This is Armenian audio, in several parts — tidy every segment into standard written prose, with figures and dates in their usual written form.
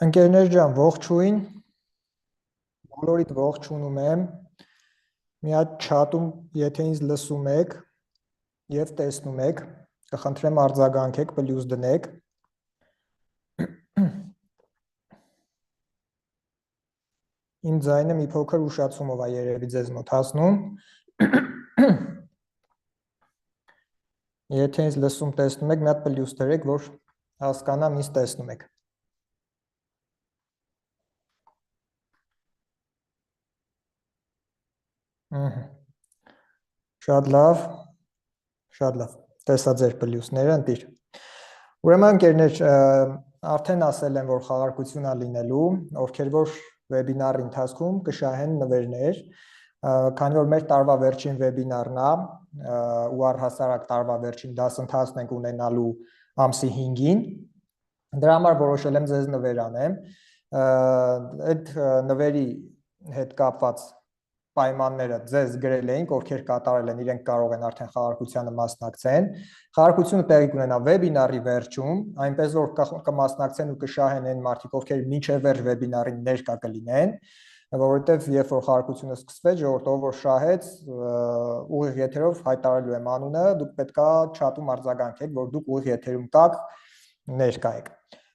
Ընկերներ ջան, ողջույն, բոլորիդ ողջունում եմ, մի հատ չաթում, եթե ինձ լսում եք և տեսնում եք, կխնդրեմ արձագանքեք, պլյուս դնեք, իմ ձայնը մի փոքր ուշացումով է երևի ձեզ մոտ հասնում, եթե ինձ լսում տեսնում եք, մի հատ պլյուս դրեք, որ հասկանամ ինձ տեսնում եք. Շատ լավ, տեսա ձեր պլյուսները, ընտիր։ Ուրեմն ընկերներ, արդեն ասել եմ, որ խաղարկություն է լինելու, ովքեր որ վեբինարի ընթացքում կշահեն նվերներ, քանի որ մեր տարվա վերջին վեբինարն է, ու առհասարակ տարվա վերջին դասընթացն ենք ունենալու ամսի 5-ին, դրա համար որոշել եմ ձեզ նվեր անեմ, այդ նվերի հետ կապված պայմանները ձեզ գրել էինք, ովքեր կատարել են, իրենք կարող են արդեն խաղարկությանը մասնակցեն։ Խաղարկությունը տեղի կունենա վեբինարի վերջում, այնպես որ կմասնակցեն ու կշահեն այն մարդիկ, ովքեր մինչև վերջ վեբինարին ներկա կլինեն, որովհետև երբ որ խաղարկությունը սկսվեց, ժողովուրդը որ շահեց, ուղիղ եթերով հայտարարելու եմ անունը, դուք պետքա չաթում արձագանքեք, որ դուք ուղիղ եթերում կաք, ներկա եք։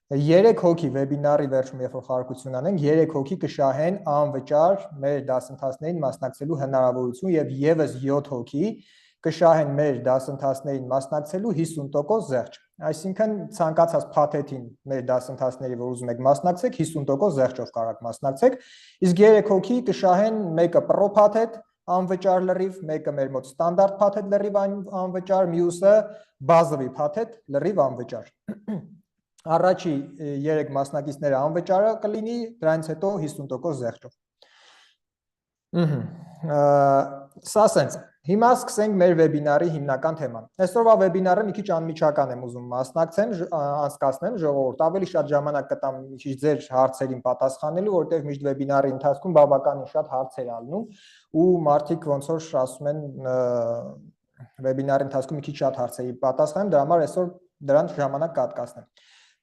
3 հոգի վեբինարի վերջում, երբ որ խաղարկություն անենք, 3 հոգի կշահեն անվճար մեր դասընթացներին մասնակցելու հնարավորություն եւ եւս 7 հոգի կշահեն մեր դասընթացներին մասնակցելու 50% զեղչ։ Այսինքն ցանկացած փաթեթին մեր դասընթացների, որ ուզում եք մասնակցեք, 50% զեղչով կարող մասնակցեք։ Իսկ 3 հոգի կշահեն մեկը պրո փաթեթ անվճար լրիվ, մեկը մեր մոտ ստանդարտ փաթեթ լրիվ անվճար, մյուսը բազովի փաթեթ լրիվ անվճար։ Առաջի 3 մասնակիցները անվճարը կլինի, դրանից հետո 50% զեղչով։ Սա սենց, հիմա սկսենք մեր վեբինարի հիմնական թեման։ Այսօրվա վեբինարը մի քիչ անմիջական եմ ուզում անցկացնեմ, ժողովուրդ, ավելի շատ ժամանակ կտամ մի քիչ ձեր հարցերին պատասխանելու, որովհետև միշտ վեբինարի ընթացքում բավականին շատ հարցեր ալնում ու մարդիկ ոնց որ ասում են վեբինարի ընթացքում մի քիչ շատ հարցերի պատասխանեմ, դրա համար այսօր դրան ժամանակ կհատկացնեմ։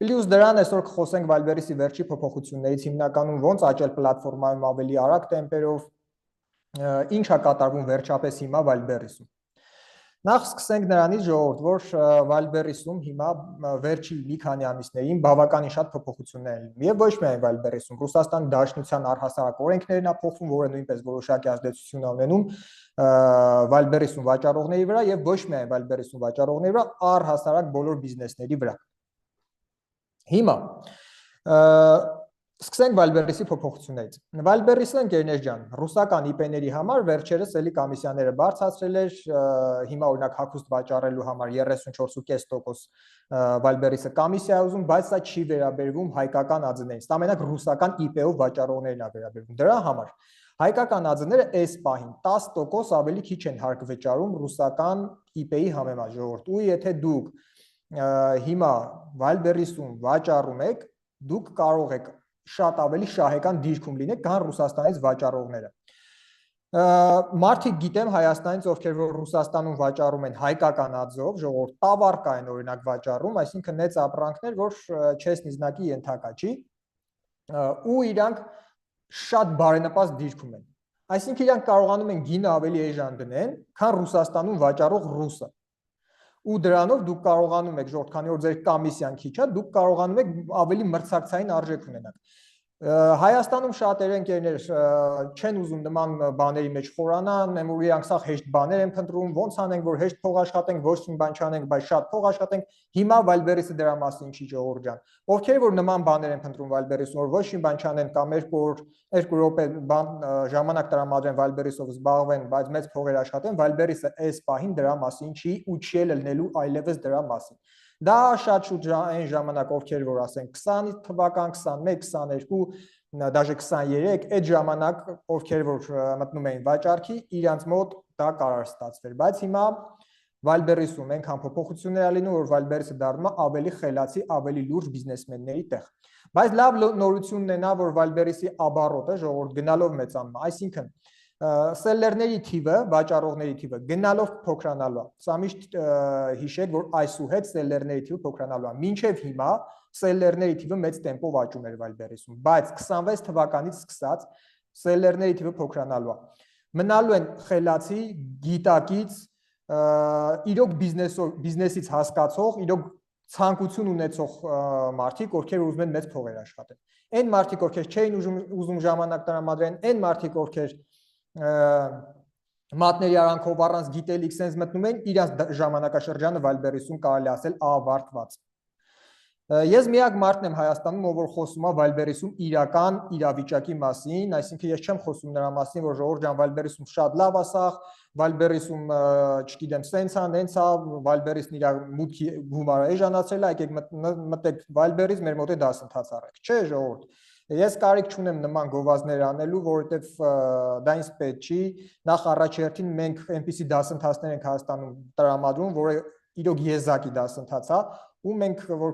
Պլյուս դրան այսօր կխոսենք Վալբերիսի վերջի փոփոխություններից, հիմնականում ոնց աճել պլատֆորմայում ավելի արագ տեմպերով, ինչ է կատարվում վերջապես հիմա Վալբերիսում։ Նախ սկսենք նրանից ժողովուրդ, որ Վալբերիսում հիմա վերջի մի քանի ամիսներին բավականին շատ փոփոխություններ են լինում, եւ ոչ միայն Վալբերիսում, Ռուսաստանի Դաշնության առհասարակ օրենքներն է փոխվում, որը նույնպես որոշակի ազդեցություն է ունենում Վալբերիսում վաճառողների վրա եւ ոչ միայն Վալբերիսում վաճառողների վրա, առհասարակ բոլոր բիզնեսների վրա։ Հիմա սկսենք Վալբերիսի փոփոխություններից։ Վալբերիսը ընկերներ ջան, ռուսական IP-ների համար վերջերս էլի կոմիսիաները բարձրացրել էր, հիմա օրինակ հագուստ վաճառելու համար 34.5% Վալբերիսը կոմիսիա է ուզում, բայց սա չի վերաբերվում հայկական ԱԶ-ներին, դա մենակ ռուսական IP-ով վաճառողներին է վերաբերվում։ Դրա համար հայկական ԱԶ-ները այս պահին 10% ավելի քիչ են հարկ վճարում ռուսական IP-ի համեմատ ժողովուրդ։ Ու եթե դուք հիմա Վալբերիսում վաճառում եք, դուք կարող եք շատ ավելի շահեկան դիրքում լինեք, քան Ռուսաստանից վաճառողները։ Մարդիկ գիտեմ Հայաստանից, ովքեր որ Ռուսաստանում վաճառում են հայկական ԱԶ-ով, ժողովուրդ տավարկա են օրինակ վաճառում, այսինքն նեց ապրանքներ, որ չես նիզնակի ենթակա չի, ու իրանք շատ բարենպաստ դիրքում են։ Այսինքն իրանք կարողանում են գինը ավելի էժան դնեն, քան Ռուսաստանում վաճառող ռուսը։ Ու դրանով դուք կարողանում եք, ժողովուրդ, քանի որ ձեր կոմիսիան քիչ է, դուք կարողանում եք ավելի մրցակցային արժեք ունենալ։ Հայաստանում շատերը ընկերներ չեն ուզում նման բաների մեջ խորանան, որ իրանք սա հեշտ բաներ են փնտրում, ոնց անենք, որ հեշտ փող աշխատենք, ոչ մի բան չանենք, բայց շատ փող աշխատենք։ Հիմա Վալբերիսը դրա մասին չի ժողովուրդ ջան։ Ովքեր որ նման բաներ են փնտրում Վալբերիսում, որ ոչ մի բան չանեն կամ 2 րոպե ժամանակ տրամադրեն Վալբերիսով զբաղվեն, բայց մեծ փողեր աշխատեն, Վալբերիսը այս պահին դրա մասին չի ու չի ելնելու այլևս դրա մասին։ Դա շատ շուտ այն ժամանակ, ովքեր որ ասենք 20 թվական, 21, 22, դաժե 23, այդ ժամանակ ովքեր որ մտնում էին վաճառքի, իրանց մոտ դա կարող ստացվեր, բայց հիմա Վալբերիսում այնքան փոփոխություններ ա լինում, որ Վալբերիսը դառնում է ավելի խելացի, ավելի լուրջ բիզնեսմենների տեղ։ Բայց լավ նորությունն է նա, որ Վալբերիսի աբառոտը ժողովուրդ գնալով մեծանում է, այսինքն սելլերների թիվը, վաճառողների թիվը գնալով փոքրանալու է։ Սա միշտ հիշեք, որ այսուհետ սելլերների թիվը փոքրանալու է։ Մինչև հիմա սելլերների թիվը մեծ տեմպով աճում էր Վալբերեսում, բայց 26 թվականից սկսած սելլերների թիվը փոքրանալու է։ Մնալու են խելացի, գիտակից, իրոք բիզնեսից հասկացող, իրոք ցանկություն ունեցող մարդիկ, ովքեր ուզում են մեծ փողեր աշխատել։ Այն մարդիկ, ովքեր չէին ուզում ժամանակ տրամադրեն, այն մարդիկ, ովքեր մատների արանքով առանց գիտելիք sense մտնում են, իրենց ժամանակաշրջանը Վալբերեսում կարելի ասել ավարտված։ Ես միակ մարդն եմ Հայաստանում, ով որ խոսում է Վալբերեսում իրական իրավիճակի մասին, այսինքն ես չեմ խոսում նրա մասին, որ Ժողովուրդ ջան Վալբերեսում շատ լավ է սա, Վալբերեսում, չգիտեմ, սենց է, նենց է, Վալբերեսն իր մուտքի գումարը էժանացրել է, եկեք մտեք Վալբերես, մեր մոտ է դասընթաց արեք, չէ Ժողովուրդ։ Ես կարիք չունեմ նման գովազդներ անելու, որովհետև դա ինձ պետք չի, նախ առաջերտին մենք այնպիսի դասընթացներ ենք Հայաստանում տրամադրում, որը իրոք եզակի դասընթաց է, ու մենք որ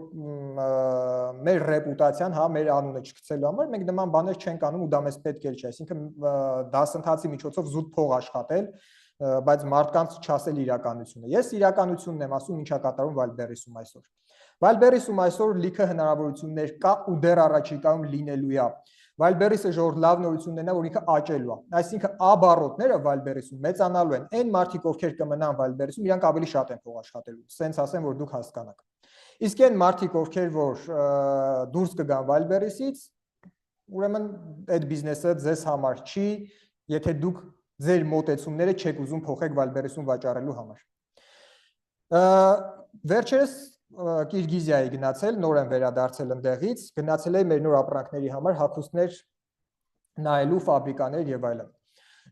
մեր ռեպուտացիան, հա, մեր անունը չգցելու համար մենք նման բաներ չենք անում ու դա մեզ պետք էլ չի, այսինքն դասընթացի միջոցով զուտ փող աշխատել, բայց մարդկանց չասել իրականությունը։ Ես իրականությունն եմ ասում, ինչա կատարում Վալբերեսում այսօր։ Վալբերեսում այսօր լիքը հնարավորություններ կա ու դեռ առաջիկայում լինելու է։ Վալբերեսը ժողովուրդ լավ նորությունն է, որ ինքը աճելու է։ Այսինքն աբառոտները Վալբերեսում մեծանալու են։ Այն մարդիկ, ովքեր կմնան Վալբերեսում, իրանք ավելի շատ են փող աշխատելու։ Սենց ասեմ, որ դուք հասկանաք։ Իսկ այն մարդիկ, ովքեր որ դուրս կգան Վալբերեսից, ուրեմն այդ բիզնեսը ձեզ համար չի, եթե դուք ձեր մոտեցումները չեք ուզում փոխեք Վալբերեսում վաճառելու համար։ Վերջերս Կիրգիզիայի գնացել, նոր եմ վերադարձել ընդեղից, գնացել եմ մեր նոր ապրանքների համար հագուստներ նայելու, ֆաբրիկաներ եւ այլն։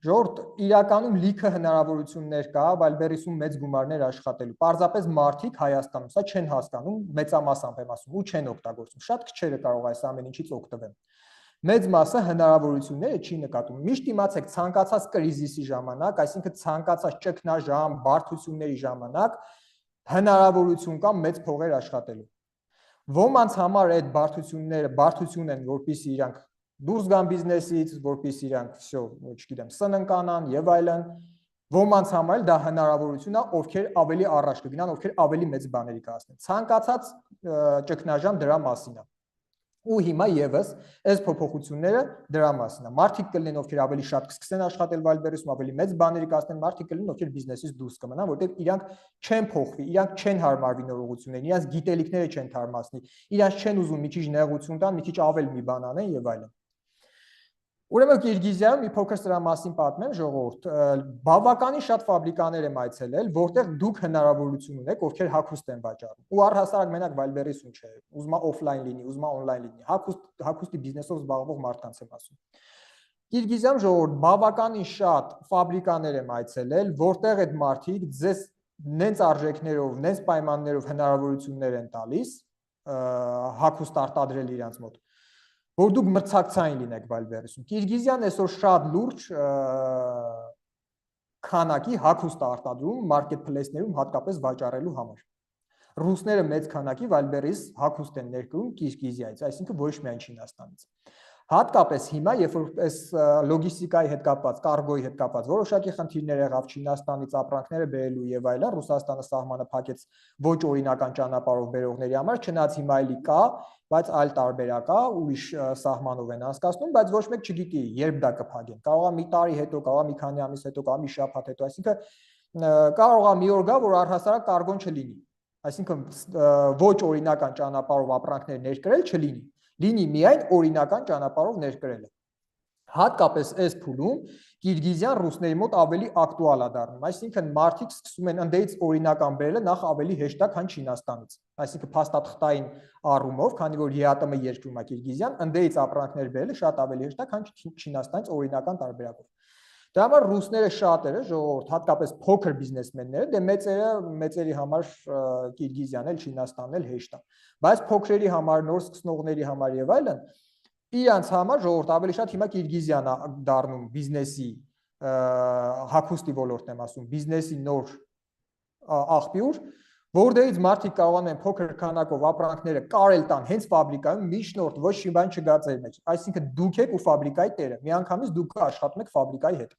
Ժողովուրդ, իրականում լիքը հնարավորություններ կա Վալբերեսում մեծ գումարներ աշխատելու։ Պարզապես մարդիկ Հայաստանում սա չեն հասկանում, մեծամասամբ եմ ասում, ու չեն օգտագործում։ Շատ քչերը կարող այս ամեն ինչից օգտվեն։ Մեծ մասը հնարավորությունները չի նկատում։ Միշտ իմացեք, ցանկացած կրիզիսի ժամանակ, այսինքն ցանկացած ճգնաժամ, բարդությունների ժամանակ հնարավորություն կա մեծ փողեր աշխատելու։ Ոմանց համար այդ բարդությունները բարդություն են, որպեսզի իրանք դուրս գան բիզնեսից, որպեսզի իրանք всё, չգիտեմ, սննկանան եւ այլն։ Ոմանց համար դա հնարավորություն է, ովքեր ավելի առաջ կգնան, ովքեր ավելի մեծ բաների կհասնեն։ Ցանկացած ճգնաժամ դրա մասին է։ Ու հիմա եւս այս փոփոխությունները դրա մասն է։ Մարդիկ կլինեն, ովքեր ավելի շատ կսկսեն աշխատել Վալբերեսում, ավելի մեծ բաների կասնեն, մարդիկ կլինեն, ովքեր բիզնեսից դուրս կմնան, որտեղ իրանք չեն փոխվի, իրանք չեն հարմարվի նոր ուղղություններին, իրանք գիտելիքները չեն թարմացնի, իրանք չեն ուզում մի քիչ նեղություն տան, մի քիչ ավել մի բան անեն եւ այլն։ Ուրեմն Կիրգիզիայում մի փոքր սրա մասին պատմեմ ժողովուրդ, բավականին շատ ֆաբրիկաներ եմ այցելել, որտեղ դուք հնարավորություն ունեք, ովքեր հագուստ են վաճառում։ Ու առհասարակ մենակ Վալբերեսում չէ, ուզում է օֆլայն լինի, ուզում է օնլայն լինի, հագուստի բիզնեսով զբաղվող մարդկանց եմ ասում։ Կիրգիզիայում ժողովուրդ բավականին շատ ֆաբրիկաներ եմ այցելել, որտեղ այդ մարդիկ ձեզ նենց արժեքներով, նենց պայմաններով հնարավորություններ են տալիս հագուստ արտադրել իրենց մոտ, որ դուք մրցակցային լինեք Վալբերեսում։ Կիրգիզիան այսօր շատ լուրջ քանակի հագուստ արտադրում մարքեթփլեյսներում հատկապես վաճառելու համար։ Ռուսները մեծ քանակի Վալբերես հագուստ են ներկրում Կիրգիզիայից, այսինքն ոչ միայն Չինաստանից։ Հատկապես հիմա, երբ որ այս լոգիստիկայի հետ կապված, կարգոյի հետ կապված որոշակի խնդիրներ եղավ Չինաստանից ապրանքները բերելու եւ այլն, Ռուսաստանը սահմանը փակեց ոչ օրինական ճանապարհով բերողների համար, չնայած հիմա էլի կա, բայց այլ տարբերակ է, ուրիշ սահմանով են անցկացնում, բայց ոչ մեկ չգիտի երբ դա կփակեն։ Կարող է մի տարի հետո, կարող է մի քանի ամիս հետո, կարող է մի շաբաթ հետո, այսինքն կարող է մի օր գա, որ առհասարակ կարգոն չլինի։ Այսինքն ոչ օրինական ճանապարհով ապրանքներ ներկրել չլինի։ Լինի միայն օրինական ճանապարհով ներկրելը։ Հատկապես այս փուլում Կիրգիզիան ռուսների մոտ ավելի ակտուալ է դառնում, այսինքն մարդիկ սկսում են ընդդեից օրինական բերելը նախ ավելի հեշտ է, քան Չինաստանից։ Այսինքն փաստաթղթային առումով, քանի որ ԵԱՏՄ երկրում է Կիրգիզիան, ընդդեից ապրանքներ բերելը շատ ավելի հեշտ է, քան Չինաստանից օրինական տարբերակով։ Դրա համար ռուսները շատերը, ժողովուրդ, հատկապես փոքր բիզնեսմենները, դե մեծերի համար Կիրգիզիան էլ Չինաստանն էլ հեշտ է։ Բայց փոքրերի համար, նոր սկսնողների համար եւ այլն, իրանց համար ժողովուրդ ավելի շատ հիմա Կիրգիզիան է դառնում բիզնեսի հագուստի ոլորտն եմ ասում, բիզնեսի նոր աղբյուր, որտեղից մարդիկ կարողանում են փոքր քանակով ապրանքները կարել տան հենց ֆաբրիկայում, միջնորդ ոչ մի բան չգա ձեր մեջ։ Այսինքն դուք եք ու ֆաբրիկայի տերը։ Միանգամից դուք աշխատում եք ֆաբրիկայի հետ։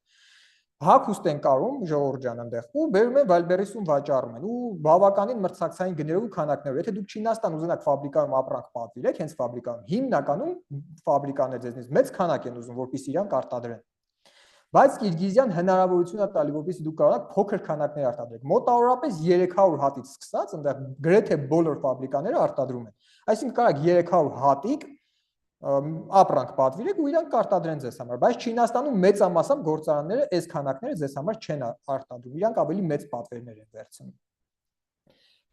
հագուստ են կարում ժողովուրդ ջան այնտեղ ու բերում են Վալբերեսում վաճառում են ու բավականին մրցակցային գներով ու քանակներով եթե դուք Չինաստան ուզենաք ֆաբրիկայում ապրանք պատվիրեք հենց ֆաբրիկայում հիմնականում ֆաբրիկաներ ձեզնից մեծ քանակ են ուզում որպեսզի իրանք արտադրեն բայց Կիրգիզիան հնարավորություն է տալի որպեսզի դուք կարողանաք փոքր քանակներ արտադրեք մոտավորապես 300 հատից սկսած այնտեղ գրեթե բոլոր ֆաբրիկաները արտադրում են այսինքն կարաք 300 հատիկ ապրանք պատվիրեք ու իրանք կարտադրեն ձեզ համար, բայց Չինաստանում մեծամասամբ գործարանները այս քանակները ձեզ համար չեն արտադրում, իրանք ավելի մեծ պատվերներ են վերցնում։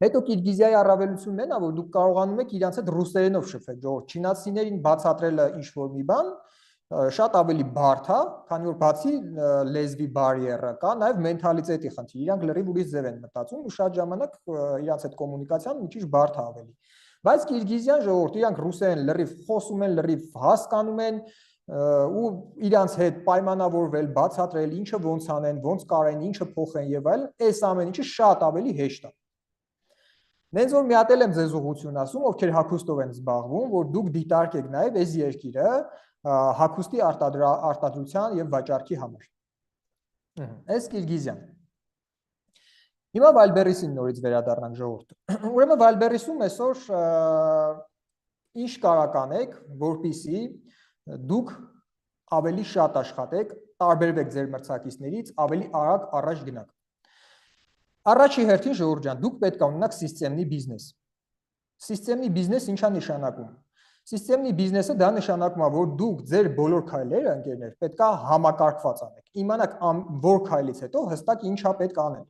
Հետո Կիրգիզիայի առավելությունն է, որ դուք կարողանում եք իրանց հետ ռուսերենով շփվել, ժողովուրդ, չինացիներին բացատրելը ինչ-որ մի բան շատ ավելի բարդ է, քանի որ բացի լեզվի բարիերը կա, նաև մենթալիտետի խնդիր, իրանք լրիվ ուրիշ ձև են մտածում ու շատ ժամանակ իրանց հետ կոմունիկացիան մի քիչ բարդ է ավելի։ Բայց Կիրգիզիան ժողովուրդ իրանք ռուսերեն լրիվ խոսում են, լրիվ հասկանում են ու իրանց հետ պայմանավորվել, բացատրել, ինչը ոնց անեն, ոնց կարեն, ինչը փոխեն եւ այլն, այս ամեն ինչը շատ ավելի հեշտ է։ Նենց որ մի հատ եմ ձեզ ուղղություն ասում, ովքեր հագուստով են զբաղվում, որ դուք դիտարկեք նաեւ այս երկիրը հագուստի արտադրության եւ վաճառքի համար։ Այս Կիրգիզիան Հիմա Վալբերեսին նորից վերադառնանք ժողովուրդ։ Ուրեմն Վալբերեսում այսօր ինչ կարող անեք, որպեսզի դուք ավելի շատ աշխատեք, տարբերվեք ձեր մրցակիցներից, ավելի արագ առաջ գնաք։ Առաջի հերթին ժողովուրդ ջան, դուք պետք է ունենաք սիստեմնի բիզնես։ Սիստեմնի բիզնես ի՞նչ է նշանակում։ Սիստեմնի բիզնեսը դա նշանակում է, որ դուք ձեր բոլոր քայլերը, ընկերներ, պետք է համակարգված անեք։ Իմանաք որ քայլից հետո հստակ ինչ է պետք անել։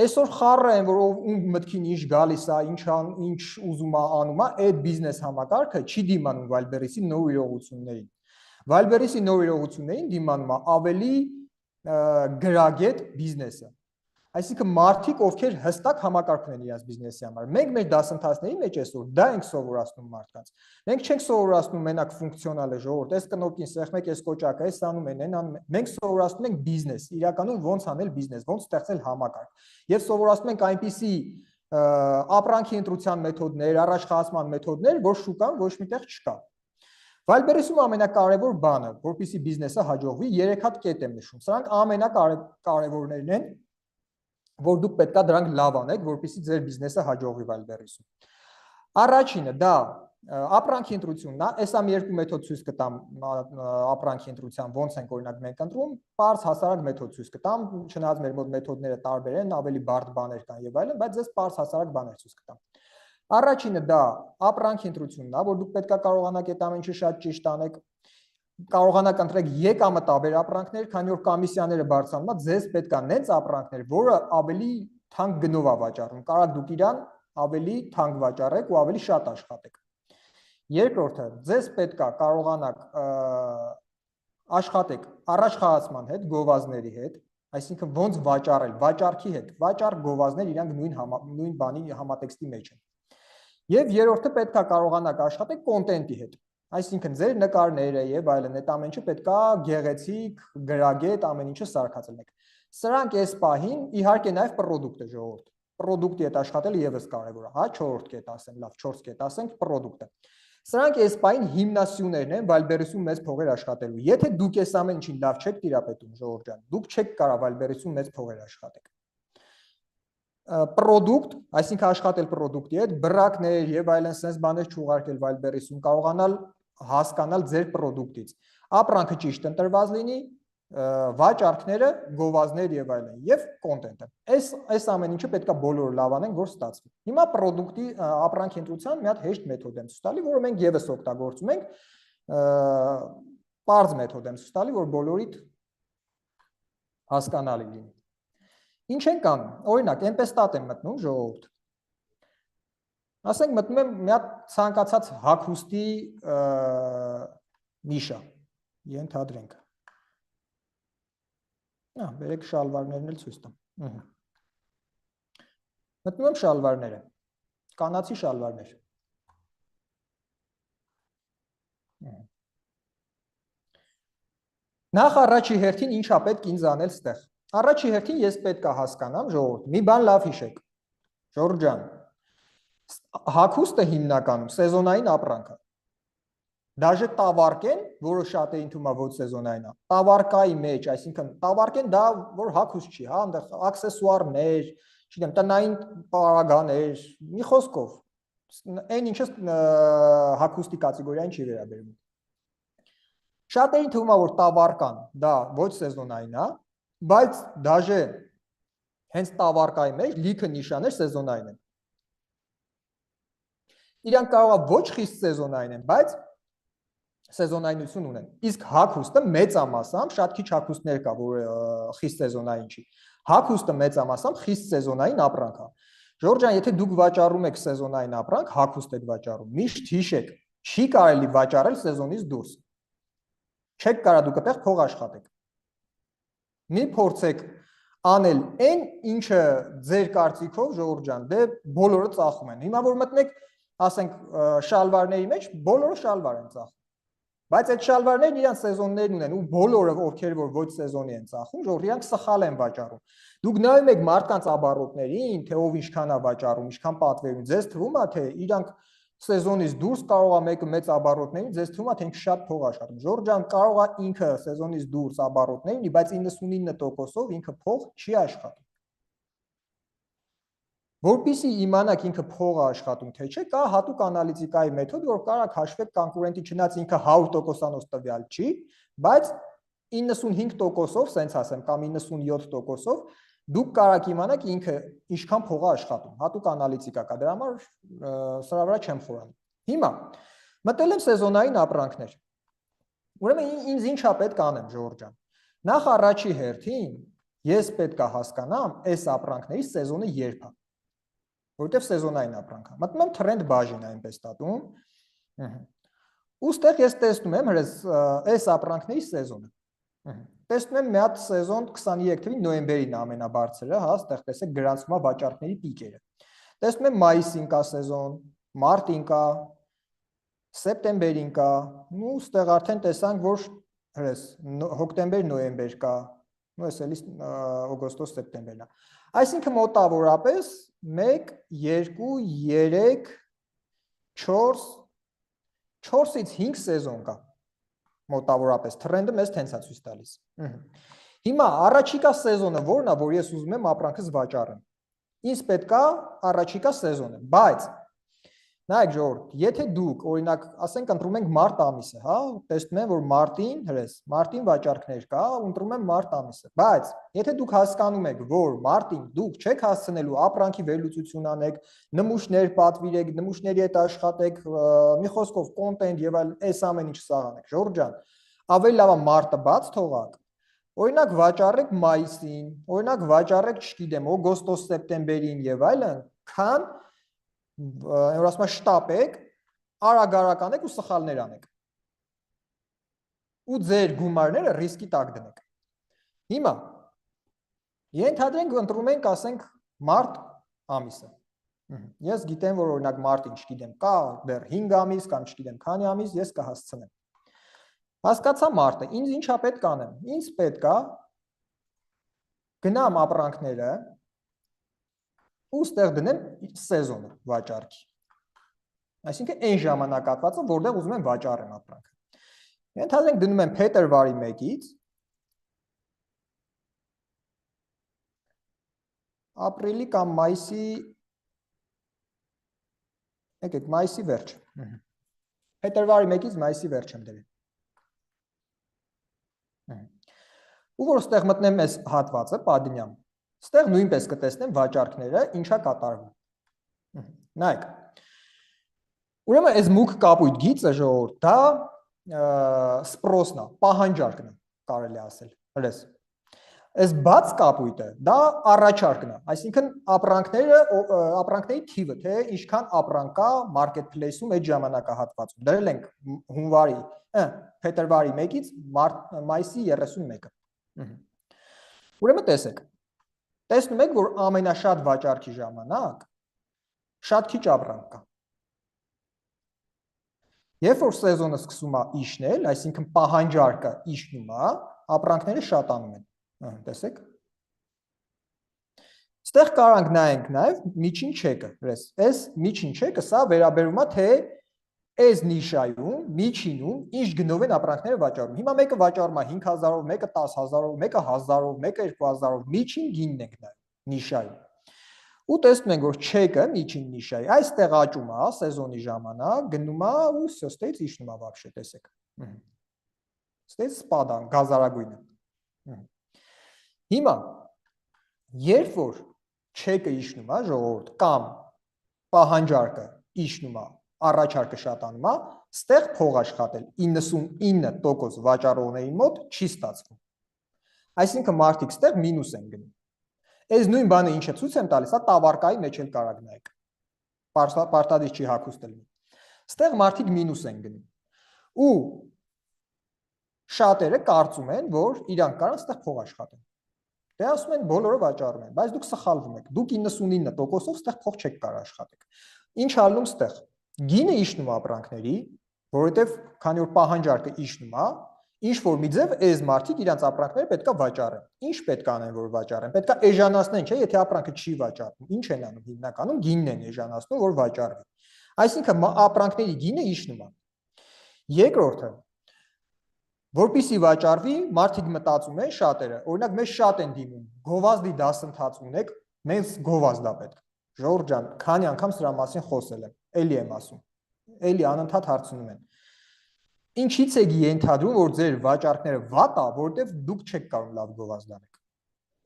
Այսօր խառը են, որ ում մտքին ինչ գալիս է, ինչ ուզում է անում է, այդ բիզնես համակարգը չի դիմանում Վալբերեսի նոր իրողություններին։ Վալբերեսի նոր իրողություններին դիմանում է ավելի գրագետ բիզնեսը։ Այսինքն մարդիկ, ովքեր հստակ համակարգ ունեն իրենց բիզնեսի համար։ Մենք մեր դասընթացների մեջ այսօր դա ենք սովորացնում մարդկանց։ Մենք չենք սովորացնում մենակ ֆունկցիոնալը ժողովուրդ, այս կնոպկին սեղմեք, այս կոճակը, այս անում են, այն անում են։ Մենք սովորացնում ենք բիզնես, իրականում ոնց անել բիզնես, ոնց ստեղծել համակարգ։ Եվ սովորացնում ենք այնպիսի ապրանքի ընտրության մեթոդներ, առաջխաղացման մեթոդներ, որ շուկան ոչ միտեղ չկա։ Վալբերեսում ամենակարևոր բանը, որպեսզի բիզնեսը հաջողվի, 3 հատ կետ եմ նշում։ Սրանք ամենակարևորներն են, որ դուք պետքա դրանք լավ անեք, որպեսզի ձեր բիզնեսը հաջողվի Վալբերեսում։ Առաջինը դա ապրանքի ընտրությունն է, այս ամ երկու մեթոդ ցույց կտամ ապրանքի ընտրության ոնց ենք օրինակ մենք ընտրում, պարզ հասարակ մեթոդ ցույց կտամ, չնայած մեր մոտ մեթոդները տարբեր են, ավելի բարդ բաներ կան եւ այլն, բայց ձեզ պարզ հասարակ բաներ ցույց կտամ։ Առաջինը դա ապրանքի ընտրությունն է, որ դուք պետքա կարողանաք այդ ամեն ինչը շատ ճիշտ անեք, կարողանաք ընտրեք եկամտաբեր ապրանքներ, քանի որ կոմիսիաները բարձրանում են, ձեզ պետք է նենց ապրանքներ, որը ավելի թանկ գնով է վաճառում, կարող դուք իրան ավելի թանկ վաճառեք ու ավելի շատ աշխատեք։ Երկրորդը, ձեզ պետք է կարողանաք աշխատեք առաջխաղացման հետ, գովազդների հետ, այսինքն ոնց վաճառել, վաճառքի հետ, վաճառ գովազդներ իրանք նույն բանի համատեքստի մեջ են։ Եվ երրորդը պետք է կարողանաք աշխատեք կոնտենտի հետ։ Այսինքն ձեր նկարները եւ այլն, այդ ամեն ինչը պետք է գեղեցիկ, գրագետ ամեն ինչը սարքածել եք։ Սրանք այս պահին իհարկե նաեւ պրոդուկտը ժողովուրդ։ Պրոդուկտի հետ աշխատելը եւս կարեւոր է, հա, 4-րդ կետ ասեմ, լավ, 4 կետ ասենք պրոդուկտը։ Սրանք այս պահին հիմնասյուներն են Վալբերեսում մեծ փողեր աշխատելու։ Եթե դուք այս ամեն ինչին լավ չեք տիրապետում, ժողովուրդ ջան, դուք չեք կարող Վալբերեսում մեծ փողեր աշխատեք։ Պրոդուկտ, այսինքն աշխատել պրոդուկտի հետ, բրակներ եւ այլն sense բաներ չուղարկել Վալբերեսում, կարողանալ հասկանալ ձեր պրոդուկտից։ Ապրանքը ճիշտ ընտրված լինի, վաճառքները, գովազդներ եւ այլն, եւ կոնտենտը։ Այս ամեն ինչը պետքա բոլորը լավ անեն, որ ստացվի։ Հիմա պրոդուկտի ապրանքի ընտրության մի հատ հեշտ մեթոդ եմ ցույց տալի, որը մենք եւս օգտագործում ենք, պարզ մեթոդ եմ ցույց տալի, որ բոլորիդ հասկանալի լինի։ Ինչ ենք անում։ Օրինակ, այնպես տատ եմ մտնում ժողովուրդ։ Ասենք մտնում եմ մի հատ ցանկացած հագուստի նիշա։ Ենթադրենք։ Բերեք շալվարներն էլ ցույց տամ։ Մտնում եմ շալվարները։ Կանացի շալվարներ։ Նախ առաջի հերթին ինչա պետք ինձ անել ստեղ։ Առաջի հերթին ես պետք է հասկանամ, ժողովուրդ, մի բան լավ հիշեք։ Ժողովուրդ ջան, հագուստը հիմնականում սեզոնային ապրանք է։ Դաժե տավարկեն, որը շատերին թվում է ոչ սեզոնային է։ Տավարկայի մեջ, այսինքն տավարկեն դա որ հագուստ չի, հա, այնտեղ աքսեսուարներ, չգիտեմ, տնային պարագաներ, մի խոսքով, այն ինչը հագուստի կատեգորիային չի վերաբերվում։ Շատերին թվում է որ տավարկան դա ոչ սեզոնային է, բայց դաժե հենց տավարկայի մեջ լիքը նիշաներ սեզոնային են։ Իրանք կարող է ոչ խիստ սեզոնային են, բայց սեզոնայնություն ունեն։ Իսկ հագուստը մեծամասամբ շատ քիչ հագուստներ կա, որ խիստ սեզոնային չի։ Հագուստը մեծամասամբ խիստ սեզոնային ապրանք է։ Ժորժան, եթե դուք վաճառում եք սեզոնային ապրանք, հագուստ եք վաճառում, միշտ հիշեք, չի կարելի վաճառել սեզոնից դուրս։ Չեք կարող դուք այդտեղ փող աշխատեք։ Մի փորձեք անել այն, ինչը ձեր կարծիքով, Ժողովուրդ ջան, դե բոլորը ծախում են։ Հիմա որ մտնեք, ասենք, շալվարների մեջ, բոլորը շալվար են ծախում։ Բայց այդ շալվարներն իրանք սեզոններն ունեն ու բոլորը ովքեր որ ոչ սեզոնի են ծախում, ժողովուրդ իրանք սխալ են վաճառում։ Դուք նայում եք մարդկանց ապառոտներին, թե ով ինչքան է վաճառում, ինչքան պատվերում, ձեզ թվում է թե իրանք սեզոնից դուրս կարող է մեկը մեծ ապառոտներին, ձեզ թվում է թե ինքը շատ փող աշխատում։ Ժողովուրդ ջան, կարող է ինքը սեզոնից դուրս ապառոտներ ունի, բայց 99%-ով ինքը փող չի աշխատում։ Որպեսզի իմանաք ինքը փող է աշխատում թե չէ, կա հատուկ անալիտիկայի մեթոդ, որ կարաք հաշվեք կոնկուրենտի չնայած ինքը 100%-անոց տվյալ չի, բայց 95%-ով, սենց ասեմ, կամ 97%-ով դուք կարաք իմանաք ինքը ինչքան փող է աշխատում։ Հատուկ անալիտիկա կա, դրա համար սրա վրա չեմ խորանում։ Հիմա մտել եմ սեզոնային ապրանքներ։ Ուրեմն ինձ ինչա պետք անեմ, Ժողովուրդ ջան։ Նախ առաջի հերթին ես պետք է հասկանամ այս ապրանքների սեզոնը երբ է։ Որտեվ սեզոնային ապրանք է։ Մտնում եմ trend բաժին այնպես տատում։ Ուստեղ ես տեսնում եմ այս ապրանքների սեզոնը։ Տեսնում եմ մի հատ սեզոն 23 թվականի նոյեմբերին ամենաբարձրը, հա, այստեղ տեսեք գրանցվում է վաճառքների պիկերը։ Տեսնում եմ մայիսին կա սեզոն, մարտին կա, սեպտեմբերին կա, ու այստեղ արդեն տեսանք, որ հոկտեմբեր, նոյեմբեր կա, ու այս էլի օգոստոս, սեպտեմբերն է։ Այսինքն մոտավորապես 1, 2, 3, 4-ից 5 սեզոն կա մոտավորապես, թրենդը մեզ տենց է ցույց տալիս։ Հիմա առաջիկա սեզոնը որն է, որ ես ուզում եմ ապրանքս վաճառեմ։ Ինձ պետք է առաջիկա սեզոնը, բայց նայեք ժողովուրդ, եթե դուք օրինակ ասենք ընտրում ենք մարտ ամիսը, հա, տեսնում եմ որ մարտին վաճառքներ կա, ընտրում եմ մարտ ամիսը, բայց եթե դուք հասկանում եք, որ մարտին դուք չեք հասցնելու ապրանքի վերլուծություն անեք, նմուշներ պատվիրեք, նմուշների հետ աշխատեք, մի խոսքով կոնտենտ եւ այլ այս ամեն ինչ սաղ անեք, Ժողովուրդ ջան, ավելի լավ է մարտը բաց թողակ, օրինակ վաճառեք մայիսին, օրինակ վաճառեք, չգիտեմ, օգոստոս, սեպտեմբերին եւ այլն, քան որ ասում եմ շտապեք, արագ անեք ու սխալներ անեք։ Ու ձեր գումարները ռիսկի տակ դնեք։ Հիմա ենթադրենք ընտրում ենք, ասենք, մարտ ամիսը։ Ես գիտեմ, որ օրինակ մարտին, չգիտեմ, կա դեռ 5 ամիս կամ չգիտեմ քանի ամիս, ես կհասցնեմ։ Հասկացա մարտը, ինձ ինչա պետք անեմ։ Ինձ պետք է գնամ ապրանքները ու ստեղ դնեմ սեզոնը վաճառքի։ Այսինքն այն ժամանակահատվածը, որտեղ ուզում եմ վաճառեմ ապրանքը։ Ենթադրենք դնում եմ փետրվարի 1-ից ապրիլի կամ մայիսի եկեք մայիսի վերջ։ Փետրվարի 1-ից մայիսի վերջ եմ դրել։ Ու որ ստեղ մտնեմ այս հատվածը, Պադինյան, ստեղ նույնպես կտեսնեմ վաճառքները, ինչա կատարվում։ Նայեք։ Ուրեմն այս մուգ կապույտ գիծը ժողովուրդ, դա սպրոսն է, պահանջարկն է, կարելի ասել։ Հրես։ Այս բաց կապույտը դա առաջարկն է, այսինքն ապրանքների թիվը, թե ինչքան ապրանք կա մարքեթփլեյսում այդ ժամանակահատվածում։ Դրել ենք փետրվարի 1-ից մայիսի 31-ը։ Ուրեմն տեսեք։ Տեսնում եք, որ ամենաշատ վաճառքի ժամանակ շատ քիչ ապրանք կա։ Երբ որ սեզոնը սկսում է իջնել, այսինքն պահանջարկը իջնում է, ապրանքները շատանում են։ Տեսեք։ Ստեղ կարանք նայենք նաև միջին չեկը, այս միջին չեկը սա վերաբերում է թե Այս նիշայում, միջինում ինչ գնով են ապրանքները վաճառում։ Հիմա մեկը վաճառում է 5000-ով, մեկը 10000-ով, մեկը 1000-ով, մեկը 2000-ով, միջին գինն ենք նայում նիշայում։ Ու տեսնում ենք, որ չեկը միջին նիշայի այստեղ աճում է սեզոնի ժամանակ, գնում է ու ստեյց իջնում է вообще, տեսեք։ Ստեյց սպադան, գազարագույնը։ Հիմա երբ որ չեկը իջնում է, ժողովուրդ, կամ պահանջարկը իջնում է, առաջարկը շատանում է, ստեղ փող աշխատել 99% վաճառողների մոտ չի ստացվում։ Այսինքն մարդիկ ստեղ մինուս են գնում։ Այս նույն բանը ինչը ցույց եմ տալիս, հա տավարկայի մեջ էլ կարող նայեք։ Պարտադիր չի հագուստը լինի։ Ստեղ մարդիկ մինուս են գնում։ Ու շատերը կարծում են, որ իրանք կարող ստեղ փող աշխատեն։ Դե ասում են բոլորը վաճառում են, բայց դուք սխալվում եք։ Դուք 99%-ով ստեղ փող չեք կարող աշխատեք։ Ինչ ալնում ստեղ։ Գինը իջնում է ապրանքների, որովհետև քանի որ պահանջարկը իջնում է, ինչ որ մի ձև այս մարդիկ իրանց ապրանքները պետքա վաճառեն։ Ինչ պետք է անեն, որ վաճառեն։ Պետքա էժանացնեն, չէ՞, եթե ապրանքը չի վաճառվում։ Ինչ են անում հիմնականում, գինն են էժանացնում, որ վաճառվի։ Այսինքն ապրանքների գինը իջնում է։ Երկրորդը, որպեսզի վաճառվի, մարդիկ մտածում են շատերը, օրինակ մեզ շատ են դիմում, գովազդի դասընթաց ունեք, մեզ գովազդ է պետք։ Ժողովուրդ ջան, քանի անգամ սրա մասին խոսել եմ, էլի եմ ասում։ Էլի անընդհատ հարցնում են։ Ինչից եք ենթադրում, որ ձեր վաճառքները վատ է, որովհետև դուք չեք կարող լավ գովազդ անեք։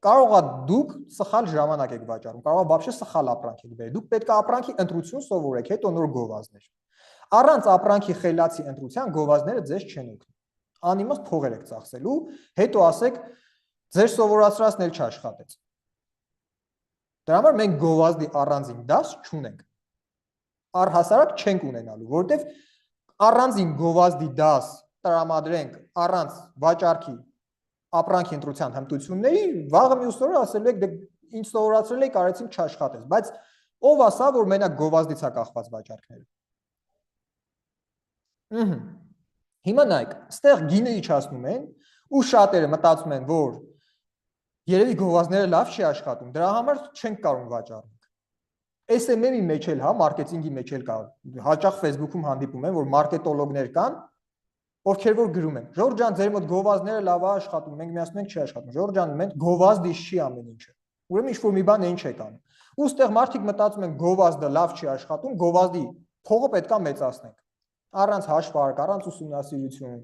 Կարող է դուք սխալ ժամանակ եք վաճառում, կարող է вообще սխալ ապրանք եք բերել։ Դուք պետք է ապրանքի ընտրություն սովորեք, հետո նոր գովազդներ։ Առանց ապրանքի խելացի ընտրության գովազդները ձեզ չեն օգնի։ Անիմաստ փողեր եք ծախսելու, հետո ասեք ձեր սովորացրածն էլ չաշխատեց։ Դրա համար մենք գովազդի առանձին դաս չունենք։ Առհասարակ չենք ունենալու, որովհետև առանձին գովազդի դաս տրամադրենք առանց վաճառքի ապրանքի ընտրության հմտությունների, վաղը մյուս օրը ասելու եք, դե ինչ սովորացրել եք, արեցինք չաշխատեց, բայց ով ասա, որ մենակ գովազդից է կախված վաճառքները։ Հիմա նայեք, ստեղ գինը իջացնում են, ու շատերը մտածում են, որ երևի գովազդները լավ չի աշխատում, դրա համար չենք կարող վաճառենք։ SMM-ի մեջ էլ, հա, մարքեթինգի մեջ էլ կա, հաճախ Facebook-ում հանդիպում են, որ մարքետոլոգներ կան, ովքեր որ գրում են, Ժորժ ջան, ձեր մոտ գովազդները լավ է աշխատում, մենք միասին ենք չի աշխատում, Ժորժ ջան, մենք գովազդից չի ամեն ինչը։ Ուրեմն ինչ որ մի բան այն չեք անում։ Ու ստեղ մարդիկ մտածում են գովազդը լավ չի աշխատում, գովազդի փողը պետքա մեծացնենք։ Առանց հաշվարկ, առանց ուսումնասիրություն։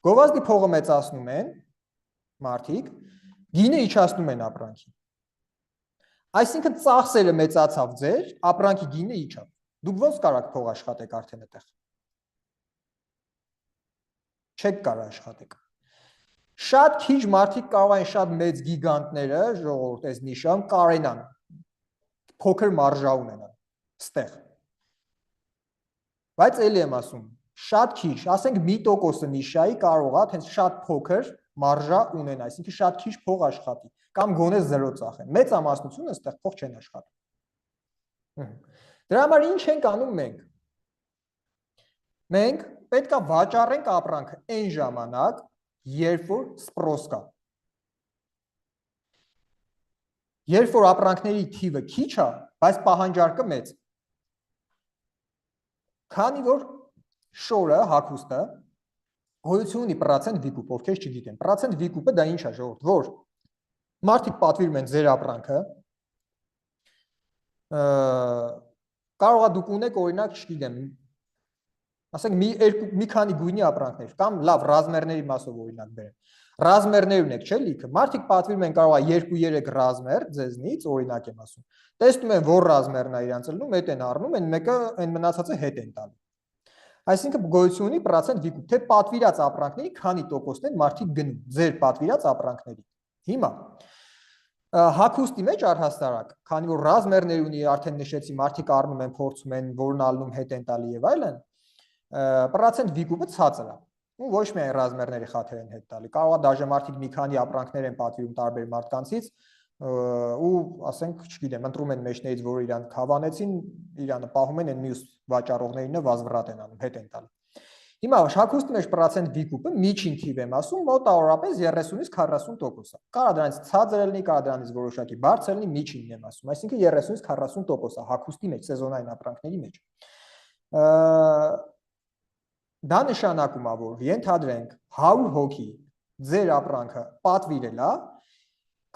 Գովազդի փողը մեծացնում են մարդիկ, գինը իջացնում են ապրանքի։ Այսինքն ծախսերը մեծացավ ձեր, ապրանքի գինը իջավ։ Դուք ոնց կարաք փող աշխատեք արդեն այդտեղ։ Չեք կարող աշխատեք։ Շատ քիչ մարդիկ կարող են շատ մեծ գիգանտները, ժողովուրդ այս նիշան կարենան փոքր մարժա ունենան ստեղ։ Բայց էլի եմ ասում, շատ քիչ, ասենք 1% նիշայի կարող է հենց շատ փոքր մարժա ունենա, այսինքն շատ քիչ փող աշխատի կամ գոնե 0 ծախեն։ Մեծամասնությունը այստեղ փող չեն աշխատում։ Դրա համար ինչ ենք անում մենք։ Մենք պետք է վաճառենք ապրանքը այն ժամանակ, երբ որ սպրոս կա։ Երբ որ ապրանքների թիվը քիչ է, բայց պահանջարկը մեծ։ Քանի որ շորը, հագուստը գոյություն ունի պրոցենտ վիկուպ, ովքեր չգիտեն։ Պրոցենտ վիկուպը դա ինչ է, ժողովուրդ, որ մարդիկ պատվիրում են ձեր ապրանքը, կարող է դուք ունեք օրինակ, չգիտեմ, ասենք մի քանի գույնի ապրանքներ, կամ լավ ռազմերների մասով օրինակ բերեմ։ Ռազմերներ ունեք, չէ՞ լիքը։ Մարդիկ պատվիրում են կարող է 2-3 ռազմեր ձեզնից, օրինակ եմ ասում։ Տեսնում են, որ ռազմերն է իրանց ելնում, հետ են առնում, այն մեկը այն մնացածը հետ են տալու։ Այսինքն գոյություն ունի պրոցենտ վիկուպ, թե պատվիրած ապրանքների քանի տոկոսն են մարդիկ գնում ձեր պատվիրած ապրանքների։ Հիմա հագուստի մեջ առհասարակ, քանի որ ռազմերներ ունի, արդեն նշեցի, մարդիկ առնում են, փորձում են, որն ալնում հետ են տալի եւ այլն, պրոցենտ վիկուպը ցածր է։ Ու ոչ միայն ռազմերների խաթեր են հետ տալի, կարող է դաժե մարդիկ մի քանի ապրանքներ են պատվիրում տարբեր մարդկանցից ու ասենք, չգիտեմ, ընտրում են մեջներից, որ իրան հավանեցին, իրանը պահում են, այն մյուս վաճառողներինը վազվռատ են անում, հետ են տալի։ Հիմա հագուստի մեջ պրոցենտ վիկուպը միջին թիվ եմ ասում, մոտավորապես 30-ից 40% է։ Կարա դրանից ցածր լինի, կարա դրանից որոշակի բարձր լինի, միջինն եմ ասում, այսինքն 30-ից 40% է հագուստի մեջ, սեզոնային ապրանքների մեջ։ Դա նշանակում է, որ ենթադրենք 100 հոգի ձեր ապրանքը պատվիրել է,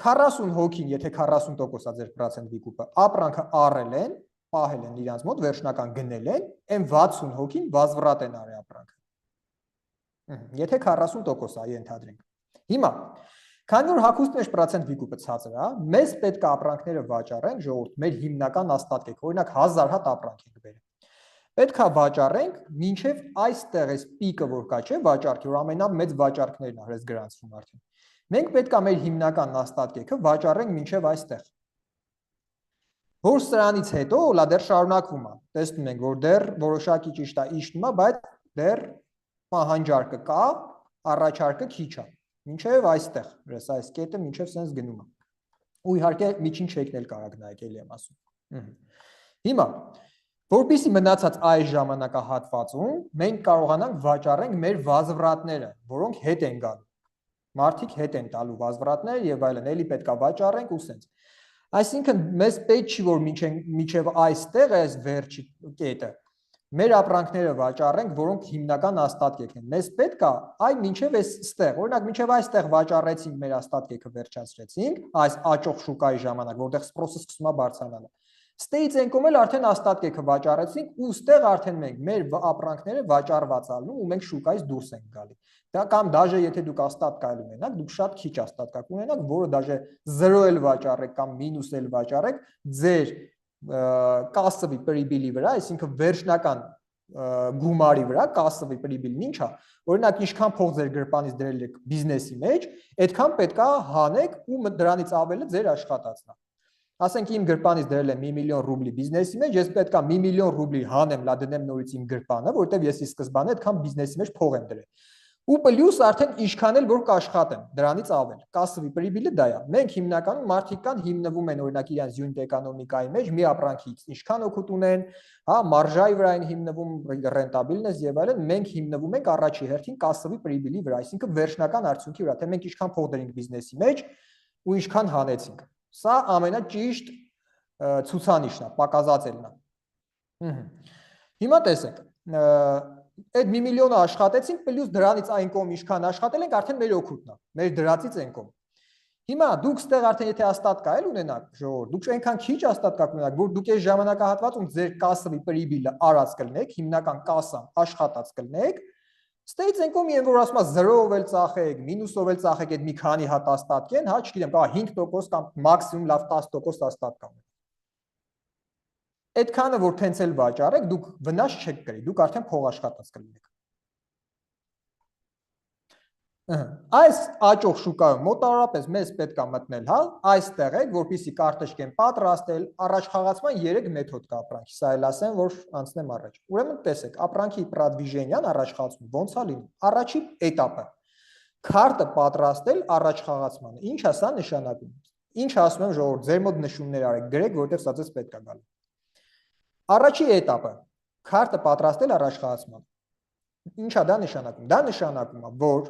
40 հոգին, եթե 40% է ձեր պրոցենտ վիկուպը, ապրանքը առել են, պահել են իրանց մոտ, վերջնական գնել են, այն 60 հոգին վազվրատ են արել ապրանքը։ Եթե 40% է ենթադրենք։ Հիմա, քանի որ հագուստի մեջ պրոցենտ վիկուպը ցածր է, մեզ պետք է ապրանքները վաճառենք, ժողովուրդ, մեր հիմնական աստատկեք, օրինակ 1000 հատ ապրանք ենք բերել։ Պետք է վաճառենք մինչև այստեղ այս պիկը որ կա, չէ, վաճառքի, որ ամենամեծ վաճառքներն արես գրանցվում արդեն։ Մենք պետք է մեր հիմնական աստատկեքը վաճառենք մինչև այստեղ։ Որ սրանից հետո լա դեռ շարունակվում է։ Տեսնում ենք, որ դեռ որոշակի ճիշտ է իջնում է, բայց դեռ պահանջարկը կա, առաջարկը քիչ է։ Մինչև այստեղ, հենց այս կետը մինչև sense գնում է։ Ու իհարկե միջին չեկնել կարող նայեք, էլի եմ ասում։ Հիմա որպեսզի մնացած այս ժամանակահատվածում մենք կարողանանք վաճառենք մեր վազվրատները, որոնք հետ են գալու։ Մարդիկ հետ են տալու վազվրատներ եւ այլն, էլի պետք է վաճառենք ու sense։ Այսինքն մեզ պետք չի որ մինչև այստեղ այս վերջի կետը մեր ապրանքները վաճառենք, որոնք հիմնական աստատկեքն են։ Մեզ պետք է այ մինչև այստեղ, օրինակ մինչև այստեղ վաճառեցինք մեր աստատկեքը վերջացրեցինք, այս աճող շուկայի ժամանակ, որտեղ սպրոսը սկսում է բարձրանալ։ Ստեից ենկում էլ արդեն աստատկեքը վաճառեցինք ու ստեղ արդեն մենք մեր ապրանքները վաճառված ալնում ու մենք շուկայից դուրս ենք գալի։ Դա կամ դաժե եթե դուք աստատկա ունենաք, դուք շատ քիչ աստատկա ունենաք, որը դաժե 0 էլ վաճառեք կամ մինուս էլ վաճառեք, ձեր կասովի պրիբիլի վրա, այսինքն վերջնական գումարի վրա կասովի պրիբիլն ինչ է, օրինակ ինչքան փող ձեր գրպանից դրել եք բիզնեսի մեջ, այդքան պետք է հանեք ու դրանից ավելը ձեր աշխատածն է։ Ասենք իմ գրպանից դրել եմ 1 միլիոն ռուբլի բիզնեսի մեջ, ես պետք է 1 միլիոն ռուբլի հանեմ, լա դնեմ նորից իմ գրպանը, որովհետև ես ի սկզբանե այդքան բիզնեսի մեջ փող եմ դրել։ Ու պլյուս արդեն ինչքան էլ որ կաշխատեմ, դրանից ավել։ Կասովի պրիբիլը դա է։ Մենք հիմնականում մարդիկ կան հիմնվում են օրինակ իրենց յունիտ էկոնոմիկայի մեջ, մի ապրանքից ինչքան օգուտ ունեն, հա, մարժայի վրա են հիմնվում, ռենտաբիլնես եւ այլն, մենք հիմնվում ենք առաջի հերթին կասովի պրիբիլի վրա, այսինքն վերջնական արդյունքի վրա, թե մենք ինչքան փող դրենք բիզնեսի մեջ ու ինչքան հանեցինք։ Սա ամենաճիշտ ցուցանիշն է, պակասածելն է։ Հիմա տեսեք, այդ 1 միլիոնը աշխատեցինք, պլյուս դրանից այն կողմ ինչքան աշխատել ենք, արդեն մեր օգուտն է, մեր դրածից այն կողմ։ Հիմա դուք ստեղ արդեն եթե աստատկա էլ ունենաք, ժողովուրդ, դուք այնքան քիչ աստատկա ունենաք, որ դուք այս ժամանակահատվածում ձեր կասովի պրիբիլը արած կլնեք, հիմնական կասան աշխատած կլնեք, ստեից այն կողմ են որ ասում է 0-ով էլ ծախեք, մինուսով էլ ծախեք, այդ մի քանի հատ աստատկ են, հա, չգիտեմ, կա 5% կամ մաքսիմում լավ 10% աստատկա ունեն։ Այդքանը որ թենց էլ վաճառեք, դուք վնաս չեք կրի, դուք արդեն փող աշխատած կլինեք։ Այս աճող շուկայում մոտավորապես մեզ պետք է մտնել, հա, այստեղ է, որպեսզի կարտեշկեն պատրաստել, առաջխաղացման 3 մեթոդ կա ապրանքի, սա էլ ասեմ, որ անցնեմ առաջ։ Ուրեմն տեսեք, ապրանքի պրադվիժենյան առաջխաղացումը ոնց է լինում։ Առաջի էտապը քարտը պատրաստել առաջխաղացմանը։ Ինչ է սա նշանակում։ Ինչ ասում եմ ժողովուրդ, ձեր մոտ նշումներ արեք, գրեք, որտեղ սա ձեզ պետք է գալու։ Առաջի էտապը քարտը պատրաստել առաջխաղացման։ Ինչա դա նշանակում։ Դա նշանակում է, որ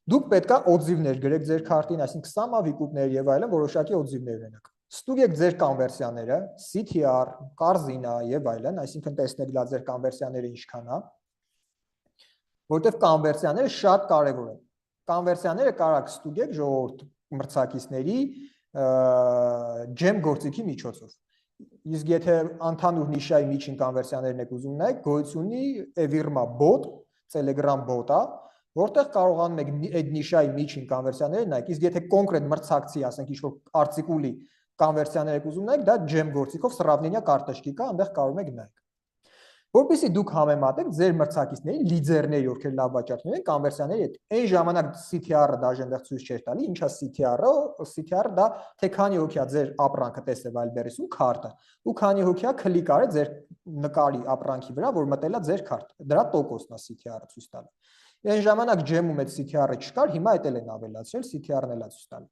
դուք պետք է օձիվներ գրեք ձեր քարտին, այսինքն սամա վիկուպներ եւ այլն, որոշակի օձիվներ ունենաք։ Ստուգեք ձեր կոնվերսիաները, CTR, Կարզինա եւ այլն, այսինքն տեսնեք լա ձեր կոնվերսիաները ինչքան է, որտեղ կոնվերսիաները շատ կարեւոր են։ Կոնվերսիաները կարաք ստուգեք ժողովուրդ մրցակիցների ջեմ գործիքի միջոցով։ Իսկ եթե ընդհանուր նիշայի միջին կոնվերսիաներն եք ուզում նայեք, գոյություն ունի Evirma bot, Telegram bot-ը, որտեղ կարողանում եք այդ նիշայի միջին կոնվերսիաները նայեք, իսկ եթե կոնկրետ մրցակցի, ասենք ինչ-որ արտիկուլի կոնվերսիաներ եք ուզում նայեք, դա ջեմ գործիքով սրավնենյա կարտեշկի կա, այնտեղ կարող եք նայեք։ Որպեսզի դուք համեմատեք ձեր մրցակիցների լիդերների, ովքեր լավ վաճառքներ են, կոնվերսիաների հետ։ Այն ժամանակ CTR-ը դաժե այնտեղ ցույց չէր տալի, ինչա CTR-ը, CTR-ը դա թե քանի հոգի է ձեր ապրանքը տեսել Wildberries-ում քարտը, ու քանի հոգի է քլիկ արել ձեր նկարի ապրանքի վրա, որ մտել է ձեր քարտը։ Դրա տոկոսն է CTR-ը ցույց տալը։ Այն ժամանակ ջեմում այդ CTR-ը չկար, հիմա այդ էլ են ավելացրել, CTR-ն էլ է ցույց տալը։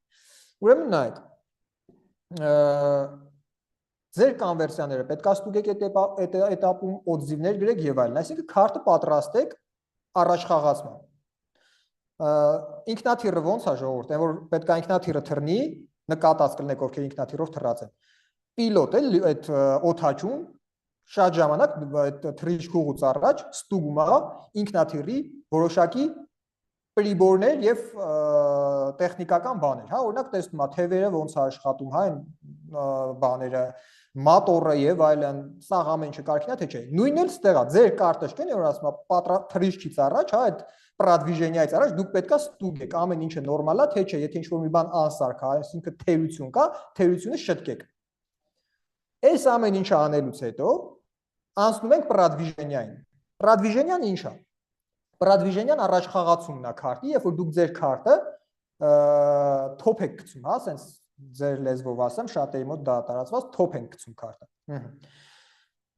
Ուրեմն նայեք, ձեր կոնվերսիաները պետք է ստուգեք այդ էտապում օձիվներ գրեք եւ այլն, այսինքն քարտը պատրաստեք առաջխաղացման։ Ինքնաթիռը ոնց է ժողովուրդ, այն որ պետք է ինքնաթիռը թռնի, նկատած կլինեք ովքեր ինքնաթիռով թռած են։ Պիլոտ էլ այդ օդաչուն շատ ժամանակ թռիչքուղուց առաջ ստուգում է ինքնաթիռի որոշակի պրիբորներ եւ տեխնիկական բաներ, հա, օրինակ տեսնում է թևերը ոնց է աշխատում, հա, այն բաները, մատորը եւ այլն, սա ամեն ինչը կարքին է թե չէ։ Նույնն էլ ստեղա, ձեր կարտը չկեն, որ ասում է թռիչքից առաջ, հա, այդ պրադվիժենիայից առաջ դուք պետքա ստուգեք, ամեն ինչը նորմալ է, թե չէ, եթե ինչ-որ մի բան անսարք է, այսինքն թերություն կա, թերությունը շտկեք։ Այս ամեն ինչը անելուց հետո անցնում ենք պրադվիժենիային։ Պրադվիժենիան ինչ է։ Պրադվիժենիան առաջ խաղացումն է քարտի, երբ որ դուք ձեր քարտը թոփ եք գցում, հա, ասենց ձեր լեզվով ասեմ, շատերի մոտ դա տարածված թոփ ենք գցում քարտը։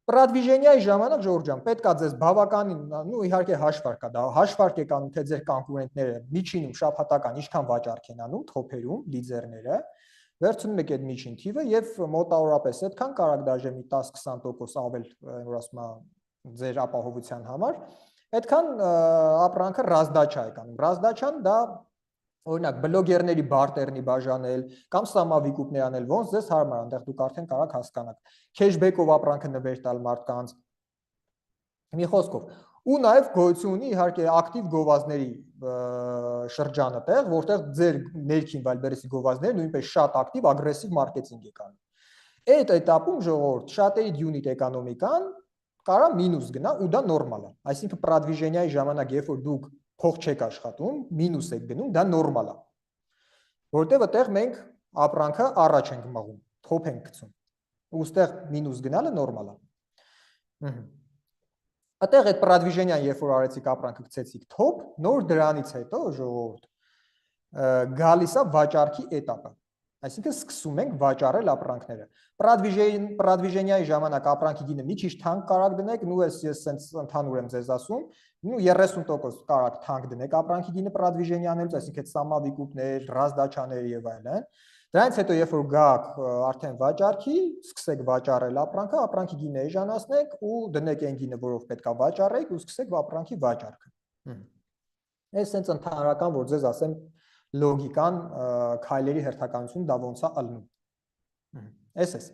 Պրադվիժենիայի ժամանակ Ժորժան պետքա ձեզ բավականին, նու իհարկե հաշվարկ կա, դա հաշվարկ եք անում, թե ձեր կոնկուրենտները միջինում շաբաթական ինչքան վաճառք են անում թոփերում, լիդերները, վերցնում եք այդ միջին թիվը եւ մոտավորապես այդքան կարող դաժե մի 10-20% ավել, որ ասում եմ, ձեր ապահովության համար, այդքան ապրանքը ռազդաչա եք անում։ Ռազդաչան դա օրինակ բլոգերների բարտերնի բաժանել կամ սամավիկուպներ անել, ոնց ձեզ հարմար, այնտեղ դուք արդեն կարող հասկանաք։ Քեշբեքով ապրանքը նվեր տալ մարդկանց։ Մի խոսքով, ու նաև գոյություն ունի իհարկե ակտիվ գովազդների շրջանը տեղ, որտեղ ձեր ներքին վայրբերեսի գովազդները նույնպես շատ ակտիվ, ագրեսիվ մարքեթինգ եք անում։ Այդ этаպում ժողովուրդ շատերի unit էկոնոմիկան կարա մինուս գնա ու դա նորմալ է։ Այսինքն պրադվիժենիայի ժամանակ, երբ որ դուք փող չեք աշխատում, մինուս եք գնում, դա նորմալ է։ Որտեղ այդտեղ մենք ապրանքը առաջ ենք մղում, թոփ ենք գցում։ Ու այստեղ մինուս գնալը նորմալ է։ Այդտեղ այդ պրադվիժենիան, երբ որ արեցիք ապրանքը գցեցիք թոփ, նոր դրանից հետո ժողովուրդ գալիս է վաճառքի этаպը։ Այսինքն սկսում ենք վաճառել ապրանքները։ Պրադվիժենիայի ժամանակ ապրանքի գինը մի քիչ թանկ կարակ դնեք, նու ես սենց ընդհանուր եմ ձեզ ասում, նու 30% կարակ թանկ դնեք ապրանքի գինը պրադվիժենիանելուց, այսինքն սամավիկուպներ, ռազդաչաներ եւ այլն։ Դրանից հետո երբ որ գաք արդեն վաճառքի, սկսեք վաճառել ապրանքը, ապրանքի գինը էժանացնեք ու դնեք այն գինը, որով պետքա վաճառեք ու սկսեք ապրանքի վաճառքը։ Այս սենց ընդհանրական, որ ձեզ ասեմ լոգիկան քայլերի հերթականություն դա ոնց է ալնում։ Էս։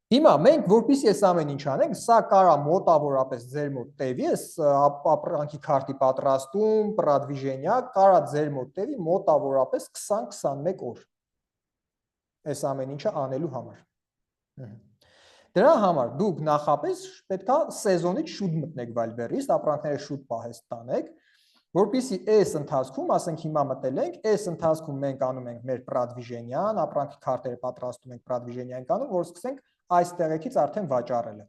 Հիմա մենք որպեսզի այս ամեն ինչ անենք, սա կարա մոտավորապես ձեր մոտ տևի, այս ապրանքի քարտի պատրաստում, պրադվիժենիա կարա ձեր մոտ տևի մոտավորապես 20-21 օր։ Այս ամեն ինչը անելու համար։ Դրա համար դուք նախապես պետքա սեզոնից շուտ մտնեք վայրբերից, ապրանքները շուտ պահես տանեք, որպեսզի այս ընթացքում, ասենք հիմա մտել ենք, այս ընթացքում մենք անում ենք մեր պրադվիժենիան, ապրանքի քարտերը պատրաստում ենք պրադվիժենիան անում, որ սկսենք այս տեղեկից արդեն վաճառելը։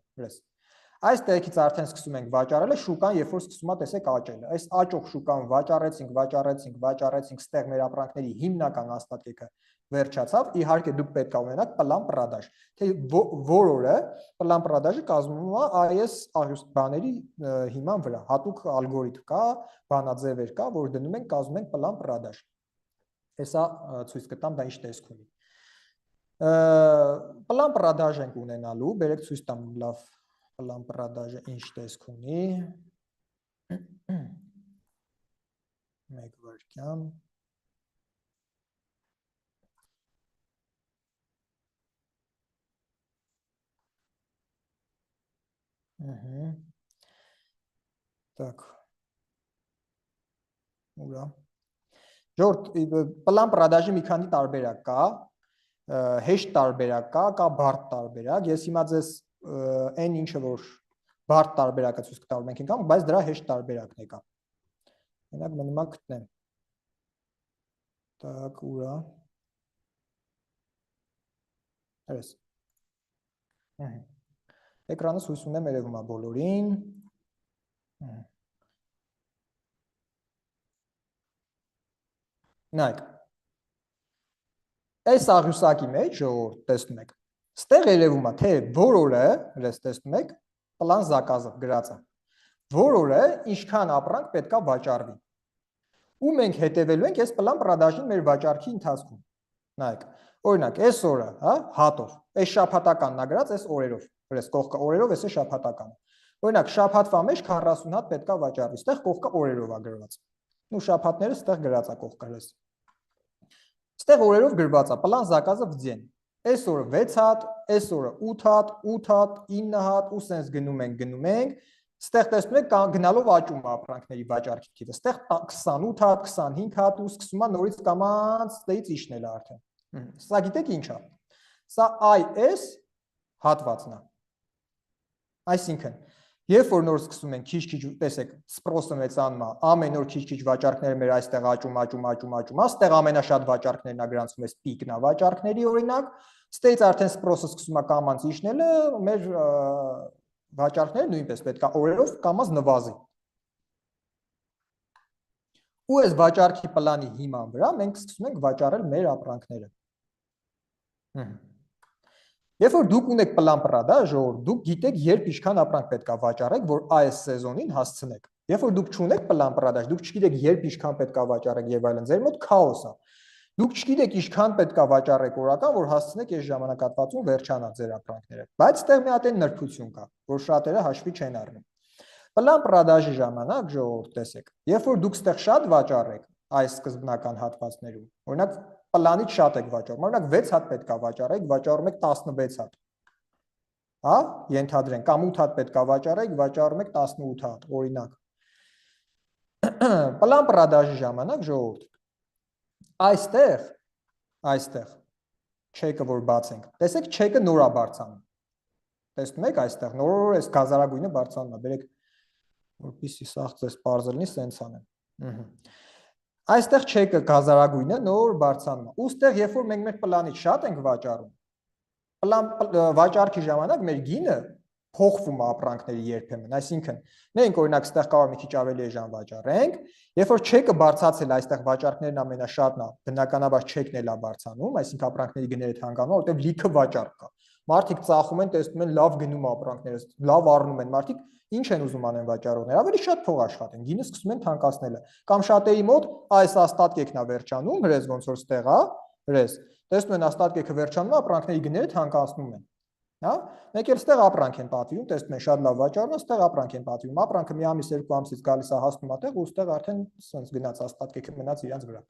Այս տեղեկից արդեն սկսում ենք վաճառելը, շուկան երբ որ սկսում է տեսեք աճելը։ Այս աճող շուկան վաճառեցինք, ստեղ մեր ապրանքների հիմնական աստատիկը վերջացավ, իհարկե դուք պետք է ունենաք պլան պրադաժ, թե որ օրը պլան պրադաժը կազմվում է այս բաների հիման վրա, հատուկ ալգորիթմ կա, բանաձևեր կա, որ դնում ենք, կազմում ենք պլան պրադաժ։ Հեսա ցույց կտամ դա ինչ տեսք ունի։ Պլան պրադաժ ենք ունենալու, բերեք ցույց տամ լավ պլան պրադաժը ինչ տեսք ունի։ Մեկ վայրկյան։ Так. Ուրա։ Ժորդ, պլան պրադաժի մի քանի տարբերակ կա, հեշտ տարբերակ կա բարդ տարբերակ։ Ես հիմա ձեզ այն ինչը որ բարդ տարբերակը ցույց կտամ, մենք ենք անում, բայց դրա հեշտ տարբերակն է կա։ Մենակ մնում է գտնեմ։ Так, ուրա։ Այս։ Էկրանը ցույց ունեմ երևում է բոլորին։ Նայեք։ Այս աղյուսակի մեջ ժողովուրդ տեսնում եք։ Ստեղ երևում է թե որ օրը, ես տեսնում եք, պլան զակազը գրած է։ Որ օրը ինչքան ապրանք պետքա վաճառվի։ Ու մենք հետևելու ենք այս պլան պրադաժին մեր վաճառքի ընթացքում։ Նայեք, օրինակ, այս օրը, հա, հատով, այս շաբաթականն է գրած այս օրերով, այս կողքը օրերով, այս է շաբաթականը։ Օրինակ, շաբաթվա մեջ 40 հատ պետքա վաճառվի, այստեղ կողքը օրերով է գրված։ Ու շաբաթները այստեղ գրած է կողքը այս։ Այստեղ օրերով գրված է, պլան զակազը վձեն։ Այս օրը 6 հատ, այս օրը 8 հատ, 8 հատ, 9 հատ ու սենց գնում ենք, ստեղ տեսնում եք գնալով աճում է ապրանքների վաճառքի թիվը, ստեղ 28 հատ, 25 հատ ու սկսում է նորից կամած ստեից իջնել արդեն։ Սա գիտեք ինչ է։ Սա IS հատվածն է։ Այսինքն, երբ որ նոր սկսում ենք քիչ-քիչ տեսեք, սպրոսը մեծանում է, ամեն օր քիչ-քիչ վաճառքները մեր այստեղ աճում, այստեղ ամենաշատ վաճառքներն է գրանցում էս պիկն է վաճառքների օրինակ, ստեից արդեն սպրոսը սկսում է կամած իջնելը, մեր վաճառքները նույնպես պետք է օրերով կամած նվազի։ Ու այս վաճառքի պլանի հիման վրա մենք սկսում ենք վաճառել մեր ապրանքները։ Երբ որ դուք ունեք պլան պրադաժ, ժողովուրդ, դուք գիտեք, երբ ինչքան ապրանք պետք է վաճառեք, որ այս սեզոնին հասցնեք։ Երբ որ դուք չունեք պլան պրադաժ, դուք չգիտեք, երբ ինչքան պետք է վաճառեք եւ այլն, ձեր մոտ քաոս է։ Դուք չգիտեք ինչքան պետք է վաճառեք օրական, որ հասցնեք այս ժամանակահատվածում վերջանա ձեր ապրանքները։ Բայց այդտեղ մի հատ նրբություն կա, որ շատերը հաշվի չեն առնում։ Պլան պրադաժի ժամանակ, ժողովուրդ, տեսեք, երբ որ դուք ստեղ շատ վաճառեք այս սկզբնական հատվածներում, օրինակ պլանից շատ եք վաճառում, օրինակ 6 հատ պետք է վաճառեք, վաճառում եք 16 հատ։ Հա, ենթադրենք, կամ 8 հատ պետք է վաճառեք, վաճառում եք 18 հատ, օրինակ։ Պլան պրադաժի ժամանակ, ժողովուրդ, այստեղ չեկը որ բացենք, տեսեք չեկը նոր է բարձրանում։ Տեսնում եք այստեղ նոր այս գազարագույնը բարձրանում է, բերեք որպեսզի սաղ ձեզ պարզ լինի, սենց անեմ։ Այստեղ չեկը գազարագույնը նոր բարձրանում է։ Ուստեղ երբ որ մենք մեր պլանից շատ ենք վաճառում, վաճառքի ժամանակ մեր գինը փոխվում է ապրանքների երբեմն, այսինքն մենք օրինակ այստեղ կարող մի քիչ ավելի էժան վաճառենք, երբ որ չեկը բարձրացել այստեղ վաճառքներն ամենաշատն է, բնականաբար չեկն էլ է բարձրանում, այսինքն ապրանքների գները թանկանում, որտեղ լիքը վաճառք կա։ Մարդիկ ծախում են, տեսնում են լավ գնում ապրանքները, լավ առնում են, մարդիկ ինչ են ուզում անեն վաճառողները, ավելի շատ փող աշխատեն, գինը սկսում են թանկացնելը։ Կամ շատերի մոտ այս աստատկեքն է վերջանում, հրես ոնց որ ստեղ է, հրես։ Տեսնում են աստատկեքը վերջանում է, ապրանքների գները թանկացնում են։ Հա? Մեկ էլ ստեղ ապրանք են պատվիրում, տեսնում են շատ լավ վաճառում, ստեղ ապրանք են պատվիրում, ապրանքը մի ամիս, երկու ամսից գալիս է հասնում է տեղ ու ստեղ արդեն սենց գնաց աստատկեքը մնաց իրանց վրա։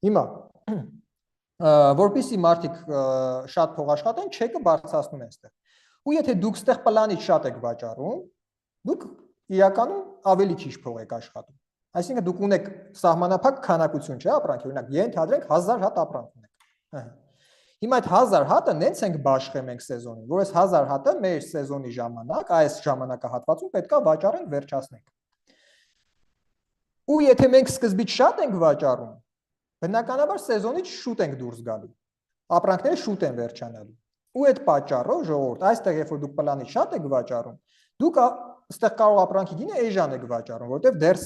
Հիմա որպեսզի մարդիկ շատ փող աշխատեն, չեկը բարձրացնում են ստեղ։ Ու եթե դուք ստեղ պլանից շատ եք վաճառում, դուք իրականում ավելի քիչ փող եք աշխատում։ Այսինքն դուք ունեք սահմանափակ քանակություն, չէ՞, ապրանքի, օրինակ, ենթադրենք 1000 հատ ապրանք ունեք։ Հիմա այդ 1000 հատը նենց ենք բաշխեմ ենք սեզոնին, որ այս 1000 հատը մեր սեզոնի ժամանակ, այս ժամանակահատվածում պետք է վաճառենք, վերջացնենք։ Ու եթե մենք սկզբից շատ ենք վաճառում, բնականաբար սեզոնից շուտ ենք դուրս գալու։ Ապրանքները շուտ են վերջանալու։ Ու այդ պատճառով, ժողովուրդ, այստեղ երբ որ դուք պլանից շատ եք վաճառում, դուք այստեղ կարող ապրանքի գինը էժան եք վաճառում, որտեղ դեռ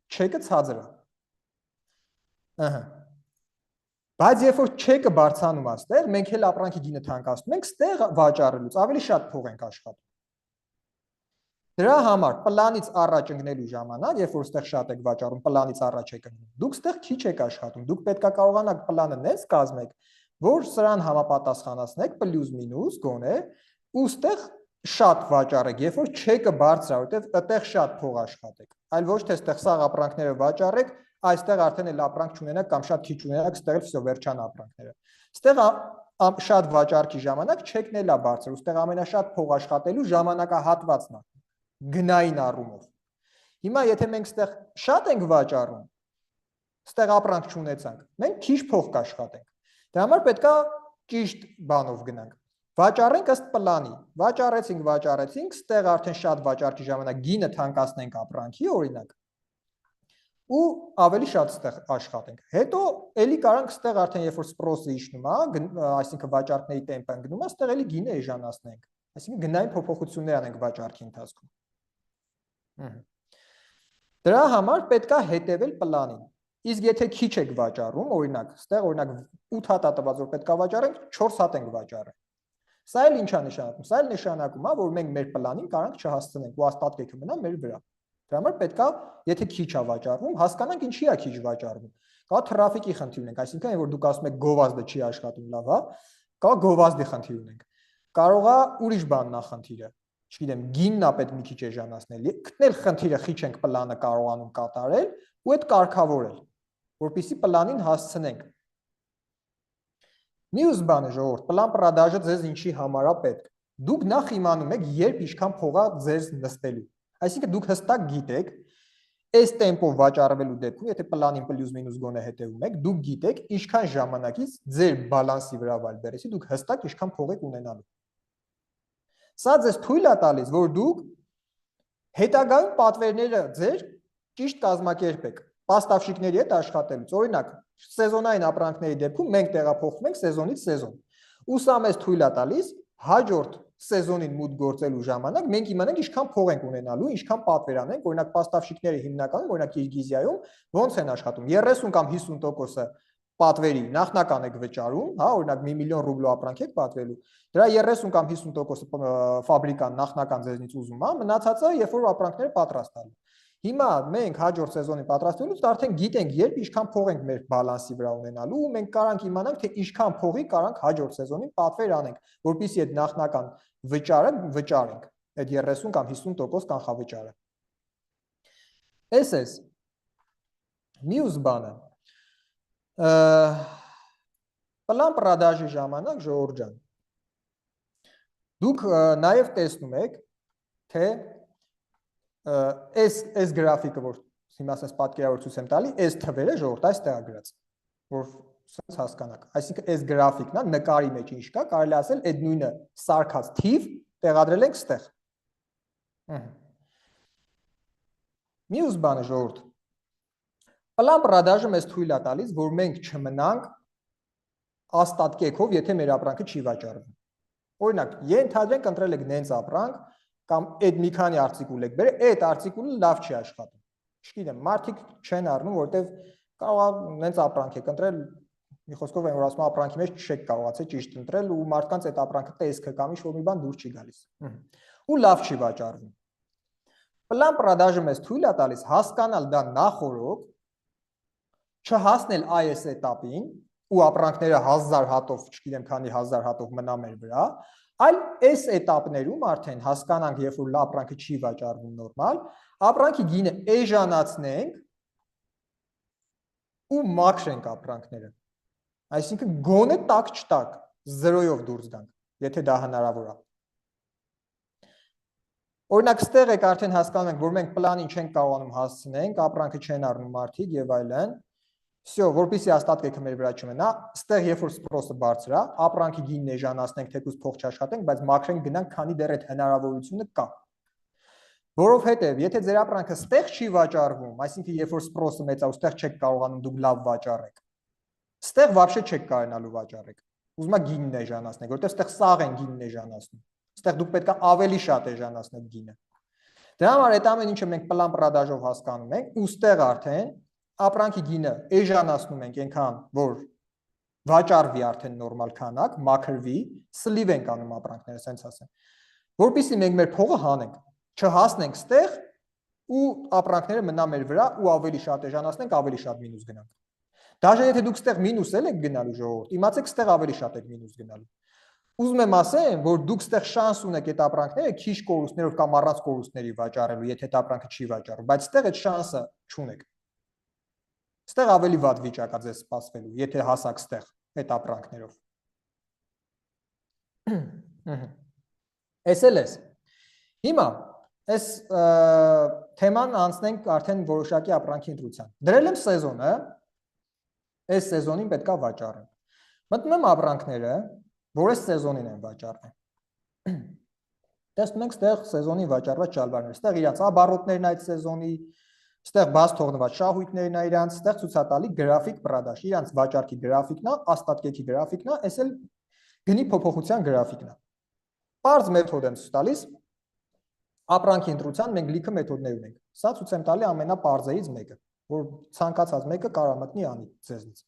չեկը ցածր է։ Ահա։ Բայց երբ որ չեկը բարձրանում է այստեղ, մենք էլ ապրանքի գինը թանկացնում ենք, այստեղ վաճառելուց ավելի շատ փող ենք աշխատում։ Դրա համար պլանից առաջ ընկնելու ժամանակ, երբ որ այստեղ շատ եք վաճառում, պլանից առաջ եք ընկնում, դուք այստեղ քիչ եք աշխատում, դուք պետք է կարողանաք պլանը նես կազմեք, որ սրան համապատասխանացնեք պլյուս մինուս գոնե, ու այստեղ շատ վաճառեք, երբ որ չեկը բարձր է, որտեղ այդտեղ շատ փող աշխատեք, այլ ոչ թե այստեղ սաղ ապրանքները վաճառեք, այստեղ արդեն էլ ապրանք չունենաք կամ շատ քիչ ունենաք, այստեղ էլ վсё վերջան ապրանքները։ Այստեղ շատ վաճառքի ժամանակ չեկն էլ է բարձր, այստեղ ամենաշատ փող աշխատելու ժամանակահատվածն է, գնային առումով։ Հիմա եթե մենք այստեղ շատ ենք վաճառում, այստեղ ապրանք չունեցանք, մենք քիչ փող կաշխատենք։ Դրա համար պետք է ճիշտ բանով գնանք։ Վաճառենք ըստ պլանի, վաճառեցինք, այստեղ արդեն շատ վաճառքի ժամանակ գինը թանկացնենք ապրանքի, օրինակ, ու ավելի շատ այստեղ աշխատենք։ Հետո էլի կարանք այստեղ արդեն երբ որ սպրոսը իջնում է, այսինքն վաճառքների տեմպը ընկնում է, այստեղ էլի գինը էժանացնենք։ Այսինքն գնային փոփոխություններ անենք վաճառքի ընթացքում։ Դրա համար պետք է հետևել պլանին։ Իսկ եթե քիչ եք վաճառում, օրինակ, այստեղ օրինակ 8 հատ է տված, որ պետք է վաճառենք, 4 հատ ենք վաճառել։ Սա էլ ինչ է նշանակում։ Սա էլ նշանակում է, որ մենք մեր պլանին կարանք չհասցնենք ու աստատկեքը մնա մեր վրա։ Դրա համար պետք է, եթե քիչ է վաճառվում, հասկանանք ինչի է քիչ վաճառվում։ Կա թրաֆիկի խնդիր ունենք, այսինքն որ դուք ասում եք գովազդը չի աշխատում լավ, հա, կա գովազդի խնդիր ունենք։ Կարող է ուրիշ բանն է խնդիրը։ Չգիտեմ, գինն է պետք մի քիչ էժանացնել, գտնել խնդիրը քիչ ենք պլանը կարողանում կատարել ու այդ կարգավորել, որպեսզի պլանին հասցնենք։ Մյուս բանը ժողովուրդ, պլան պրադաժը ձեզ ինչի համար է պետք։ Դուք նախ իմանում եք, երբ ինչքան փող է ձեզ նստելու։ Այսինքն դուք հստակ գիտեք, այս տեմպով վաճառվելու դեպքում, եթե պլանին պլյուս մինուս գոնե հետևում եք, դուք գիտեք ինչքան ժամանակից ձեր բալանսի վրա վայելբերեցի, դուք հստակ ինչքան փող եք ունենալու։ Սա ձեզ թույլ է տալիս, որ դուք հետագայում պատվերները ձեր ճիշտ կազմակերպեք, պաստավշիկների հետ աշխատելուց։ Օրինակ, սեզոնային ապրանքների դեպքում մենք տեղափոխվում ենք սեզոնից սեզոն։ Ու սա մեզ թույլ է տալիս հաջորդ սեզոնին մուտք գործելու ժամանակ մենք իմանանք ինչքան փող ենք ունենալու, ինչքան պատվեր անենք, օրինակ պաստավշիկները հիմնականում, օրինակ Կիրգիզիայում ոնց են աշխատում, 30 կամ 50%-ը պատվերի նախնական եք վճարում, հա, օրինակ 1 միլիոն ռուբլու ապրանք եք պատվելու, դրա 30 կամ 50%-ը ֆաբրիկան նախնական ձեզնից ուզում է, մնացածը երբ որ ապրանքները պատրաստալու։ Հիմա մենք հաջորդ սեզոնին պատրաստվելուց արդեն գիտենք, երբ ինչքան փող ենք մեր բալանսի վրա ունենալու, ու մենք կարանք իմանանք, թե ինչքան փողի կարանք հաջորդ սեզոնին պատվեր անենք, որպեսզի այդ նախնական վճարը վճարենք, այդ 30 կամ 50% կանխավճարը։ Էս մյուս բանը։ Պլան պրադաժի ժամանակ ժողովուրդ ջան, դուք նաև տեսնում եք, թե այս գրաֆիկը, որ հիմա ասես պատկերավոր ցույց եմ տալի, այս թվերը ժողովուրդ այստեղ է գրած, որ սենց հասկանաք։ Այսինքն այս գրաֆիկն է, նկարի մեջ ինչ կա, կարելի ասել այդ նույնը սարքած թիվ տեղադրել ենք ստեղ։ Մյուս բանը ժողովուրդ, պլան պրադաժը մեզ թույլ է տալիս, որ մենք չմնանք աստատկեքով, եթե մեր ապրանքը չի վաճառվում։ Օրինակ, ենթադրենք ընտրել եք նենց ապրանք, կամ այդ մի քանի արտիկուլ եք բերել, այդ արտիկուլը լավ չի աշխատում։ Չգիտեմ, մարդիկ չեն առնում, որտեվ կարող է նենց ապրանք եք ընտրել, մի խոսքով այն որ ասում ապրանքի մեջ չեք կարողացել ճիշտ ընտրել ու մարդկանց այդ ապրանքը տեսքը կամ ինչ-որ մի բան դուր չի գալիս։ Ու լավ չի վաճառվում։ Պլան պրադաժը մեզ թույլ է տալիս հասկանալ դա նախօրոք, չհասնել այս этаպին ու ապրանքները 1000 հատով, չգիտեմ քանի 1000 հատով մնա մեր վրա, այլ այս этаպներում արդեն հասկանանք, երբ որ ապրանքը չի վաճառվում նորմալ, ապրանքի գինը էժանացնենք ու մաքրենք ապրանքները։ Այսինքն գոնե տակ չտակ, 0-ով դուրս գանք, եթե դա հնարավոր է։ Օրինակ, ստեղ եք արդեն հասկանում ենք, որ մենք պլանին չենք կարողանում հասցնենք, ապրանքը չեն առնում մարդիկ եւ այլն։ Всё, որպեսզի աստատկեքը մեր վրա չմնա, ստեղ երբ որ սպրոսը բարձր է, ապրանքի գինն էժանացնենք, թեկուզ փող չաշխատենք, բայց մաքրենք գնանք, քանի դեռ այդ հնարավորությունը կա։ Որովհետեւ եթե ձեր ապրանքը ստեղ չի վաճառվում, այսինքն երբ որ սպրոսը մեծ է, ստեղ չեք կարողանում դուք լավ վաճառեք։ Ստեղ вообще չեք կարողանալու վաճառեք։ Ուզում եք գինն էժանացնեք, որտեղ ստեղ սաղ են գինն էժանացնում։ Ստեղ դուք պետք է ավելի շատ էժանացնեք գինը։ Դրա համար այդ ամեն ինչը մենք պլան պրադաժով հասկանում ենք, ու ստեղ արդեն ապրանքի գինը էժանացնում ենք այնքան, որ վաճառվի արդեն նորմալ քանակ, մաքրվի, սլիվ ենք անում ապրանքները, ասենց ասեմ։ Որպեսզի մենք մեր փողը հանենք, չհասնենք ստեղ ու ապրանքները մնա մեր վրա ու ավելի շատ էժանացնենք, ավելի շատ մինուս գնանք։ Դաժե եթե դուք ստեղ մինուս եք գնալու ժողովուրդ, իմացեք ստեղ ավելի շատ եք մինուս գնալու։ Ուզում եմ ասեմ, որ դուք ստեղ շանս ունեք այդ ապրանքները քիչ կորուստներով կամ առանց կորուստների վաճառելու, եթե այդ ապրանքը չի վաճառվում, բայց ստեղ այդ շանսը չունեք։ Ստեղ ավելի վատ վիճակ է ձեզ սպասվելու, եթե հասակ ստեղ այդ ապրանքներով։ Էս էլ էս։ Հիմա այս թեման անցնենք արդեն որոշակի ապրանքի ընտրության։ Դրել եմ սեզոնը, այս սեզոնին պետք է վաճառեմ։ Մտնում եմ ապրանքները, որ այս սեզոնին են վաճառվում։ Տեսնում ենք ստեղ սեզոնին վաճառված ճալբարներ, ստեղ իրանց աբարոտներն այդ սեզոնի, ստեղ բաց թողնված շահույթներն է իրանց, ստեղ ցուցատալի գրաֆիկ պրադաշ, իրանց վաճառքի գրաֆիկն է, աստատկեքի գրաֆիկն է, այս էլ գնի փոփոխության գրաֆիկն է։ Պարզ մեթոդ եմ ցույց տալիս, ապրանքի ընտրության մենք լիքը մեթոդներ ունենք։ Սա ցույց եմ տալի ամենապարզերից մեկը, որ ցանկացած մեկը կարող մտնի անի ձեզնից։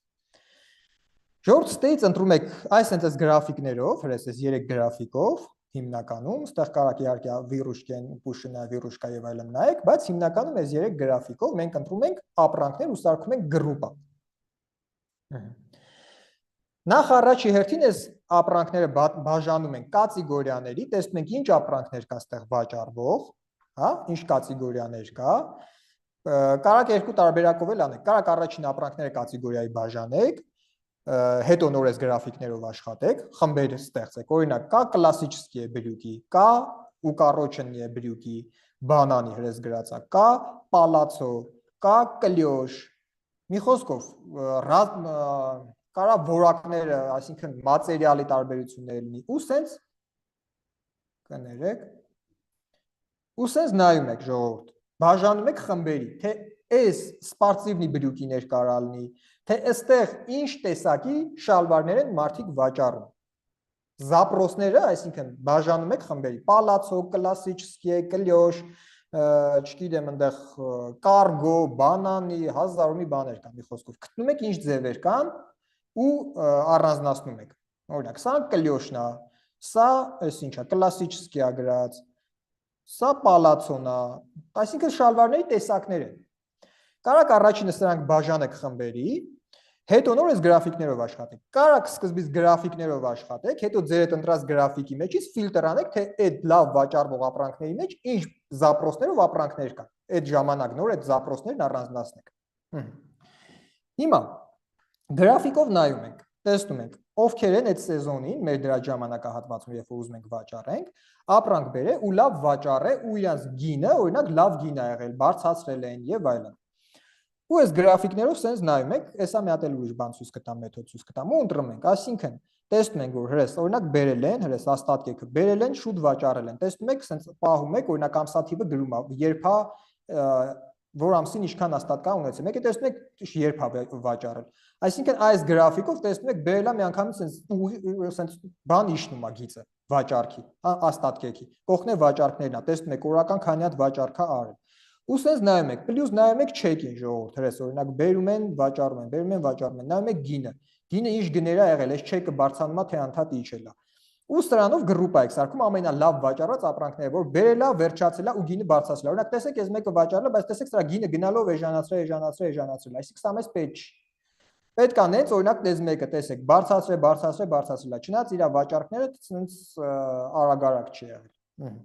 Ժողովուրդ ստեից ընտրում եք այս գրաֆիկներով, հենց այս 3 գրաֆիկով, հիմնականում, ստեղ կարաք իհարկե վիրուշկեն, պուշինա, վիրուշկա եւ այլն նայեք, բայց հիմնականում այս 3 գրաֆիկով մենք ընտրում ենք ապրանքներ ու սարքում ենք գրուպա։ Նախ առաջի հերթին այս ապրանքները բաժանում ենք կատեգորիաների, տեսնում ենք ինչ ապրանքներ կա ստեղ վաճառվող, հա, ինչ կատեգորիաներ կա։ Կարաք երկու տարբերակով էլ անեք։ Կարաք առաջին ապրանքները կատեգորիայի բաժանեք, հետո նոր այս գրաֆիկներով աշխատեք, խմբեր ստեղծեք, օրինակ կա классические брюки, կա укороченные брюки, բանանի հրես գրածա, կա պալացո, կա կլյոշ, մի խոսքով կարա որակները, այսինքն մատերիալի տարբերություններ լինի, ու սենց կներեք, ու սենց նայում եք ժողովուրդ, բաժանում եք խմբերի, թե այս սպարտիվնի բրյուկիներ կարա լինի, թե այստեղ ինչ տեսակի շալվարներ են մարդիկ վաճառում։ Զապրոսները, այսինքն բաժանում եք խմբերի, պալացո, կլասիչսկե, կլյոշ, չգիտեմ, այնտեղ կարգո, բանանի, հազար ու մի բաներ կան, մի խոսքով։ Գտնում եք ինչ ձևեր կան ու առանձնացնում եք։ Օրինակ, սա կլյոշն է, սա այս ինչա, կլասիչսկի է գրած, սա պալացոն է, այսինքն շալվարների տեսակներ են։ Կարակ առաջինը սրանք բաժանեք խմբերի, հետո նոր այս գրաֆիկներով աշխատեք։ Կարակ սկզբից գրաֆիկներով աշխատեք, հետո ձեր այդ ընտրած գրաֆիկի մեջից ֆիլտր անեք, թե այդ լավ վաճառվող ապրանքների մեջ ինչ զապրոսներ ու ապրանքներ կան։ Այդ ժամանակ նոր այդ զապրոսներն առանձնացնեք։ Հիմա գրաֆիկով նայում ենք, տեսնում ենք, ովքեր են այդ սեզոնին մեր դրա ժամանակահատվածում, երբ որ ուզում ենք վաճառենք, ապրանք բերե ու լավ վաճառե ու իրանց գինը, օրինակ լավ գին է եղել, բարձրացրել են եւ այլն։ Ու այս գրաֆիկներով սենց նայում եք, հեսա մի հատ էլ ուրիշ բան ցույց կտամ, մեթոդ ցույց կտամ ու ընտրում ենք, այսինքն տեսնում ենք, որ հրես օրինակ բերել են, հրես աստատկեքը բերել են, շուտ վաճառել են, տեսնում եք, սենց պահում եք, օրինակ ամսաթիվը գրում է, երբ է որ ամսին ինչքան աստատկա ունեցել, մեկը տեսնում եք երբ է վաճառել, այսինքն այս գրաֆիկով տեսնում եք բերել է միանգամից սենց բան իշնում է գիծը վաճառքի, աստատկեքի, կողքն է վաճառքներն է, տեսնում եք օրական քանի հատ վաճառք է արել։ Ու սենց նայում եք, պլյուս նայում եք չեկին ժողովուրդ, հրես օրինակ բերում են, վաճառում են, բերում են, վաճառում են, նայում եք գինը, գինը ինչ գներ է եղել, այս չեկը բարձրանում է, թե անդադ իջել է։ Ու սրանով գրուպ եք սարքում ամենալավ վաճառած ապրանքները, որ բերել է, վերջացել է ու գինը բարձրացել է։ Օրինակ տեսեք, այս մեկը վաճառել է, բայց տեսեք սրա գինը գնալով էժանացրել, այսինքն սա մեզ պետք չի։ Պետք է նենց օրինակ դες մեկը տեսեք, բարձրացրել է, չնայած իր վաճառքները ցենց արագ չի եղել։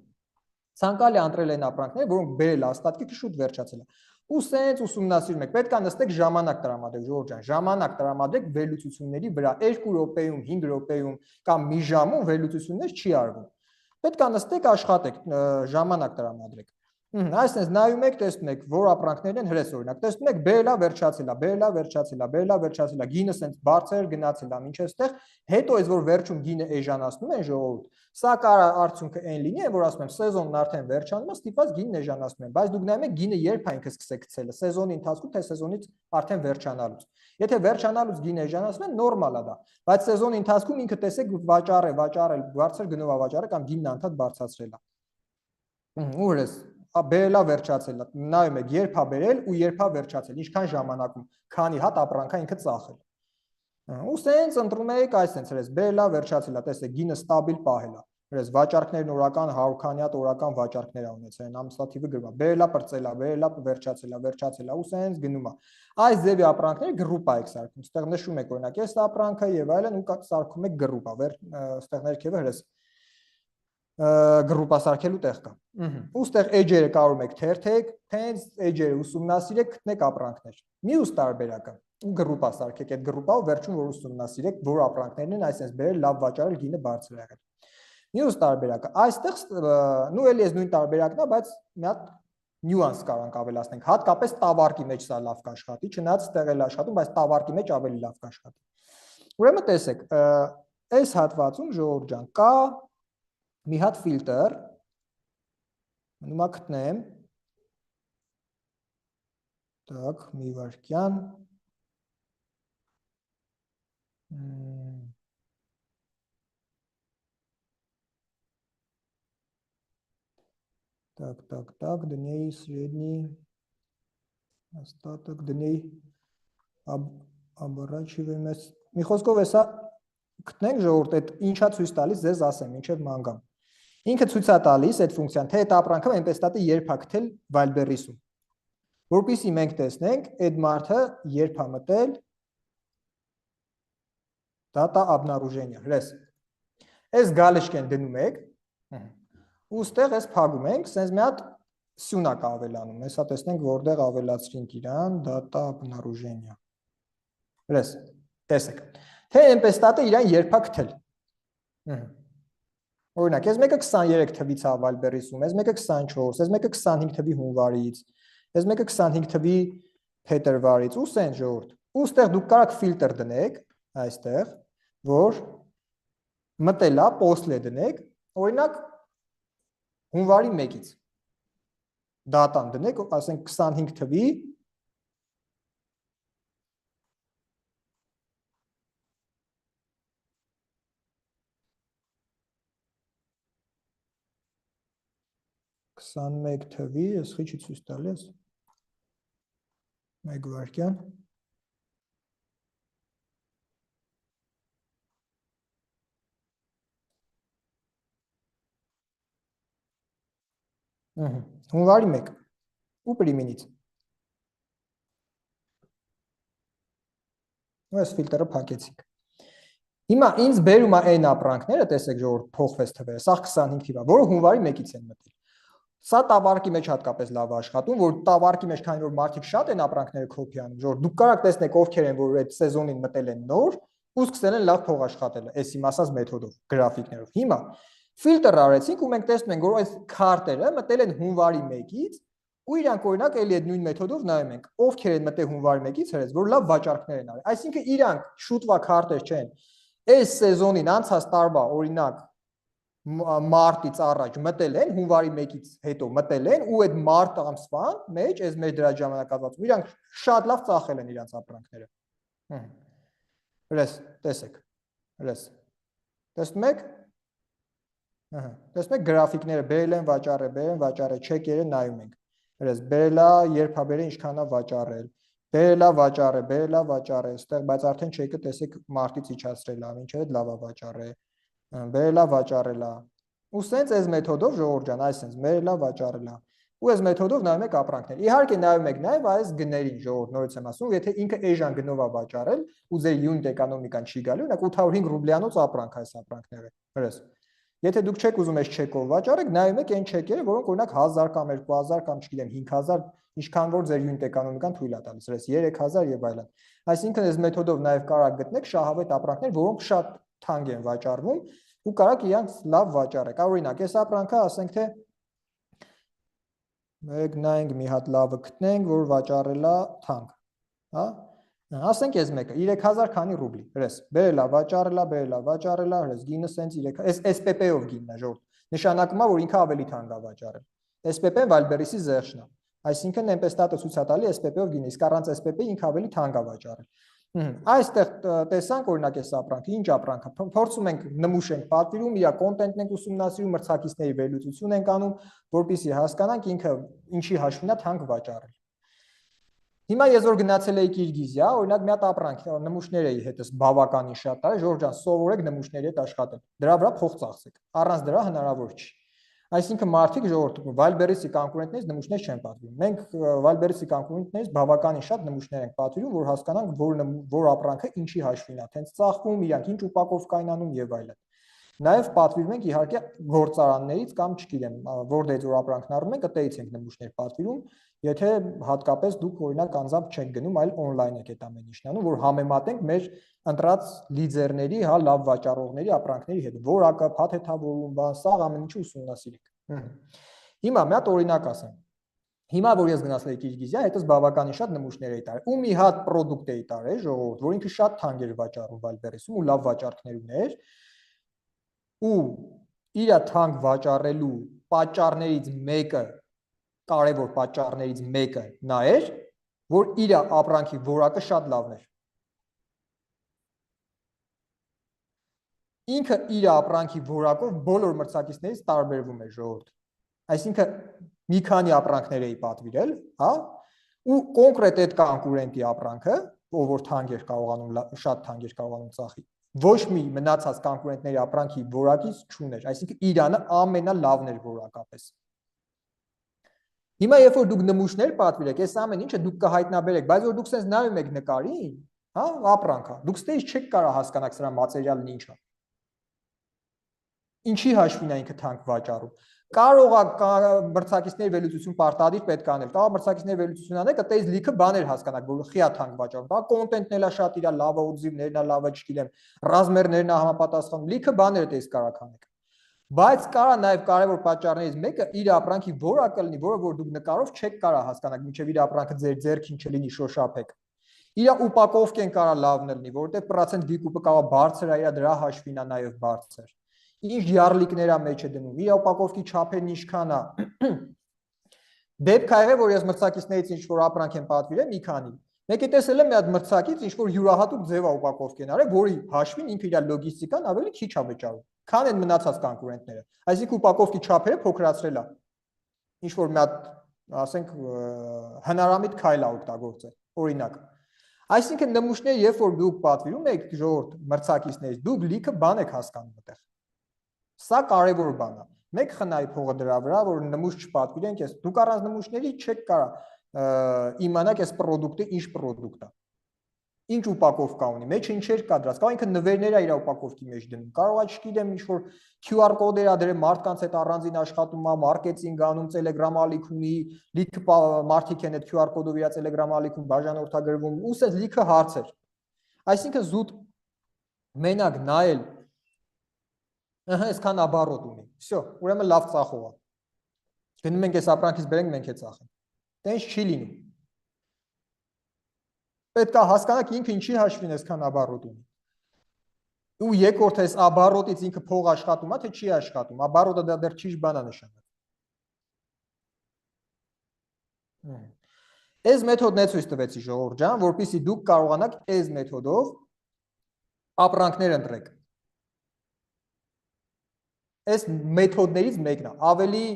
Ցանկալի ընտրել են ապրանքներ, որոնք բերել է աստատկեքը շուտ վերջացել է։ Ու սենց ուսումնասիրում եք, պետք է նստեք ժամանակ տրամադրեք, ժողովուրդ ջան, ժամանակ տրամադրեք վերլուծությունների վրա, 2 րոպեում, 5 րոպեում կամ մի ժամում վերլուծություններ չի արվում։ Պետք է նստեք աշխատեք, ժամանակ տրամադրեք։ Այսինքն նայում եք, տեսնում եք, որ ապրանքներն են հրես օրինակ, տեսնում եք բերելա վերջացել է, գինը սենց բարձր գնացել է, մինչև այստեղ, հետո այս որ վերջում գինը էժանացնում են ժողովուրդ, սա կարա արդյունքը այն լինի, որ ասում եմ, սեզոնն արդեն վերջանում է, ստիպված գինն էժանացնում են, բայց դուք նայում եք գինը երբ է ինքը սկսեք գցելը, սեզոնի ընթացքում, թե սեզոնից արդեն վերջանալուց։ Եթե վերջանալուց գինը էժանացնում են, նորմալ է դա, բայց սեզոնի ընթացքում ինքը տեսեք վաճառել, բարձր գնով է վաճառել կամ գինն անդադ բարձրացրել է։ Ու հրես բերելա վերջացել, նայում եք երբ է բերել ու երբ է վերջացել, ինչքան ժամանակում, քանի հատ ապրանքա ինքը ծախել։ Ու սենց ընտրում եք այսենց հրես բերելա վերջացել, տեսեք գինը ստաբիլ պահել է, հրես վաճառքներն օրական 100 քանի հատ օրական վաճառքներ ա ունեցել են, ամսաթիվը գրում է, բերելա պրծել է, վերջացել է ու սենց գնում է։ Այս ձևի ապրանքները գրուպ եք սարքում, այստեղ նշում եք օրինակ այս ապրանքը եւ այլն ու սարքում եք գրուպ, այստեղ ներքևը հրես գրուպասարքելու տեղ կա։ Ու ստեղ էջերը կարում եք թերթեք, հենց էջերը ուսումնասիրեք, գտնեք ապրանքներ։ Մյուս տարբերակը ու գրուպասարքեք այդ գրուպով վերջում որ ուսումնասիրեք, որ ապրանքներն են այսպես բերել, լավ վաճառել, գինը բարձր եղել։ Մյուս տարբերակը, այստեղ նու էլի այս նույն տարբերակն է, բայց մի հատ նյուանս կարանք ավելացնենք, հատկապես տավարկի մեջ սա լավ կաշխատի, չնայած ստեղ էլ աշխատում, բայց տավարկի մեջ ավելի լավ կաշխատի։ Ուրեմն տեսեք, այս հատվածում ժողովուրդ ջան կա մի հատ ֆիլտր, նույնա գտնեմ, так, մի վարքյան, так, дней средний остаток дней оборачиваем, մի խոսքով էսա գտնենք ժողովուրդ, այդ ինչա ցույց տալիս ձեզ ասեմ, ինչև մանգամ։ Ինքը ցույց է տալիս այդ ֆունկցիան, թե այդ ապրանքը այնպես տատի երբ է գտել Wildberries-ում։ Որպեսզի մենք տեսնենք, այդ մարդը երբ է մտել data обнаружения, հրես։ Այս գալեշկեն դնում եք, ու ստեղ այս փակում ենք, սենց մի հատ սյունակ ավելանում, հեսա տեսնենք որտեղ ավելացրինք իրան, data обнаружения։ Հրես։ Տեսեք, թե այնպես տատը իրան երբ է գտել։ Օրինակ, ես մեկը 23 թվից է Վալբերիսում, ես մեկը 24, ես մեկը 25 թվի հունվարից, ես մեկը 25 թվի փետրվարից, ու սենց ժողովուրդ։ Ու ստեղ դուք կարաք ֆիլտր դնեք, այստեղ, որ մտելա պոստլե դնեք, օրինակ հունվարի 1-ից։ Դատան դնեք, ասենք 25 թվի 21 թվի, ես խիչի ցույց տալիս։ Մեկ վայրկյան։ Հունվարի 1 ու պրիմինից։ Ու այս ֆիլտրը փակեցինք։ Հիմա ինձ բերում է այն ապրանքները, տեսեք ժողովուրդ, փոխվեց թվերը, սա 25 թիվ է, որը հունվարի 1-ից են մտել։ Սա տավարկի մեջ հատկապես լավ աշխատում, որ տավարկի մեջ քանի որ մարդիկ շատ են ապրանքները կոպի անում, ժողովուրդ, դուք կարող տեսնեք ովքեր են, որ այդ սեզոնին մտել են նոր, ու սկսել են լավ փող աշխատել, այս իմ ասած մեթոդով, գրաֆիկներով։ Հիմա ֆիլտր արեցինք ու մենք տեսնում ենք, որ այս քարտերը մտել են հունվարի 1-ից, ու իրանք օրինակ էլի այդ նույն մեթոդով նայում ենք, ովքեր են մտել հունվարի 1-ից հրեց, որ լավ վաճառքներ են արել։ Այսինքն իրանք շուտվա քարտեր չեն։ Այս սեզոնին անցած տարվա օրինակ մարտից առաջ մտել են, հունվարի 1-ից հետո մտել են ու այդ մարտ ամսվան մեջ, այս մեր դրա ժամանակահատվածում, իրանք շատ լավ ծախել են իրանց ապրանքները։ Հրես, տեսեք, հրես, տեսնում եք, տեսնում եք գրաֆիկները բերել են վաճառել, չեկերը նայում ենք, հրես, բերել է, երբ է բերել, ինչքան է վաճառել, բերել է վաճառել, ստեղ, բայց արդեն չեկը տեսեք մարտից իջացրել է, մինչև այդ լավ է վաճառել, բերել է վաճառել է, ու սենց այս մեթոդով ժողովուրդ ջան, այսինքն բերել է վաճառել է, ու այս մեթոդով նայում եք ապրանքներ։ Իհարկե նայում եք նաև այս գներին, ժողովուրդ, նորից եմ ասում, եթե ինքը էժան գնով է վաճառել, ու ձեր յունիտ էկոնոմիկան չի գալու, օրինակ 805 ռուբլյանոց ապրանք այս ապրանքները, հրես։ Եթե դուք չեք ուզում այս չեկով վաճառեք, նայում եք այն չեկերը, որոնք օրինակ 1000 կամ 2000 կամ չգիտեմ 5000, ինչքան որ ձեր յունիտ էկոնոմիկան թույլ է տալիս, հրես 3000 եւ այլն։ Այսինքն այս մեթոդով նաև կարող գտնեք շահավետ ապրանքներ, որոնք շատ թանկ են վաճառվում, ու կարաք իրանք լավ վաճառեք։ Օրինակ, այս ապրանքը ասենք թե մեկ նայենք մի հատ լավը գտնենք, որ վաճառել է թանկ, հա? Ասենք այս մեկը 3000 քանի ռուբլի, հրես, բերել է վաճառել է, հրես, գինը սենց 3000, SPP-ով գինն է, ժողովուրդ, նշանակում է, որ ինքը ավելի թանկ է վաճառել։ SPP-ն Վալբերիսի զեղչն է, այսինքն այնպես տատը ցույց է տալի SPP-ով գինը, իսկ առանց SPP-ի ինքը ավելի թանկ է վաճառել։ Այստեղ տեսանք օրինակ այս ապրանքը, ինչ ապրանք է, փորձում ենք նմուշ ենք պատվիրում, իր կոնտենտն ենք ուսումնասիրում, մրցակիցների վերլուծություն ենք անում, որպեսզի հասկանանք ինքը ինչի հաշվին է թանկ վաճառել։ Հիմա ես որ գնացել էի Կիրգիզիա, օրինակ մի հատ ապրանք նմուշներ էի հետս բավականին շատ տարի, Ժորժ ջան, սովորեք նմուշների հետ աշխատել։ Դրա վրա փող ծախսեք։ Առանց դրա հնարավոր չի։ Այսինքն մարդիկ ժողովուրդ Վալբերիսի կոնկուրենտներից նմուշներ չեն պատվիրում։ Մենք Վալբերիսի կոնկուրենտներից բավականին շատ նմուշներ ենք պատվիրում, որ հասկանանք, որ ապրանքը ինչի հաշվին է, տենց ծախվում, իրանք ինչ ուպակովկային անում եւ այլն։ Նաև պատվիրում ենք իհարկե գործարաններից կամ չգիտեմ, որտեղից որ ապրանքն առնում ենք, այդտեղից ենք նմուշներ պատվիրում, եթե հատկապես դուք օրինակ անձամբ չեք գնում, այլ on-line եք այդ ամեն ինչն անում, որ համեմատենք մեր ընտրած լիդերների, հա, լավ վաճառողների ապրանքների հետ, որակը, փաթեթավորում, բան, սա ամեն ինչը ուսումնասիրեք։ Հիմա մի հատ օրինակ ասեմ։ Հիմա որ ես գնացել եի Կիրգիզիա, հետս բավականին շատ նմուշներ էի տարել, ու մի հատ պրոդուկտ էի տարել, ժողովուրդ, որ ինքը շատ թանկ էր վաճառում Վալբերիսում ու լավ վաճառքներ ուներ, ու իր թանկ վաճառելու պատճառներից մեկը, կարևոր պատճառներից մեկը նա էր, որ իր ապրանքի որակը շատ լավն էր։ Ինքը իր ապրանքի որակով բոլոր մրցակիցներից տարբերվում էր, ժողովուրդ։ Այսինքն մի քանի ապրանքներ էի պատվիրել, հա, ու կոնկրետ այդ կոնկուրենտի ապրանքը, ով որ թանկ էր կարողանում, շատ թանկ էր կարողանում ծախի, ոչ մի մնացած կոնկուրենտների ապրանքի որակից չուներ, այսինքն Իրանը ամենալավն էր որակապես։ Հիմա երբ որ դուք նմուշներ պատվիրեք, այս ամեն ինչը դուք կհայտնաբերեք, բայց որ դուք sense նայում եք նկարին, հա, ապրանքը, դուք ստեյս չեք կարող հասկանալ սրա մատերիալն ինչ է։ Ինչի հաշվին է ինքը թանկ վաճառում։ Կարող է մրցակիցների վերլուծություն պարտադիր պետք անել։ Կարող մրցակիցների վերլուծություն անել, կտես լիքը բաներ հասկանաք, որ խիաթանք վաճառում։ Դա կոնտենտն էլա շատ իրա լավը, օդզիվներն է լավը, չգիտեմ, ռազմերներն է համապատասխանում, լիքը բաներ դες կարող անեք։ Բայց կարա նաև կարևոր պատճառներից մեկը իր ապրանքի որակը լինի, որը որ դուք նկարով չեք կարա հասկանաք, մինչև իր ապրանքը ձեր ձեռքին չլինի շոշափեք։ Իր ուպակովկեն կարա լավն լինի, որովհետև պրոցենտ վիկուպը կարող բարձր է, իր դրա հաշվին է նաև բարձր։ Ինչ յարլիկներա մեջ է դնում, իր ուպակովքի չափերն ինչքան է։ Դեպք ա եղել, որ ես մրցակիցներից ինչ որ ապրանք եմ պատվիրել մի քանի։ Մեկը տեսել եմ մի հատ մրցակից ինչ որ յուրահատուկ ձևա ուպակովկեն արել, որի հաշվին ինքը իր լոգիստիկան ավելի քիչ է վճարում, քան են մնացած կոնկուրենտները։ Այսինքն ուպակովքի չափերը փոքրացրել է։ Ինչ որ մի հատ, ասենք, հնարամիտ քայլ է օգտագործել, օրինակ։ Այսինքն նմուշները, երբ որ դուք պատվիրում եք ժողովուրդ մրցակիցներից, դուք լիքը բան եք հասկանում այդտեղ։ Սա կարևոր բան է։ Մեկ խնայի փողը դրա վրա, որ նմուշ չպատվիրենք, դուք առանց նմուշների չեք կարող իմանալ այս product-ը ինչ product է։ Ինչ ուպակովկա ունի, մեջը ինչեր կա դրած, կարող ինքը նվերներ է իր ուպակովքի մեջ դնում, կարող է չգիտեմ ինչ որ QR կոդեր ա դրել մարդկանց հետ առանձին աշխատում է, մարքեթինգ անում, Telegram ալիք ունի, լիքը մարդիկ են այդ QR կոդով իր Telegram ալիքում բաժանորդագրվում, ու ասես լիքը հարցեր։ Այսինքն զուտ մենակ նայել այսքան աբարոտ ունի։ Всё, ուրեմն լավ ծախող է։ Գնում ենք այս ապրանքից բերենք, մենք է ծախենք։ Տենց չի լինում։ Պետք է հասկանաք ինքը ինչի հաշվին այսքան աբարոտ ունի։ Ու երկրորդ այս աբարոտից ինքը փող աշխատում է, թե չի աշխատում։ Աբարոտը դա դեռ ճիշտ բան է նշանակում։ Այս մեթոդն է ցույց տվեցի ժողովուրդ ջան, որպեսզի դուք կարողանաք այս մեթոդով ապրանքներ ընտրեք։ Այս մեթոդներից մեկն է, ավելի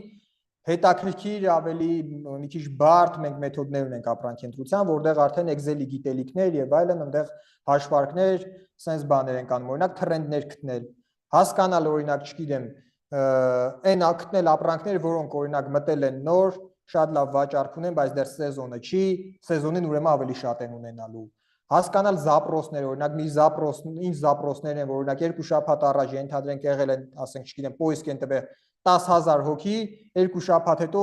հետաքրքիր, ավելի մի քիչ բարդ մենք մեթոդներ ունենք ապրանքի ընտրության, որտեղ արդեն Excel-ի գիտելիքներ եւ այլն, այնտեղ հաշվարկներ, sense բաներ են կանում, օրինակ թրենդներ գտնել, հասկանալ օրինակ, չգիտեմ, այն գտնել ապրանքներ, որոնք օրինակ մտել են նոր, շատ լավ վաճառք ունեն, բայց դեռ սեզոնը չի, սեզոնին ուրեմն ավելի շատ են ունենալու։ Հասկանալ զապրոսներ, օրինակ մի զապրոս, ինչ զապրոսներ են, որ օրինակ 2 շաբաթ առաջ ենթադրենք եղել են, ասենք, չգիտեմ, պոիսկ են տվել 10,000 հոգի, 2 շաբաթ հետո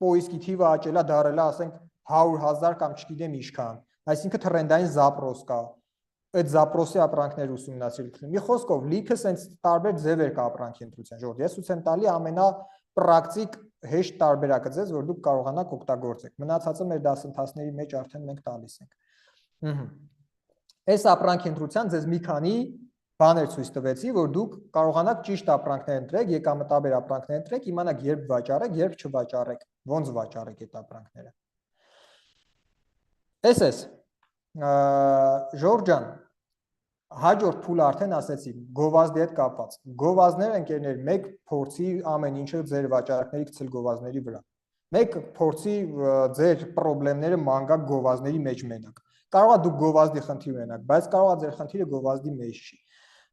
պոիսկի թիվը աճել է, դարել է, ասենք 100,000 կամ չգիտեմ ինչքան։ Այսինքն թրենդային զապրոս կա։ Այդ զապրոսի ապրանքներ ուսումնասիրել։ Մի խոսքով, լիքը sense տարբեր ձևեր կա ապրանքի ընտրության։ Ժողովուրդ, ես ցույց եմ տալի ամենապրակտիկ հեշտ տարբերակը ձեզ, որ դուք կարողանաք օգտագործեք։ Մնացածը մեր դասընթացների մեջ արդեն մենք տալիս ենք։ Այս ապրանքի ընտրության ձեզ մի քանի բաներ ցույց տվեցի, որ դուք կարողանաք ճիշտ ապրանքներ ընտրեք, եկամտաբեր ապրանքներ ընտրեք, իմանաք երբ վաճառեք, երբ չվաճառեք, ոնց վաճառեք այդ ապրանքները։ Էս Ժորժ ջան, հաջորդ փուլը արդեն ասեցի, գովազդի հետ կապված։ Գովազդներ ընկերներ, մեկ փորձի ամեն ինչը ձեր վաճառքների գցել գովազդների վրա։ Մեկ փորձի ձեր խնդիրները մանգակ գովազդների մեջ մենակ։ Կարող է դուք գովազդի խնդիր ունենաք, բայց կարող է ձեր խնդիրը գովազդի մեջ չի։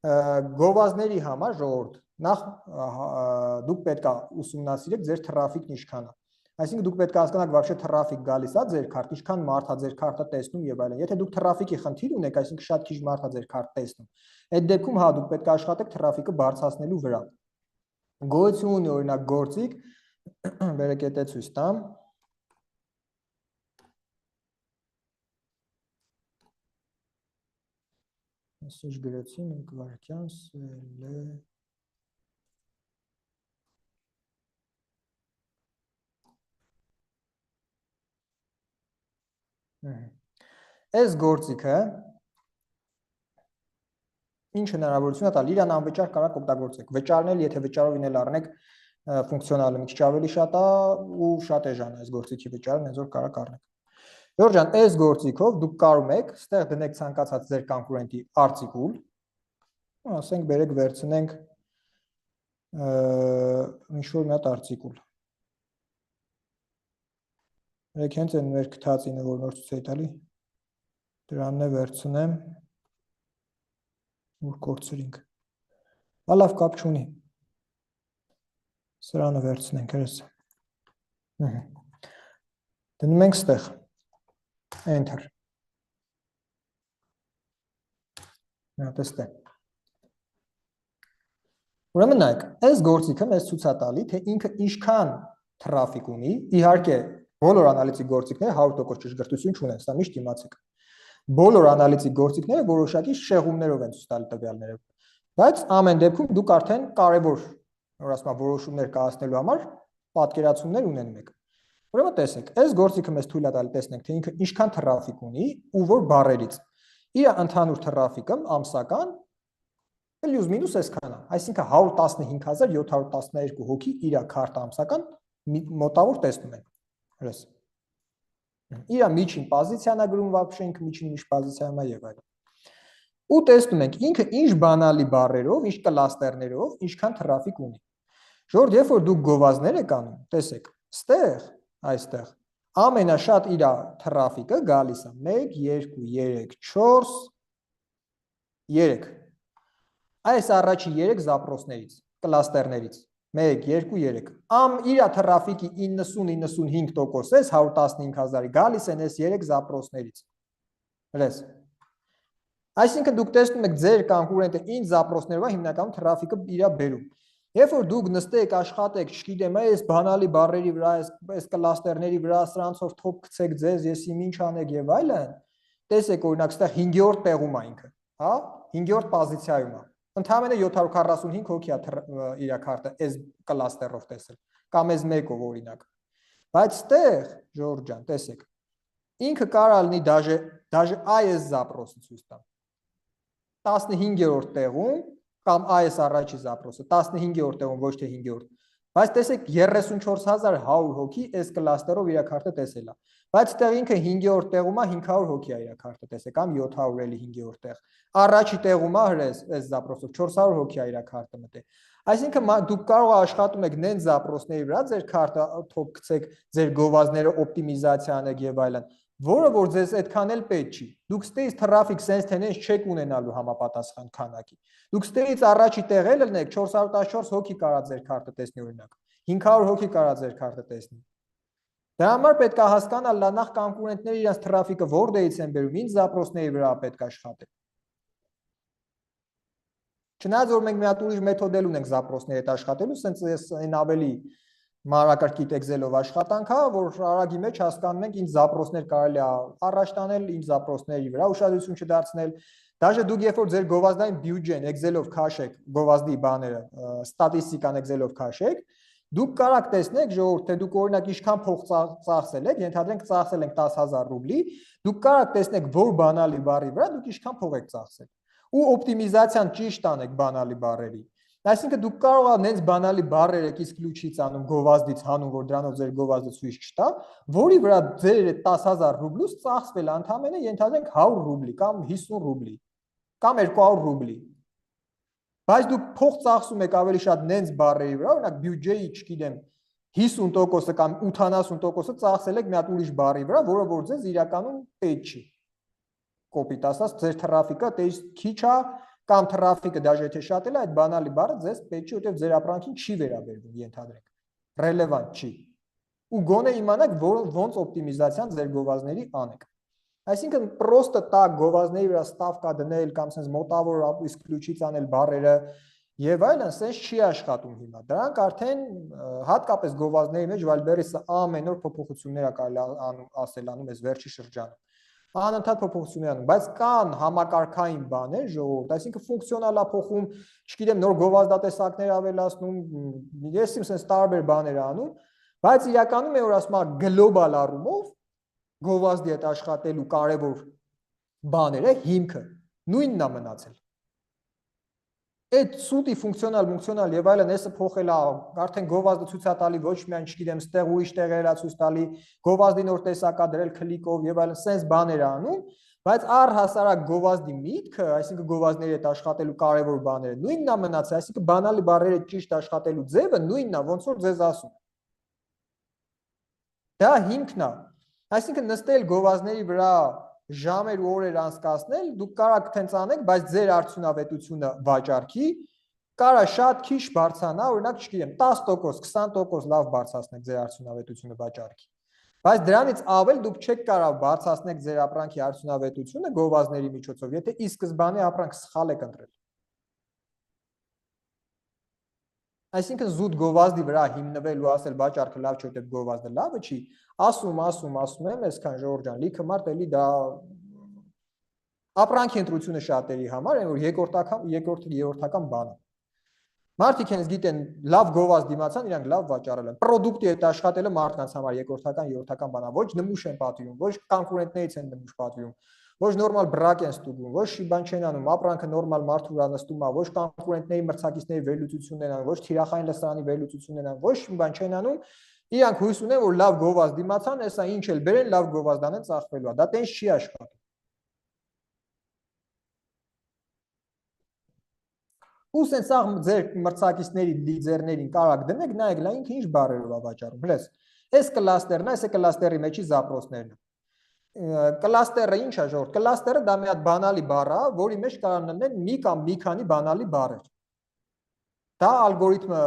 Գովազդների համար ժողովուրդ, նախ դուք պետք է ուսումնասիրեք ձեր թրաֆիկն ինչքան է։ Այսինքն դուք պետք է հասկանաք вообще թրաֆիկ գալիս է ձեր քարտ, ինչքան մարդ է ձեր քարտը տեսնում եւ այլն։ Եթե դուք թրաֆիկի խնդիր ունեք, այսինքն շատ քիչ մարդ է ձեր քարտ տեսնում, այդ դեպքում հա դուք պետք է աշխատեք թրաֆիկը բարձրացնելու վրա։ Գոյություն ունի օրինակ գործիք, բերեք եթե ցույց տամ։ Այսինչ գրեցի մենք վարքյան սել Այս գործիքը ինչ հնարավորություն է տալ, իրան անվճար կարող օգտագործեք։ Վճարնել, եթե վճարով ինել առնեք, ֆունկցիոնալը մի քիչ ավելի շատ է ու շատ էժան է այս գործիքի վճարը, հենց որ կարող առնեք։ Ժորժ ջան, այս գործիքով դուք կարող եք ստեղ դնեք ցանկացած ձեր կոնկուրենտի արտիկուլ, ասենք բերեք վերցնենք ինչ որ մի հատ արտիկուլ։ Եք հենց այն մեր գտածինը, որ նոր ցույց է տալի, դրանն է վերցնեմ, որ կորցրինք։ Լավ կապ չունի։ Սրանը վերցնենք հերս։ Դնում ենք ստեղ։ Enter։ Տեսնենք։ Ուրեմն նայեք, այս գործիքը մեզ ցույց է տալի, թե ինքը ինչքան թրաֆիկ ունի, իհարկե բոլոր անալիտիկ գործիքները 100% ճշգրտություն չունեն, սա միշտ իմացեք։ Բոլոր անալիտիկ գործիքները որոշակի շեղումներով են ցույց տալի տվյալները, բայց ամեն դեպքում դուք արդեն կարևոր, որ ասում եմ, որոշումներ կայացնելու համար պատկերացումներ ունեն մեկ։ Ուրեմն տեսեք, այս գործիքը մեզ թույլ է տալի տեսնենք, թե ինքը ինչքան թրաֆիկ ունի ու որ բարերից։ Իր ընդհանուր թրաֆիկը ամսական պլյուս մինուս այսքան է, այսինքն 115712 հոգի իր քարտը ամսական մոտավոր տեսնում են։ Հրես։ Իր միջին պոզիցիան է գրում вообще ինքը միջին պոզիցիայում է եւ այլն։ Ու տեսնում ենք ինքը ինչ բանալի բարերով, ինչ կլաստերներով, ինչքան թրաֆիկ ունի։ Ժողովուրդ, երբ որ դուք գովազդներ եք անում, տեսեք, ստեղ, այստեղ ամենաշատ իր թրաֆիկը գալիս է 1 2 3 4 3 Այս առաջի 3 զապրոսներից, կլաստերներից, 1, 2, 3, իր թրաֆիկի 90-95% էս 115,000-ի գալիս են այս 3 զապրոսներից, հրես, այսինքն դուք տեսնում եք ձեր կոնկուրենտը ինչ զապրոսներով է հիմնականում թրաֆիկը իրա բերում, երբ որ դուք նստեք, աշխատեք, չգիտեմ, այս բանալի բարերի վրա, այս կլաստերների վրա, սրանցով թոփ գցեք ձեզ, ես իմ ինչ անեք եւ այլն, տեսեք օրինակ, ստեղ 5-րդ տեղում է ինքը, հա, 5-րդ պոզիցիայում է Ընդհանրապես 745 հոգի է իր քարտը այս կլաստերով տեսել, կամ այս մեկով օրինակ։ Բայց ստեղ, Ժորժ ջան, տեսեք, ինքը կարող է լինի դաժե այս զապրոսը ցույց տա։ 15-րդ տեղում կամ այս առաջի զապրոսը 15-րդ տեղում ոչ թե 5-րդ։ Բայց տեսեք 34100 հոգի այս կլաստերով իր քարտը տեսել է։ Բայց ստեղ ինքը 5-րդ տեղում է 500 հոգի է իր քարտը տեսել կամ 700 էլի 5-րդ տեղ։ Առաջի տեղում է հրես այս զապրոսով 400 հոգի է իր քարտը մտել։ Այսինքն դուք կարող աշխատում եք նենց զապրոսների վրա ձեր քարտը թոփ գցեք, ձեր գովազդները օպտիմիզացիա անեք եւ այլն, որը որ ձեզ այդքան էլ պետք չի։ Դուք ստեից թրաֆիկ sense tendency չեք ունենալու համապատասխան քանակի։ Դուք ստեից առաջի տեղել ելնեք 414 հոգի կարա ձեր քարտը տեսնի օրինակ։ 500 հոգի կարա ձեր քարտը տեսնի։ Դրա համար պետք է հասկանալ նախ կոնկուրենտները իրենց թրաֆիկը որտեղից են բերում, ինչ զապրոսների վրա պետք է աշխատել։ Չնայած որ մենք մի հատ ուրիշ մեթոդ էլ ունենք զապրոսների հետ աշխատելու, սենց այն ավելի մանրակրկիտ Excel-ով աշխատանք է, որ արագի մեջ հասկանում ենք ինչ զապրոսներ կարելի է առաջ տանել, ինչ զապրոսների վրա ուշադրություն չդարձնել։ Դաժե դուք երբ որ ձեր գովազդային բյուջեն Excel-ով քաշեք, գովազդի բաները, ստատիստիկան Excel-ով քաշեք, դուք կարող տեսնեք, ժողովուրդ, թե դուք օրինակ ինչքան փող ծախսել եք, ենթադրենք ծախսել եք 10000 ռուբլի, դուք կարող տեսնեք, որ բանալի բարի վրա դուք ինչքան փող եք ծախսել։ Ու օպտիմիզացիան ճիշտ անեք բանալի բարերի։ Այսինքն դուք կարող եք նենց բանալի բարեր եք իսկ լուչից անում, գովազդից հանում, որ դրանով ձեր գովազդը ցույց չտա, որի վրա ձեր 10000 ռուբլուց ծախսվել է ընդամենը ենթադրենք 100 ռուբլի կամ 50 ռուբլի կամ 200 ռուբլի։ Բայց դուք փող ծախսում եք ավելի շատ նենց բարերի վրա, օրինակ բյուջեի, չգիտեմ, 50% կամ 80% ծախսել եք մի հատ ուրիշ բարի վրա, որը որ ձեզ իրականում պետք չի։ Կոպիտ ասած, ձեր թրաֆիկը դες քիչ է կամ թրաֆիկը դաժե եթե շատ էլ է, այդ բանալի բարը ձեզ պետք չի, որտեղ ձեր ապրանքին չի վերաբերվում, ենթադրենք։ Ռելևանտ չի։ Ու գոնե իմանաք, ոնց օպտիմիզացիան ձեր գովազդների անեք։ Այսինքն պրոստը տակ գովազդների վրա ստավկա դնել կամ sense մոտավոր իսկ լուչից անել բարերը եւ այլն, sense չի աշխատում հիմա։ Դրանք արդեն հատկապես գովազդների մեջ Վալբերիսը ամեն օր փոփոխություններ է կարելի ասել անում այս վերջի շրջանում։ Անընդհատ փոփոխություններ անում, բայց կան համակարգային բաներ, ժողովուրդ, այսինքն ֆունկցիոնալ է փոխում, չգիտեմ, նոր գովազդատեսակներ ավելացնում, ես իմ sense տարբեր բաներ անում, բայց իրականում է որ ասում եմ գլոբալ առումով գովազդի հետ աշխատելու կարևոր բաները հիմքը նույնն է մնացել։ Այդ սուտի ֆունկցիոնալ եւ այլն էսը փոխել է, արդեն գովազդը ցույց է տալի ոչ միայն, չգիտեմ, ստեղ ուրիշ տեղեր է ցույց տալի, գովազդի նոր տեսակա դրել քլիկով եւ այլն, sense բաներ է անում, բայց առհասարակ գովազդի միտքը, այսինքն գովազդների հետ աշխատելու կարևոր բաները նույնն է մնացել, այսինքն բանալի բարերի հետ ճիշտ աշխատելու ձևը նույնն է, ոնց որ ձեզ ասում։ Դա հիմքն է։ Այսինքն նստել գովազդների վրա ժամեր ու օրեր անցկացնել, դուք կարող եք տենց անեք, բայց ձեր արդյունավետությունը վաճառքի կարա շատ քիչ բարձրանա, օրինակ, չգիտեմ, 10%, 20% լավ բարձրացնեք ձեր արդյունավետությունը վաճառքի։ Բայց դրանից ավել դուք չեք կարող բարձրացնել ձեր ապրանքի արդյունավետությունը գովազդների միջոցով, եթե ի սկզբանե ապրանք սխալ եք ընտրել։ Այսինքն զուտ գովազդի վրա հիմնվել ու ասել վաճառքը լավ չէ, որտեղ գովազդը լավը չի, ասում եմ, այսքան Ժողովուրդ ջան, լիքը մարդ էլի դա ապրանքի ընտրությունը շատերի համար, այն որ երկրորդական բան է։ Մարդիկ հենց գիտեն լավ գովազդ դիմացան, իրանք լավ վաճառել են։ Պրոդուկտի հետ աշխատելը մարդկանց համար երկրորդական բան է, ոչ նմուշ են պատվիրում, ոչ կոնկուրենտներից են նմուշ պատվիրում, ոչ նորմալ բրակ են ստուգում, ոչ բան չեն անում, ապրանքը նորմալ մարդու վրա նստում է, ոչ կոնկուրենտների մրցակիցների վերլուծություն են անում, ոչ թիրախային լսարանի վերլուծություն են անում, ոչ բան չեն անում, իրանք հույս ունեն, որ լավ գովազդ դիմացան, հեսա ինչ էլ բերեն, լավ գովազդ անեն, ծախվելու է։ Դա տենց չի աշխատում։ Ու սենց աղ ձեր մրցակիցների լիդերներին կարակ դնեք, նայեք, լա ինքը ինչ բարերով է վաճառում, հլես, այս կլաստերն է, այս կլաստերի մեջի զապրոսներն է։ Կլաստերը ինչ է ժողովուրդ, կլաստերը դա մի հատ բանալի բառ է, որի մեջ կարող լինեն մի կամ մի քանի բանալի բառեր։ Դա ալգորիթմը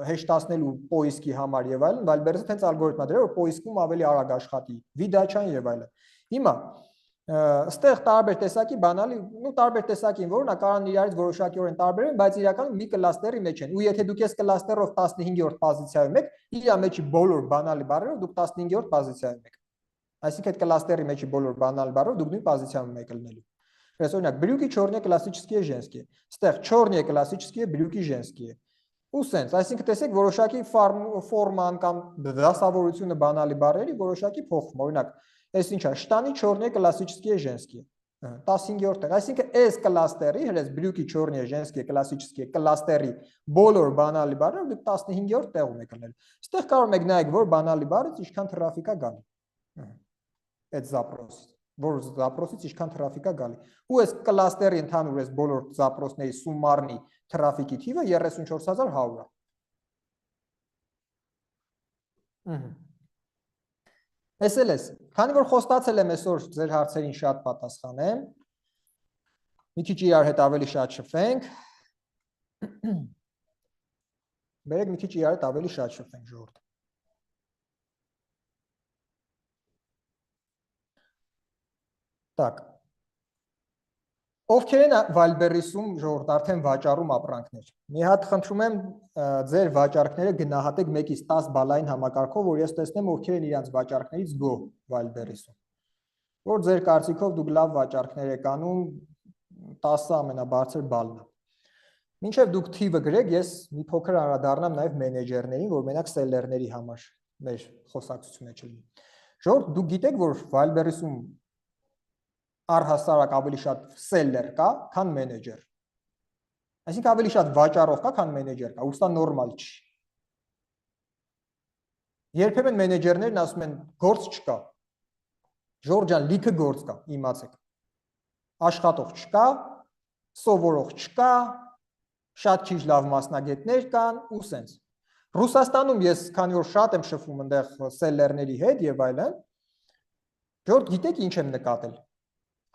հեշտացնելու պոիսկի համար եւ այլն, Վալբերսը հենց ալգորիթմա դրել, որ պոիսկում ավելի արագ աշխատի, վիդաչան եւ այլն։ Հիմա Ստեղ տարբեր տեսակի բանալի, տարբեր տեսակին, որոնք կարող են իրարից որոշակիորեն տարբերեն, բայց իրականում մի կլաստերի մեջ են։ Ու եթե դուք այս կլաստերով 15-րդ պոզիցիայում եք, իր մեջի բոլոր բանալի բառերով դուք 15-րդ պոզիցիայում եք։ Այսինքն այդ կլաստերի մեջի բոլոր բանալի բառերով դուք նույն պոզիցիայում եք լինելու։ Res օրինակ, брюки черные классические женские։ Ստեղ черные классические, брюки женские։ Ու սենց, այսինքն տեսեք որոշակի ֆորման կամ դասավորությունը բանալի բառերի որոշակի փոխվում։ Օրինակ, այս ինչ է, штаны черные классические женские։ 15-րդ տեղ, այսինքն այս կլաստերի, հենց брюки черные женские классические կլաստերի բոլոր բանալի բառերը դուք 15-րդ տեղում եք լինել։ Ստեղ կարող եք նայեք, որ բանալի բառից ինչքան թրաֆիկ է գալի։ Այդ զապրոսից, որ զապրոսից ինչքան թրաֆիկ է գալի։ Ու այս կլաստերի ընդհանուր այս բոլոր զապրոսների սումարնի թրաֆիկի թիվը 34100 է։ Էս էլ էս, քանի որ խոստացել եմ այսօր ձեր հարցերին շատ պատասխանեմ, մի քիչ իրար հետ ավելի շատ շփվենք, բերեք մի քիչ իրար հետ ավելի շատ շփվենք ժողովուրդ։ Так, ովքեր են Վալբերիսում ժողովուրդ արդեն վաճառում ապրանքներ։ Մի հատ խնդրում եմ ձեր վաճառքները գնահատեք 1-ից 10 բալային համակարգով, որ ես տեսնեմ ովքեր են իրենց վաճառքներից գոհ Վալբերիսում։ Որ ձեր կարծիքով դուք լավ վաճառքներ եք անում, 10-ը ամենաբարձր բալն է։ Մինչև դուք թիվը գրեք, ես մի փոքր անդրադառնամ նաև մենեջերներին, որ մենակ սելլերների համար մեր խոսակցությունը չլինի։ Ժողովուրդ, դուք գիտեք, որ Վալբերիսում առհասարակ ավելի շատ սելլեր կա, քան մենեջեր։ Այսինքն ավելի շատ վաճառող կա, քան մենեջեր կա, ուստա նորմալ չի։ Երբեմն մենեջերներն ասում են գործ չկա։ Ժողովուրդ ջան, լիքը գործ կա, իմացեք։ Աշխատող չկա, սովորող չկա, շատ քիչ լավ մասնագետներ կան ու սենց։ Ռուսաստանում ես քանի որ շատ եմ շփվում այնտեղ սելլերների հետ եւ այլն, ժողովուրդ գիտեք ինչ եմ նկատել։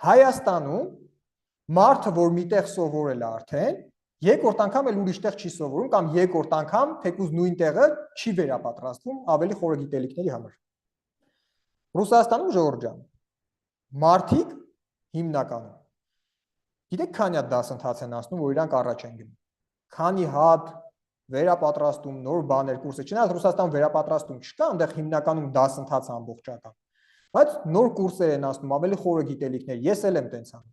Հայաստանում մարդը, որ միտեղ սովորել է արդեն, երկրորդ անգամ էլ ուրիշ տեղ չի սովորում կամ երկրորդ անգամ թեկուզ նույն տեղը չի վերապատրաստվում ավելի խորը գիտելիքների համար։ Ռուսաստանում ժողովուրդ ջան, մարդիկ հիմնականում գիտեք քանի հատ դասընթաց են անցնում, որ իրանք առաջ են գնում։ Քանի հատ վերապատրաստում, նոր բաներ, կուրսը, չնայած Ռուսաստանում վերապատրաստում չկա, այնտեղ հիմնականում դասընթաց ամբողջական։ Բայց նոր կուրսեր են անցնում, ավելի խորը գիտելիքներ, ես էլ եմ տենց անում։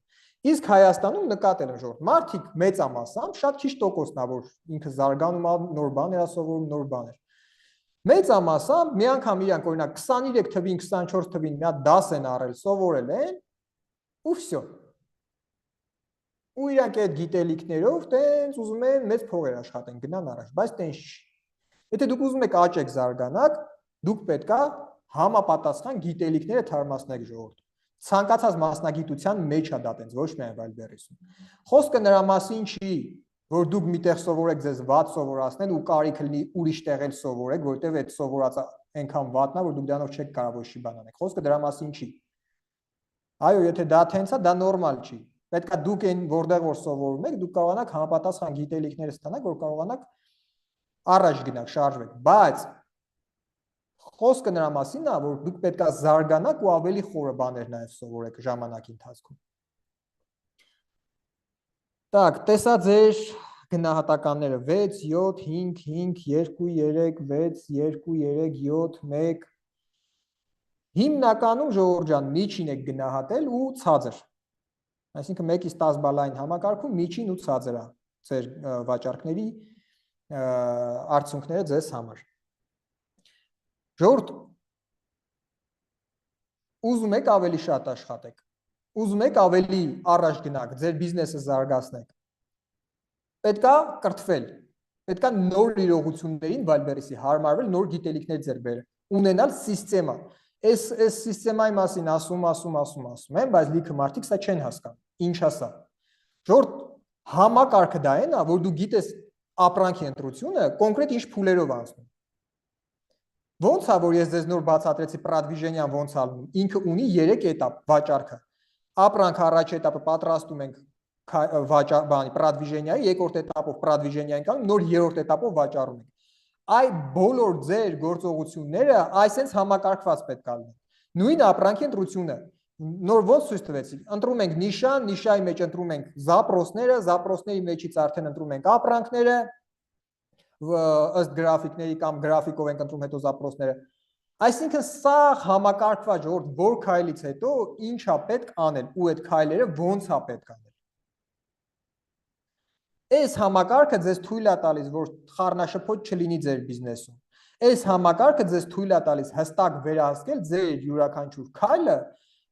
Իսկ Հայաստանում նկատել եմ ժողովուրդ, մարդիկ մեծամասամբ շատ քիչ տոկոսն է, որ ինքը զարգանում է, նոր բաներ է սովորում, նոր բաներ։ Մեծամասամբ մի անգամ իրանք օրինակ 23 թվին, 24 թվին մի հատ դաս են առել, սովորել են, ու վсё։ Ու իրանք այդ գիտելիքներով տենց ուզում են մեծ փողեր աշխատեն, գնան առաջ, բայց տենց չի։ Եթե դուք ուզում եք աճեք զարգանաք, դուք պետք է համապատասխան գիտելիքները թարմացնեք ժողովուրդ։ Ցանկացած մասնագիտության մեջ է դա տենց, ոչ միայն Վալբերիսում։ Խոսքը նրա մասին չի, որ դուք միտեղ սովորեք ձեզ վատ սովորացնել ու կարիք լինի ուրիշ տեղ էլ սովորեք, որտեղ այդ սովորածը այնքան վատն է, որ դուք դրանով չեք կարող ոչ մի բան անել։ Խոսքը դրա մասին չի։ Այո, եթե դա տենց է, դա նորմալ չի։ Պետք է դուք այն որտեղ որ սովորում եք, դուք կարողանաք համապատասխան գիտելիքներ ստանալ, որ կարողանաք առաջ գնալ, շարժվեք, բայց խոսքը նրա մասին է, որ դուք պետք է զարգանաք ու ավելի խորը բաներ նաև սովորեք ժամանակի ընթացքում։ Так, տեսա ձեր գնահատականները 6, 7, 5, 5, 2, 3, 6, 2, 3, 7, 1 հիմնականում ժողովուրդ ջան միջին եք գնահատել ու ցածր։ Այսինքն 1-ից 10 բալային համակարգում միջին ու ցածր է ձեր վաճառքների արդյունքները ձեզ համար։ Ժողովուրդ ուզում եք ավելի շատ աշխատեք, ուզում եք ավելի առաջ գնաք, ձեր բիզնեսը զարգացնեք։ Պետքա կրթվել, պետքա նոր իրողություններին Վալբերիսի հարմարվել, նոր գիտելիքներ ձեռք բերել, ունենալ սիստեմա։ Այս սիստեմայի մասին ասում եմ, բայց լիքը մարդիկ սա չեն հասկանում։ Ինչ է սա։ Ժողովուրդ համակարգը դա է, որ դու գիտես ապրանքի ընտրությունը կոնկրետ ինչ փուլերով անցնում։ Ոնց է, որ ես ձեզ նոր բացատրեցի պրադվիժենիան ոնց ալնում, ինքը ունի 3 էտապ վաճառքը։ Ապրանքը առաջ էտապը պատրաստում ենք պրադվիժենիայի, երկրորդ էտապով պրադվիժենիային կանում, նոր երրորդ էտապով վաճառում ենք։ Այ բոլոր ձեր գործողությունները այսպես համակարգված պետք է լինեն։ Նույն ապրանքի ընտրությունը նոր ոնց ցույց տվեցի, ընտրում ենք նիշա, նիշայի մեջ ընտրում ենք զապրոսները, զապրոսների մեջից արդեն ընտրում ենք ապրանքները, ըստ գրաֆիկների կամ գրաֆիկով ենք ընտրում հետո զապրոսները։ Այսինքն սա համակարգված ժողովուրդ որ քայլից հետո ինչա պետք անել ու այդ քայլերը ոնց է պետք անել։ Այս համակարգը ձեզ թույլ է տալիս, որ խառնաշփոթ չլինի ձեր բիզնեսում։ Այս համակարգը ձեզ թույլ է տալիս հստակ վերահսկել ձեր յուրաքանչյուր քայլը,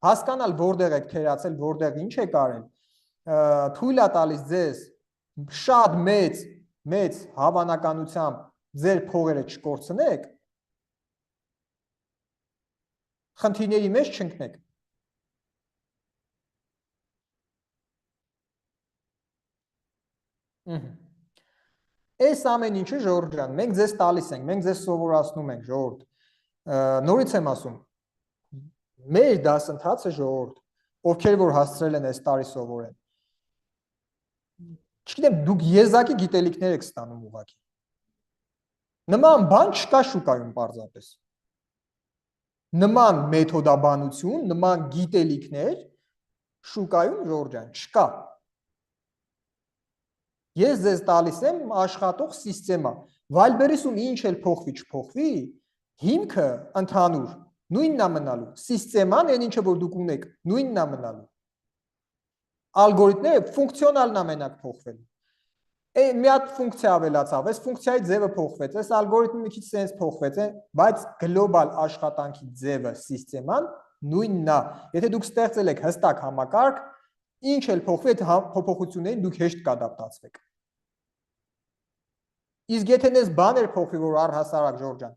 հասկանալ որտեղ եք թերացել, որտեղ ինչ եք արել, թույլ է տալիս ձեզ շատ մեծ հավանականությամբ ձեր փողերը չկորցնեք, խնդիրների մեջ չընկնեք։ Այս ամեն ինչը ժողովուրդ ջան, մենք ձեզ տալիս ենք, մենք ձեզ սովորացնում ենք, ժողովուրդ։ Նորից եմ ասում, մեր դասընթացը ժողովուրդ, ովքեր որ հասցրել են այս տարի սովորեն։ Չգիտեմ, դուք եզակի գիտելիքներ եք ստանում ուղղակի։ Նման բան չկա շուկայում պարզապես։ Նման մեթոդաբանություն, նման գիտելիքներ շուկայում ժողովուրդ ջան չկա։ Ես ձեզ տալիս եմ աշխատող սիստեմա։ Վալբերիսում ինչ էլ փոխվի չփոխվի, հիմքը ընդհանուր նույնն է մնալու։ Սիստեման այն ինչը որ դուք ունեք, նույնն է մնալու։ Ալգորիթմները ֆունկցիոնալն է մենակ փոխվելու։ Մի հատ ֆունկցիա ավելացավ, այս ֆունկցիայի ձևը փոխվեց, այս ալգորիթմը մի քիչ sense փոխվեց, բայց գլոբալ աշխատանքի ձևը, սիստեման նույնն է։ Եթե դուք ստեղծել եք հստակ համակարգ, ինչ էլ փոխվի, այդ փոփոխություններին դուք հեշտ կադապտացվեք։ Իսկ եթե նես բաներ փոխվի, որ առհասարակ Ժորժ ջան,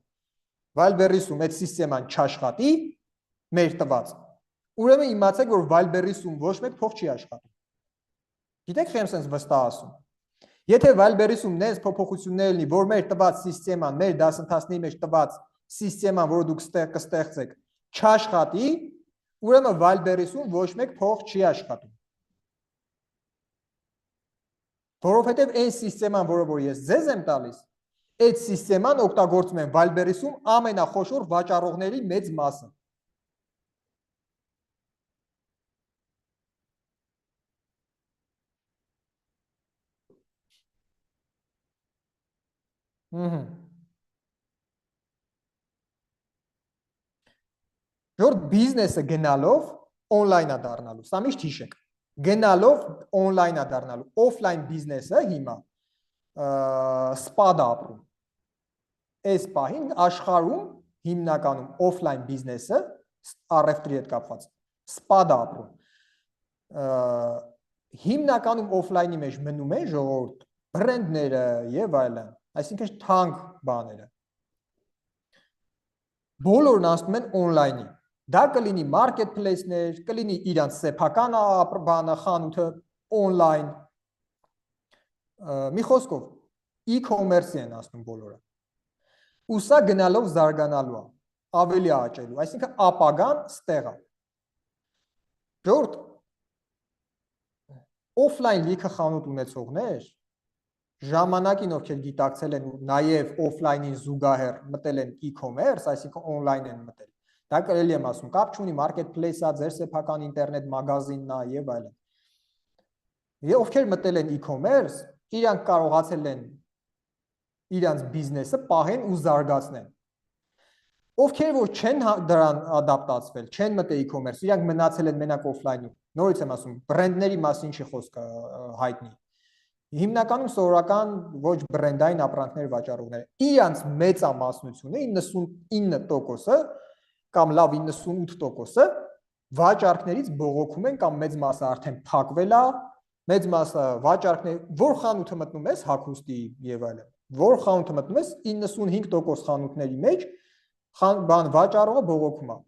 Վալբերիսում այդ սիստեման չաշխատի, մեր տված, ուրեմն իմացեք, որ Վալբերիսում ոչ մեկ փող չի աշխատում։ Գիտեք, խեմ sense վստահ ասում։ Եթե Վալբերիսում նես փոփոխություններ լինի, որ մեր տված սիստեման, մեր դասընթացների մեջ տված սիստեման, որը դուք կստեղծեք, չաշխատի, ուրեմն Վալբերիսում ոչ մեկ փող չի աշխատում։ Որովհետև այն սիստեման, որը որ ես ձեզ եմ տալիս, այդ սիստեման օգտագործում են Վալբերիսում ամենախոշոր վաճառողների մեծ մասը։ Ժորդ բիզնեսը գնալով օնլայն է դառնալու, սա միշտ հիշեք։ Գնալով օնլայն է դառնալու, օֆլայն բիզնեսը հիմա սպադ է ապրում։ Այս պահին աշխարհում հիմնականում օֆլայն բիզնեսը առևտրի հետ կապված սպադ է ապրում։ Հիմնականում օֆլայնի մեջ մնում են ժողովուրդ բրենդները եւ այլն, այսինքն թանկ բաները։ Բոլորն անցնում են օնլայնի։ Դա կլինի marketplace-ներ, կլինի իրանց սեփական բանը, խանութը օնլայն։ Մի խոսքով e-commerce-ի են ասում բոլորը։ Ու սա գնալով զարգանալու է, ավելի աճելու, այսինքն ապագան ստեղ է։ Ժողովուրդ օֆլայն լիքը խանութ ունեցողներ ժամանակին ովքեր գիտակցել են ու նաև օֆլայնին զուգահեռ մտել են e-commerce, այսինքն օնլայն են մտել։ Դա կարելի եմ ասում, կապ չունի marketplace-ա, ձեր սեփական ինտերնետ մագազինն է եւ այլն։ Եվ ովքեր մտել են e-commerce, իրանք կարողացել են իրանց բիզնեսը պահեն ու զարգացնեն։ Ովքեր որ չեն դրան ադապտացվել, չեն մտել e-commerce, իրանք մնացել են մենակ օֆլայնում։ Նորից եմ ասում, բրենդների մասին չի խոսքը հայտնի։ Հիմնականում սովորական ոչ բրենդային ապրանքներ վաճառողները, իրանց մեծամասնությունը 99%-ը կամ լավ 98%-ը վաճառքներից բողոքում են կամ մեծ մասը արդեն փակվել է, մեծ մասը վաճառքներ, որ խանութը մտնում ես հագուստի եւ այլն, որ խանութը մտնում ես 95% խանութների մեջ բան վաճառողը բողոքում է։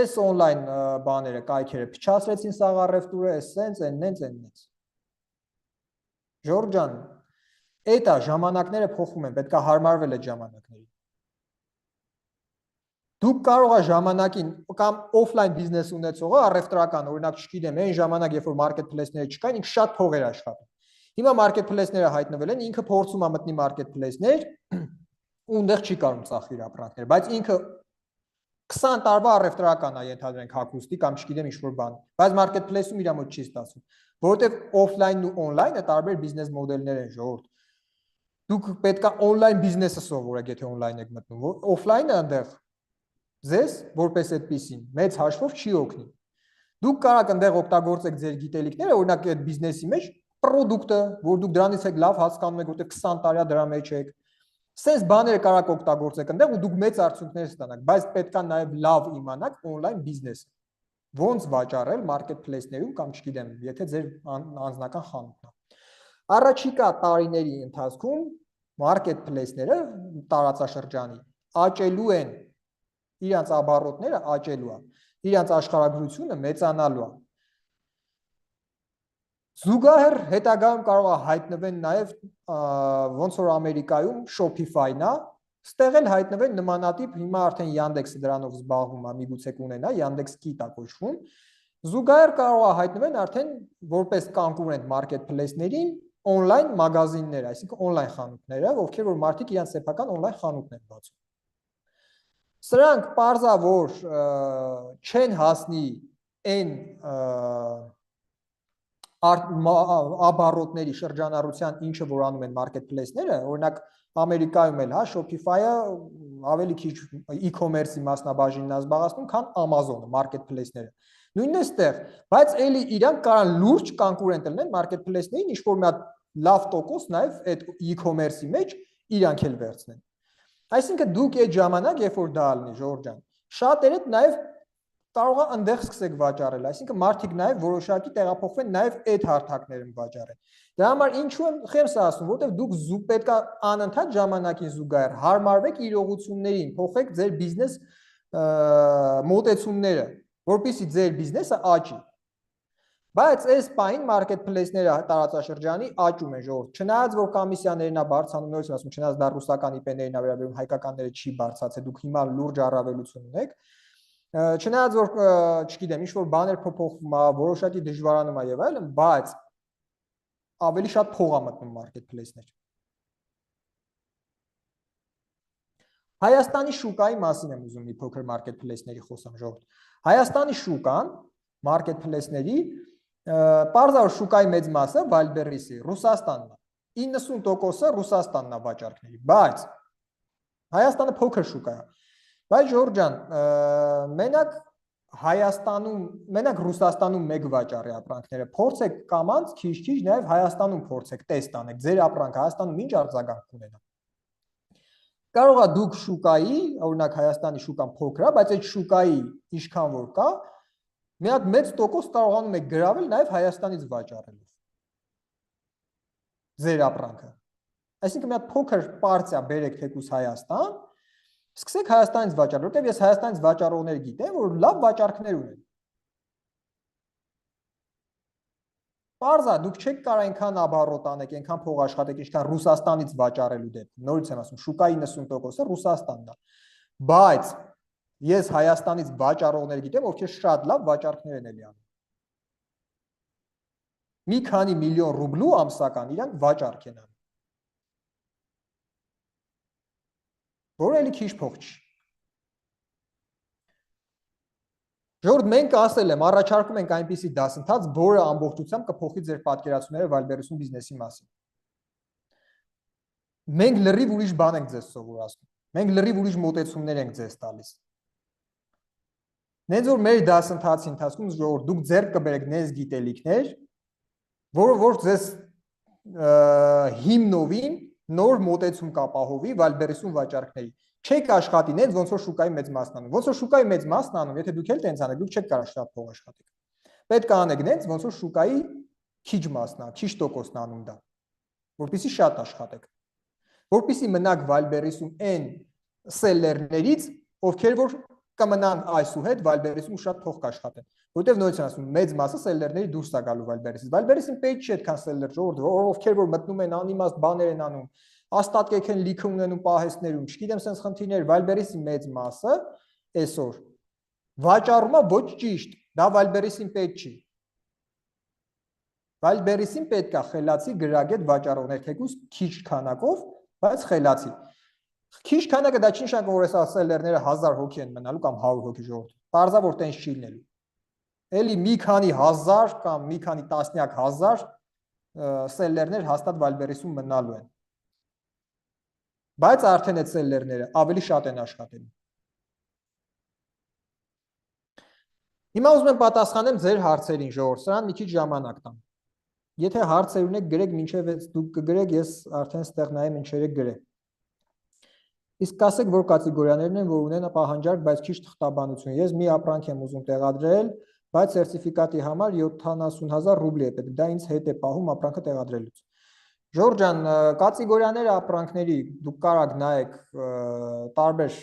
Այս on-line բաները, կայքերը փչացրեցին սաղ առևտուրը, այս սենց։ Ժորժ ջան, այդ է ժամանակները փոխվում են, պետք է հարմարվել այդ ժամանակներին։ Դուք կարող եք ժամանակին կամ օֆլայն բիզնես ունեցողը առևտրական, օրինակ, չգիտեմ, այն ժամանակ, երբ որ marketplace-ները չկային, ինքը շատ փող էր աշխատում։ Հիմա marketplace-ները հայտնվել են, ինքը փորձում է մտնի marketplace-ներ, ու այնտեղ չի կարող ծախի իր ապրանքները, բայց ինքը 20 տարվա առևտրական է ենթադրենք հագուստի կամ չգիտեմ ինչ-որ բան, բայց marketplace-ում իր մոտ չի ստացվում, որովհետև օֆլայնն ու on-line-ը տարբեր բիզնես մոդելներ են, ժողովուրդ։ Դուք պետք է on-line բիզնեսը սովորեք, եթե on-line եք մտնում, օֆլայնը այնտեղ ձեզ որպես այդպեսին մեծ հաշվով չի օգնի։ Դուք կարող եք այնտեղ օգտագործեք ձեր գիտելիքները, օրինակ այդ բիզնեսի մեջ պրոդուկտը, որ դուք դրանից եք լավ հասկանում եք, որտեղ 20 տարի դրա մեջ եք։ Սենց բաները կարող եք օգտագործեք այնտեղ ու դուք մեծ արդյունքներ ստանաք, բայց պետք է նաև լավ իմանաք on-line բիզնեսը։ Ոնց վաճառել marketplace-ներում կամ չգիտեմ, եթե ձեր անձնական խանութն է։ Առաջիկա տարիների ընթացքում marketplace-ները տարածաշրջանի աճելու են, իրանց աբառոտները աճելու են, իրանց աշխարհագրությունը մեծանալու է։ Զուգահեռ հետագայում կարող է հայտնվեն նաև ոնց որ Ամերիկայում Shopify-ն է, ստեղ էլ հայտնվեն նմանատիպ, հիմա արդեն Yandex-ը դրանով զբաղվում է, միգուցե կունենա, Yandex.Kit-ա կոչվում։ Զուգահեռ կարող է հայտնվեն արդեն որպես կոնկուրենտ marketplace-ներին on-line մագազիններ, այսինքն on-line խանութները, ովքեր որ մարդիկ իրենց սեփական on-line խանութներ բացում։ Սրանք պարզա որ չեն հասնի այն աբառոտների շրջանառության, ինչը որ անում են marketplace-ները, օրինակ Ամերիկայում էլ, հա, Shopify-ը ավելի քիչ e-commerce-ի մասնաբաժինն է զբաղեցնում, քան Amazon-ը, marketplace-ները։ Նույնն է ստեղ, բայց էլի իրանք կարան լուրջ կոնկուրենտ լինեն marketplace-ներին, ինչ որ մի հատ լավ տոկոս նաև այդ e-commerce-ի մեջ իրանք էլ վերցնեն։ Այսինքն դուք այդ ժամանակ, երբ որ դա լինի, Ժորժ ջան, շատերը նաև կարող է այնտեղ սկսեք վաճառել, այսինքն մարդիկ նաև որոշակի տեղափոխվեն նաև այդ հարթակներում վաճառեն։ Դրա համար ինչու եմ խեղճ ասում, որովհետև դուք պետք է անընդհատ ժամանակին զուգահեռ հարմարվեք իրողություններին, փոխեք ձեր բիզնես մոտեցումները, որպեսզի ձեր բիզնեսը աճի։ Բայց այս պահին marketplace-ները տարածաշրջանի աճում են, ժողովուրդ, չնայած որ կոմիսիաներն է բարձրանում, նույնիսկ ասում, չնայած դա ռուսական IP-ներին է վերաբերում, հայկականները չի բարձրացել, դուք հիմա լուրջ առավելություն ունեք։ Չնայած որ չգիտեմ, ինչ որ բաներ փոփոխվում է, որոշակի դժվարանում է եւ այլն, բայց ավելի շատ փող է մտնում marketplace-ներ։ Հայաստանի շուկայի մասին եմ ուզում մի փոքր marketplace-ների խոսամ, ժողովուրդ։ Հայաստանի շուկան marketplace-ների պարզավոր շուկայի մեծ մասը Վալբերիսի, Ռուսաստանն է։ 90%-ը Ռուսաստանն է վաճառքների, բայց Հայաստանը փոքր շուկա է։ Բայց Ժորժ ջան, մենակ Հայաստանում, մենակ Ռուսաստանում մեկ վաճառի ապրանքները փորձեք կամանց քիչ-քիչ նաև Հայաստանում փորձեք տեստ անեք, ձեր ապրանքը Հայաստանում ինչ արձագանք կունենա։ Կարող է դուք շուկայի, օրինակ Հայաստանի շուկան փոքր է, բայց այդ շուկայի ինչքան որ կա, մի հատ մեծ տոկոս կարողանում եք գրավել նաև Հայաստանից վաճառելով ձեր ապրանքը։ Այսինքն մի հատ փոքր պարտիա բերեք թեկուզ Հայաստան, սկսեք Հայաստանից վաճառել, որտեղ ես Հայաստանից վաճառողներ գիտեմ, որ լավ վաճառքներ ունեն։ Պարզա, դուք չեք կարող այնքան աբառոտ անեք, այնքան փող աշխատեք, ինչքան Ռուսաստանից վաճառելու դեպքում։ Նորից եմ ասում, շուկայի 90%-ը Ռուսաստանն է։ Բայց ես Հայաստանից վաճառողներ գիտեմ, ովքեր շատ լավ վաճառքներ են ելի անում։ Մի քանի միլիոն ռուբլու ամսական իրանք վաճառք են անում։ Որը էլի քիչ փող չի։ Ժողովուրդ, մենք ասել եմ, առաջարկում ենք այնպիսի դասընթաց, որը ամբողջությամբ կփոխի ձեր պատկերացումները Վալբերիսում բիզնեսի մասին։ Մենք լրիվ ուրիշ բան ենք ձեզ սովորացնում։ Մենք լրիվ ուրիշ մոտեցումներ ենք ձեզ տալիս։ Նենց որ մեր դասընթացի ընթացքում ժողովուրդ դուք ձեռք կբերեք նենց գիտելիքներ, որ ձեզ հիմնովին նոր մոտեցում կապահովի Վալբերեսուն վաճառքների։ Չեք աշխատի նենց ոնց որ շուկայի մեծ մասն անում։ Ոնց որ շուկայի մեծ մասն անում, եթե դուք էլ տենց անեք, դուք չեք կարող շատ փող աշխատեք։ Պետք է անեք նենց ոնց որ շուկայի քիչ մասն է, քիչ տոկոսն անում դա, որպեսզի շատ աշխատեք։ Որպեսզի մնաք Վալբերեսում այն սելլերներից, ովքեր որ կմնան այսուհետ Վալբերեսում շատ փող կաշխատեն, որտեղ նույնիսկ ասում մեծ մասը սելլերների դուրս է գալու Վալբերեսից։ Վալբերեսին պետք չի այդքան սելլեր ժողովուրդ, ովքեր որ մտնում են անիմաստ բաներ են անում, աստատկեք են լիքը ունենում պահեստներում, չգիտեմ sense խնդիրներ, Վալբերեսի մեծ մասը այսօր վաճառում է ոչ ճիշտ, դա Վալբերեսին պետք չի։ Վալբերեսին պետք է խելացի գրագետ վաճառողներ, թեկուզ քիչ քանակով, բայց խելացի։ Քիչ քանակը դա չի նշանակում, որ այս սելլերները 1000 հոգի են մնալու կամ 100 հոգի ժողովուրդ։ Պարզա որ տենց չի լինելու։ Էլի մի քանի հազար կամ մի քանի տասնյակ հազար սելլերներ հաստատ Վալբերեսում մնալու են։ Բայց արդեն այդ սելլերները ավելի շատ են աշխատելու։ Հիմա ուզում եմ պատասխանեմ ձեր հարցերին ժողովուրդ, սրան մի քիչ ժամանակ տամ։ Եթե հարցեր ունեք, գրեք մինչև դուք կգրեք, ես արդեն ստեղ նայեմ ինչեր եք գրել։ Իսկ ասեք, որ կատեգորիաներն են, որ ունեն պահանջարկ, բայց քիչ թղթաբանություն։ Ես մի ապրանք եմ ուզում տեղադրել, բայց սերտիֆիկատի համար 70,000 ռուբլի է պետք։ Դա ինձ հետ է պահում ապրանքը տեղադրելուց։ Ժորժ ջան, կատեգորիաները ապրանքների դուք կարող նայեք տարբեր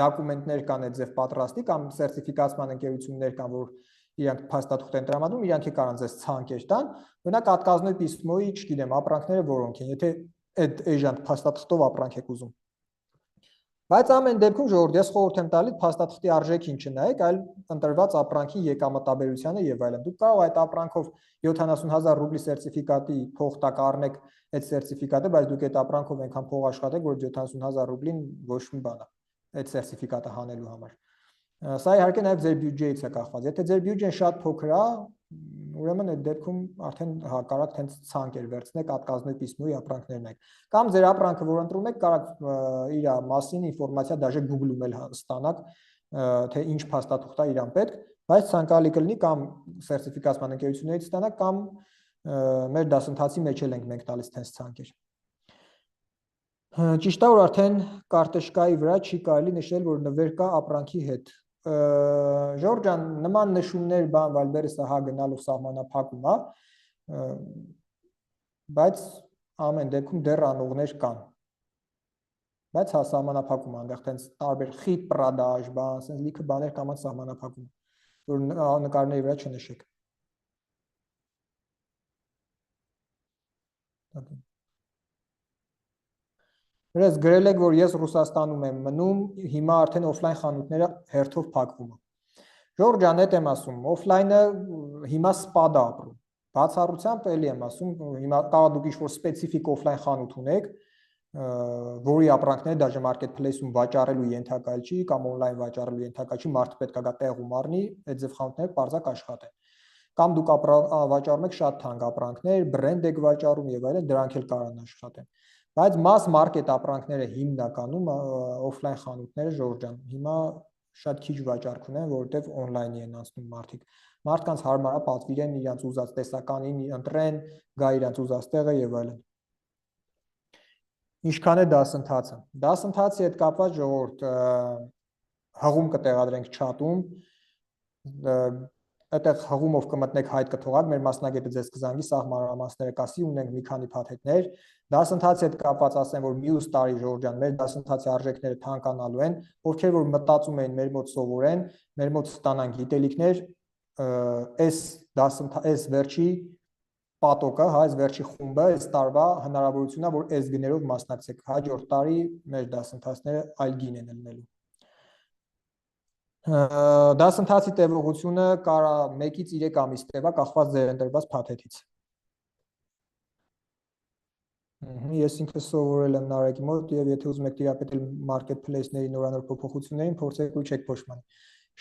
դոկումենտներ կան այդ ձև պատրաստի կամ սերտիֆիկացման ընկերություններ կան, որ իրանք փաստաթուղթ են տրամադրում, իրանք է կարող ձեզ ցանկեր տան։ Օրինակ Ատկազնոյ պիսմոյի, չգիտեմ, ապրանքները որոնք են, եթե այդ էժան փաստաթղթով ապրանք եք ուզում։ Բայց ամեն դեպքում ժողովուրդ, ես խորհուրդ եմ տալիս փաստաթղթի արժեքին չնայեք, այլ ընտրված ապրանքի եկամտաբերությանը եւ այլն։ Դուք կարող այդ ապրանքով 70,000 ռուբլի սերտիֆիկատի փող տակ առնեք այդ սերտիֆիկատը, բայց դուք այդ ապրանքով այնքան փող աշխատեք, որ 70,000 ռուբլին ոչ մի բան է այդ սերտիֆիկատը հանելու համար։ Սա իհարկե նաև ձեր բյուջեից է կախված։ Եթե ձեր բյուջեն շատ փոքր է, ուրեմն այդ դեպքում արդեն կարող եք ցանկեր վերցնեք Ատկազնոյ պիսմոյի ապրանքներն եք։ Կամ ձեր ապրանքը, որ ընտրում եք, կարող իր մասին ինֆորմացիա դաժե Google-ում էլ ստանաք, թե ինչ փաստաթուղթ է իրան պետք, բայց ցանկալի կլինի կամ սերտիֆիկացման ընկերություններից ստանաք, կամ մեր դասընթացի մեջ էլ ենք մենք տալիս տես ցանկեր։ Ճիշտ է, որ արդեն կարտեշկայի վրա չի կարելի նշել, որ նվեր կա ապրանքի հետ։ Ժորժ ջան, նման նշումներ բան Վալբերեսը հա գնալու սահմանափակում է, բայց ամեն դեպքում դեռ անողներ կան։ Բայց հա սահմանափակում է, այնտեղ տենց տարբեր խիտ պրադաժ, բան, ասես լիքը բաներ կամանց սահմանափակում, որ նկարների վրա չնշեք։ Ես գրել եք, որ ես Ռուսաստանում եմ մնում, հիմա արդեն օֆլայն խանութները հերթով փակվում է։ Ժորժ ջան, այդ եմ ասում, օֆլայնը հիմա սպադ է ապրում։ Բացառությամբ էլի եմ ասում, հիմա կարող դուք ինչ-որ սպეციფიկ օֆլայն խանութ ունեք, որի ապրանքները դաժե մարքեթփլեյսում վաճառելու ենթակա չի կամ օնլայն վաճառելու ենթակա չի, մարդը պետք է գա տեղում առնի, այդ ձև խանութները բարձակ աշխատեն։ Կամ դուք վաճառում եք շատ թանկ ապրանքներ, բրենդ եք վաճառում եւ այլն, դրանք էլ կարող են աշխատեն։ Բայց mass market ապրանքները հիմնականում օֆլայն խանութները Ժորժ ջան, հիմա շատ քիչ վաճառք ունեն, որովհետեւ օնլայնի են անցնում մարդիկ։ Մարդկանց հարմար է պատվիրեն իրենց ուզած տեսականին, ընտրեն, գա իրենց ուզած տեղը եւ այլն։ Ինչքան է դասընթացը։ Դասընթացի հետ կապված ժողովուրդ հղում կտեղադրենք չաթում, այդտեղ հղումով կմտնեք հայտ կթողակ, մեր մասնագետը ձեզ կզանգի, սաղ մանրամասները կասի, ունենք մի քանի փաթեթներ։ Դասընթացի հետ կապված ասեմ, որ մյուս տարի Ժորժ ջան, մեր դասընթացի արժեքները թանկանալու են, ովքեր որ մտածում են մեր մոտ սովորեն, մեր մոտ ստանան գիտելիքներ, այս վերջի պատոկը, հա, այս վերջի խումբը, այս տարվա հնարավորությունն է, որ այս գներով մասնակցեք, հաջորդ տարի մեր դասընթացները այլ գին են լինելու։ Դասընթացի տևողությունը կարա 1-ից 3 ամիս տևա, կախված ձեր ընտրված փաթեթից։ Ես ինքս սովորել եմ Նարեկի մոտ եւ եթե ուզում եք տիրապետել մարքեթփլեյսների նորանոր փոփոխություններին, փորձեք ու չեք փոշմանի։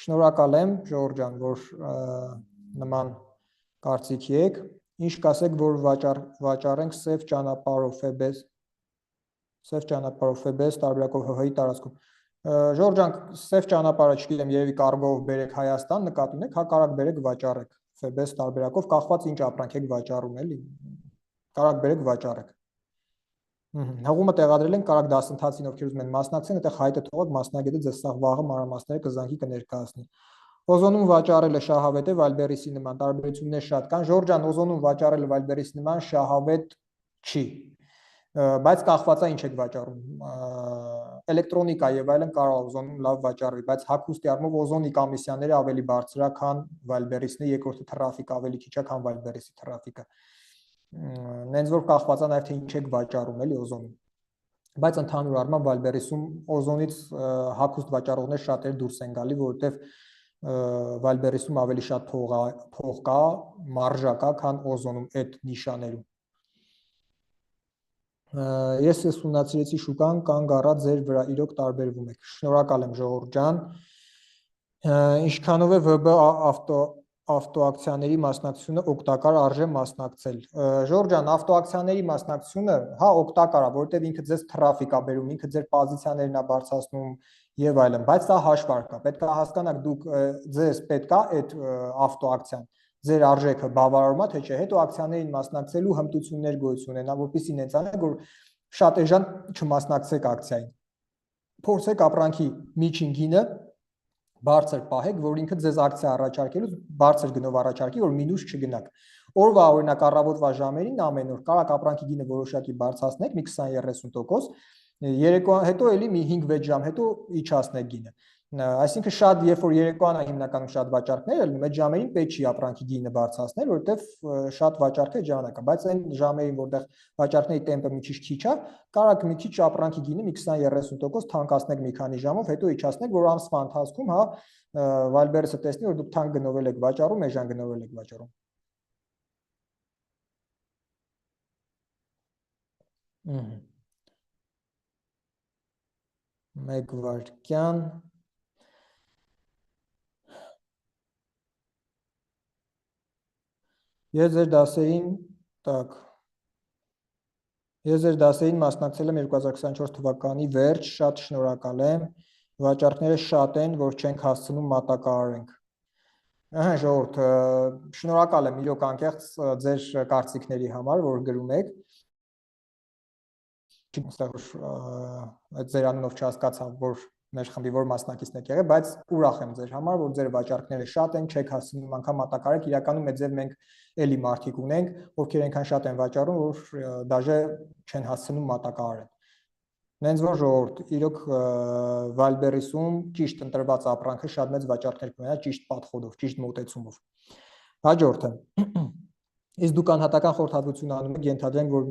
Շնորհակալ եմ Ժորժ ջան, որ նման կարծիքի եք։ Ինչ կասեք, որ վաճառենք սև ճանապարհով է Սև ճանապարհով FBS տարբերակով ՀՀ-ի տարածքում։ Ժորժ ջան, սև ճանապարհը չգիտեմ, երևի կարգով բերեք Հայաստան, նկատի ունեք, հա կարակ բերեք վաճառեք FBS տարբերակով, կախված ինչ ապրանք եք վաճառում, էլի։ Կարակ բերեք վաճառեք։ Հղումը տեղադրել են կարակ դասընթացին, ովքեր ուզում են մասնակցեն, այդտեղ հայտը թողեք, մասնագետը ձեզ սաղ վաղը մանրամասները կզանգի կներկայացնի։ Օզոնում վաճառելը շահավետ է Վալբերիսի նման, տարբերություններ շատ կան։ Ժորժ ջան, օզոնում վաճառելը Վալբերիսի նման շահավետ չի, բայց կախված է ինչ եք վաճառում։ Էլեկտրոնիկա եւ այլն կարող օզոնում լավ վաճառվի, բայց հագուստի առումով օզոնի կոմիսիաները ավելի բարձր է, քան Վալբերիսն է, երկրորդը թրաֆիկը ավելի քիչ է, քան Վալբերիսի թրաֆիկը։ Նենց որ կախված է նաև թե ինչ եք վաճառում, էլի օզոնում։ Բայց ընդհանուր առմամբ Վալբերիսում օզոնից հագուստ վաճառողներ շատեր դուրս են գալի, որովհետև Վալբերիսում ավելի շատ փող կա, մարժա կա, քան օզոնում այդ նիշաներում։ Ես ուսումնասիրեցի շուկան, կանգ առած ձեր վրա, իրոք տարբերվում եք։ Շնորհակալ եմ Ժողովուրդ ջան։ Ինչքանով է ՎԲ ավտոակցիաների մասնակցությունը օգտակար, արժե մասնակցել։ Ժորժ ջան, ավտոակցիաների մասնակցությունը, հա, օգտակար է, որովհետև ինքը ձեզ թրաֆիկ է բերում, ինքը ձեր պոզիցիաներն է բարձրացնում եւ այլն, բայց դա հաշվարկ է։ Պետք է հասկանաք դուք ձեզ պետք է այդ ավտոակցիան, ձեր արժեքը բավարարում է, թե չէ, հետո ակցիաներին մասնակցելու հմտություններ գոյություն ունենա, որպեսզի նենց անեք, որ շատ էժան չմասնակցեք ակցիային։ Փորձեք ապրանքի միջին գինը բարձր պահեք, որ ինքը ձեզ ակցիա առաջարկելուց բարձր գնով առաջարկի, որ մինուս չգնաք։ Օրվա օրինակ առավոտվա ժամերին ամեն օր կարակ ապրանքի գինը որոշակի բարձրացնեք, մի 20-30%, երեկոյան հետո էլի մի 5-6 ժամ հետո իջացնեք գինը։ Այսինքն շատ երբ որ երեկոյան է հիմնականում շատ վաճառքներ ելնում, այդ ժամերին պետք չի ապրանքի գինը բարձրացնել, որովհետև շատ վաճառք է ժամանակ է, բայց այն ժամերին, որտեղ վաճառքների տեմպը մի քիչ է, կարակ մի քիչ ապրանքի գինը մի 20-30% թանկացնեք մի քանի ժամով, հետո իջացնեք, որ ամսվա ընթացքում, հա, Վալբերիսը տեսնի, որ դուք թանկ գնով եք վաճառում, էժան գնով եք վաճառում։ Մեկ վայրկյան։ Ես ձեր դասերին մասնակցել եմ 2024 թվականի վերջ, շատ շնորհակալ եմ, վաճառքները շատ են, որ չենք հասցնում մատակարարենք։ Ահա ժողովուրդ, շնորհակալ եմ իրոք անկեղծ ձեր կարծիքների համար, որ գրում եք։ Այդ ձեր անունով չհասկացա, որ մեր խմբի որ մասնակիցն եք եղել, բայց ուրախ եմ ձեր համար, որ ձեր վաճառքները շատ են, չեք հասցնում անգամ մատակարարեք, իրականում այդ ձև մենք էլի մարդիկ ունենք, ովքեր այնքան շատ են վաճառում, որ դաժե չեն հասցնում մատակարարել։ Նենց որ ժողովուրդ, իրոք Վալբերիսում ճիշտ ընտրված ապրանքը շատ մեծ վաճառքներ կունենա, ճիշտ պատխոդով, ճիշտ մոտեցումով։ Հաջորդը։ Իսկ դուք անհատական խորհրդատվություն անում եք, ենթադրենք, որ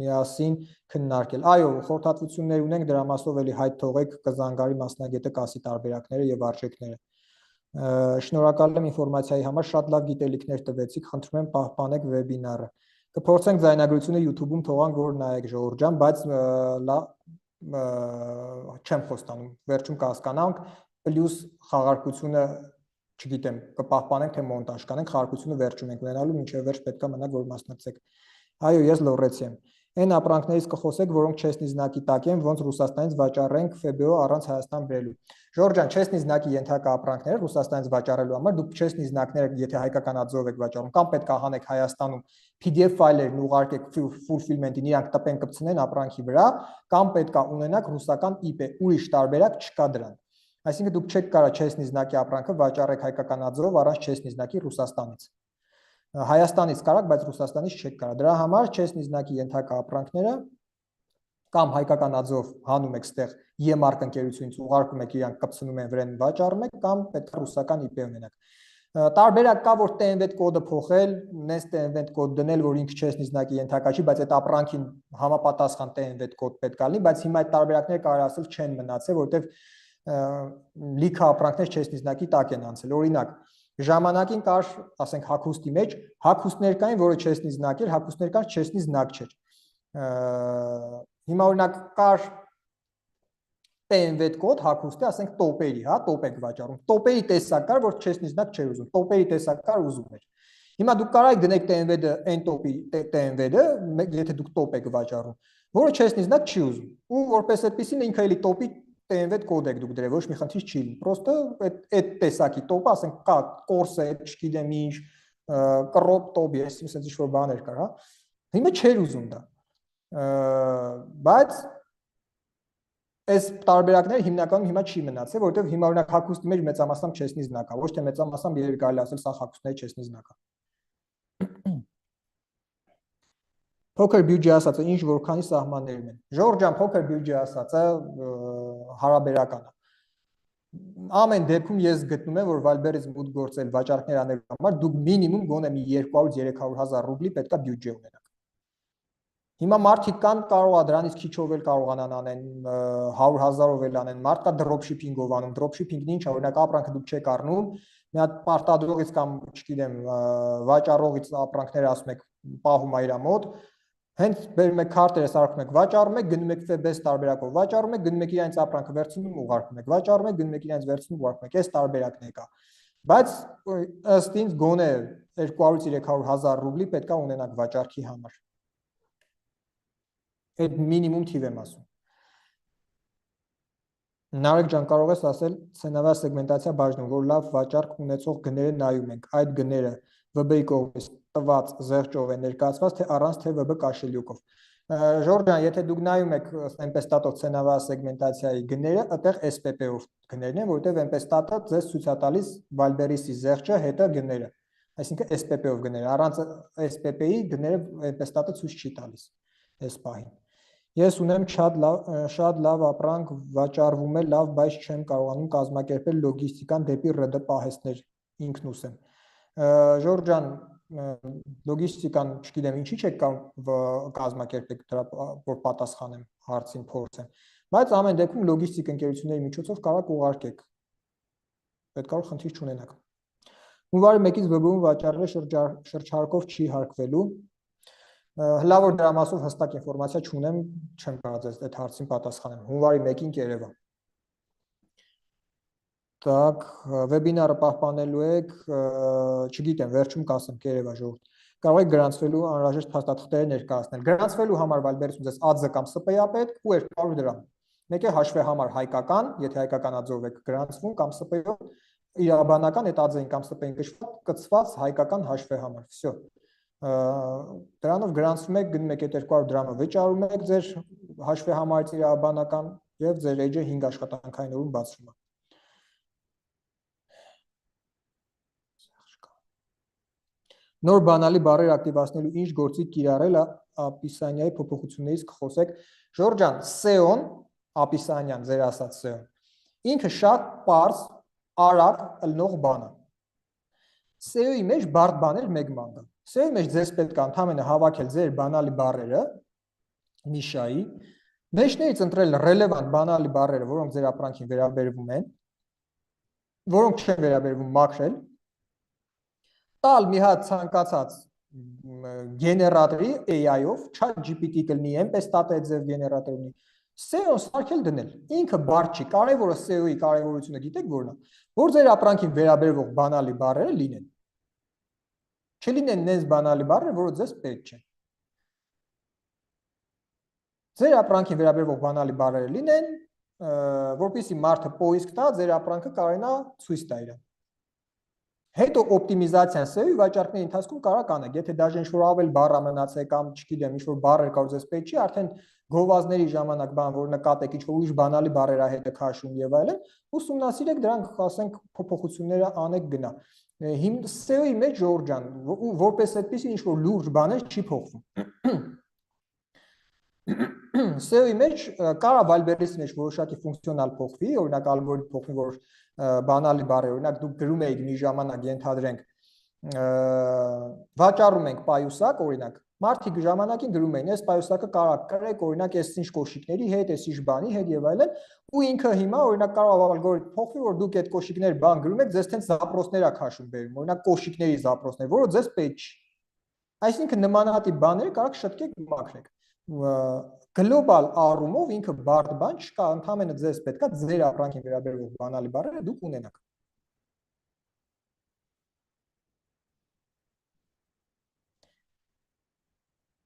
միասին քննարկել։ Այո, խորհրդատվություններ ունենք, դրա մասով էլի հայտ թողեք, կզանգարի մասնագետը կասի տարբերակները եւ արժեքները։ Շնորհակալ եմ ինֆորմացիայի համար, շատ լավ գիտելիքներ տվեցիք, խնդրում եմ պահպանեք վեբինարը։ Կփորձենք ձայնագրությունը YouTube-ում թողանք, որ նայեք Ժողովուրդ ջան, բայց չեմ խոստանում, վերջում կհասկանանք, պլյուս խաղարկությունը չգիտեմ, կպահպանենք թե մոնտաժ կանենք, խաղարկությունը վերջում ենք ունենալու, մինչև վերջ պետք է մնաք, որ մասնակցեք։ Այո, ես լողրեցի եմ։ Այն ապրանքներից կխոսեք, որոնք չեսնի զնակի տակ են, ոնց Ռուսաստանից վաճառենք FBO առանց Հայաստան բերելու։ Ժորժ ջան, չեսնի զնակի ենթակա ապրանքները Ռուսաստանից վաճառելու համար դուք չեսնի զնակները, եթե հայկական ածով եք վաճառում, կամ պետք է հանեք Հայաստանում PDF ֆայլերն ուղարկեք fulfillment-ին, իրանք տպեն կպցնեն ապրանքի վրա, կամ պետք է ունենաք ռուսական IP, ուրիշ տարբերակ չկա դրան։ Այսինքն դուք չեք կարող չեսնի զնակի ապրանքը վաճառեք հայկական ածով առանց չեսնի զնակի Ռուսաստանից։ Հայաստանից կարաք, բայց Ռուսաստանից չեք կարող։ Դրա համար չեսնի զնակի ենթակա ապրանքները կամ հայկական ածով հանում եք ստեղ E-Mark ընկերությունից ուղարկում եք, իրանք կպցնում են վրան վաճառում եք, կամ պետք է ռուսական IP ունենաք։ Տարբերակ կա, որ TNVET կոդը փոխել, նես TNVET կոդ դնել, որ ինքը չեսնի զնակի ենթակա չի, բայց այդ ապրանքին համապատասխան TNVET կոդ պետք է լինի, բայց հիմա այդ տարբերակները կարող ասել չեն մնացել, որովհետև լիքը ապրանքներ չեսնի զնակի տակ են անցել։ Օրինակ, ժամանակին կար, ասենք, հագուստի մեջ, հագուստներ կային, որը չեսնի զնակ էր, հագուստներ կար, չեսնի զնակ չէր։ Հիմա օրինակ կար TNVET կոդ հագուստի, ասենք, տոպերի, հա, տոպ եք վաճառում։ Տոպերի տեսակ կար, որ չեսնի զնակ չէր ուզում։ Տոպերի տեսակ կար, ուզում էր։ Հիմա դուք կարող եք դնեք TNVET-ը, այն տոպի TNVET-ը, եթե դուք տոպ եք վաճառում, որը չեսնի знак չի ուզում։ Ու որպես այդպեսին ինքը էլի տոպի TN6 կոդ եք դուք դրել, ոչ մի խնդիր չի լինի։ Պրոստը այդ տեսակի տոպը, ասենք կա կորսետ, չգիտեմ ինչ, կռոպ տոպ, ես ասենց ինչ-որ բաներ կար, հա։ Հիմա չէր ուզում դա։ Բայց այս տարբերակները հիմնականում հիմա չի մնացել, որովհետև հիմա օրինակ հագուստի մեջ մեծամասամբ չեսնի զնակա, ոչ թե մեծամասամբ երևի կարելի ասել սա հագուստների չեսնի զնակա։ Փոքր բյուջե ասածը ինչ որքանի սահմաններում են։ Ժորժ ջան, փոքր բյուջե ասածը հարաբերական է։ Ամեն դեպքում ես գտնում եմ, որ Վալբերից մուտք գործել վաճառքներ անելու համար դուք մինիմում գոնե մի 200-300 հազար ռուբլի պետքա բյուջե ունենաք։ Հիմա մարդիկ կան կարող է դրանից քիչով էլ կարողանան անեն 100,000-ով էլ անեն, մարդ կա դրոփշիփինգով անում, դրոփշիփինգն ինչ է, օրինակ ապրանքը դուք չեք առնում, մի հատ պարտադրողից կամ չգիտեմ վաճառողից ապրանքները ասում եք պահում է իր մոտ, հենց բերում եք քարտերը սարքում եք, վաճառում եք, գնում եք FBS տարբերակով, վաճառում եք, գնում եք իրենց ապրանքը վերցնում ուղարկում եք, վաճառում եք, գնում եք իրենց վերցնում ուղարկում եք, այս տարբերակն է կա։ Բայց ըստ ինձ գոնե 200-300 հազար ռուբլի պետքա ունենաք վաճառքի համար։ Այդ մինիմում թիվ եմ ասում։ Նարեկ ջան, կարող ես ասել ցենավար սեգմենտացիա բաժնում, որ լավ վաճառք ունեցող գները նայում ենք, այդ գները ՎԲ-ի կողմից տված զեղչով է ներկայացված, թե առանց թե ՎԲ կաշելյուկով։ Ժորժ ջան, եթե դուք նայում եք Empestat-ով ցենավար սեգմենտացիայի գները, այդտեղ SPP-ով գներն են, որովհետև Empestat-ը ձեզ ցույց է տալիս Valberis-ի զեղչը հետը գները, այսինքն SPP-ով գները, առանց SPP-ի գները Empestat-ը ցույց չի տալիս այս պահին։ Ես ունեմ շատ լավ ապրանք վաճառվում է լավ, բայց չեմ կարողանում կազմակերպել լոգիստիկան դեպի ՌԴ պահեստներ ինքնուս եմ։ Ժորժ ջան, լոգիստիկան չգիտեմ ինչի չեք կազմակերպեք դրա որ պատասխանեմ հարցին փորձեմ, բայց ամեն դեպքում լոգիստիկ ընկերությունների միջոցով կարող ուղարկեք։ Պետք է որ խնդիր չունենաք։ Հունվարի 1-ից ՎԲ-ում վաճառել շրջարկով չի հարկվելու։ Հլավոր դրա մասով հստակ ինֆորմացիա չունեմ, չեմ կարող այդ հարցին պատասխանեմ։ Հունվարի 1-ին կերևա։ Так, վեբինարը պահպանելու եք, չգիտեմ, վերջում կասեմ, կերևա ժողովուրդ։ Կարող եք գրանցվելու անհրաժեշտ փաստաթղթերը ներկայացնել։ Գրանցվելու համար Valberis-ում ձեզ ԱԾ կամ ՍՊ-ա պետք ու 200 դրամ։ Մեկ է հաշվեհամար հայկական, եթե հայկական ԱԾ-ով եք գրանցվում կամ ՍՊ-ով, իրավաբանական այդ ԱԾ-ին կամ ՍՊ-ին կցված հայկական հաշվեհամար։ Всё։ Դրանով գրանցվում եք, գնում եք այդ 200 դրամը վճարում եք ձեր հաշվեհամարից իրավաբանական եւ ձեր էջը 5 աշխատանքային օրում բացվում է։ Նոր բանալի բառեր ակտիվացնելու ինչ գործիք կիրառել Ապիսանյայի փոփոխություններից կխոսեք։ Ժորժ ջան, SEO-ն, Ապիսանյան, ձեր ասած SEO-ն, ինքը շատ պարզ, արագ ըլնող բան է։ SEO-ի մեջ բարդ բաներ մեկ բան կա։ SEO-ի մեջ ձեզ պետք է ընդհանրապես հավաքել ձեր բանալի բառերը նիշայի, մեջներից ընտրել ռելևանտ բանալի բառերը, որոնք ձեր ապրանքին վերաբերվում են, որոնք չեն վերաբերվում մաքրել, տալ մի հատ ցանկացած գեներատորի AI-ով, ChatGPT կլինի, Empestat է ձև գեներատոր ունի, SEO սարքել դնել։ Ինքը բարդ չի, կարևորը SEO-ի կարևորությունը գիտեք որն է, որ ձեր ապրանքին վերաբերվող բանալի բառերը լինեն։ Չլինեն նենց բանալի բառեր, որը ձեզ պետք չեն։ Ձեր ապրանքին վերաբերվող բանալի բառերը լինեն, որպեսզի մարդը պոիսկ տա, ձեր ապրանքը կարողանա ցույց տա իրեն։ Հետո օպտիմիզացիան SEO-ի վաճառքների ընթացքում կարող կանեք, եթե դաժե ինչ-որ ավել բառ մնացել կամ չգիտեմ, ինչ-որ բառեր կար ձեզ պետք չի, արդեն գովազների ժամանակ բան, որ նկատեք ինչ-որ ուրիշ բանալի բառեր ա հետը քաշում եւ այլն, ուսումնասիրեք դրանք, ասենք, փոփոխությունները անեք գնա։ SEO-ի մեջ Ժորժ ջան, որպես այդպեսի ինչ-որ լուրջ բաներ չի փոխվում։ SEO-ի մեջ կարա Valberis-ի մեջ որոշակի ֆունկցիոնալ փոխվի, օրինակ ալգորիթմ փոխվի, որ բանալի բառեր, օրինակ դուք գրում եք մի ժամանակ ենթադրենք վաճառում ենք պայուսակ, օրինակ մարդիկ ժամանակին գրում էին, այս պայուսակը կարա կրեք, օրինակ այս ինչ կոշիկների հետ, այս ինչ բանի հետ եւ այլն, ու ինքը հիմա օրինակ կարող է ալգորիթմ փոխվի, որ դուք այդ կոշիկներ բան գրում եք, ձեզ տենց զապրոսներ ա քաշում բերում, օրինակ կոշիկների զապրոսներ, որը ձեզ պետք չի։ Այսինքն նմանատիպ բաները կարող շտկեք մաքրեք։ Գլոբալ առումով ինքը բարդ բան չկա, ընդհանրապես ձեզ պետքա ձեր ապրանքին վերաբերող բանալի բառերը դուք ունենաք։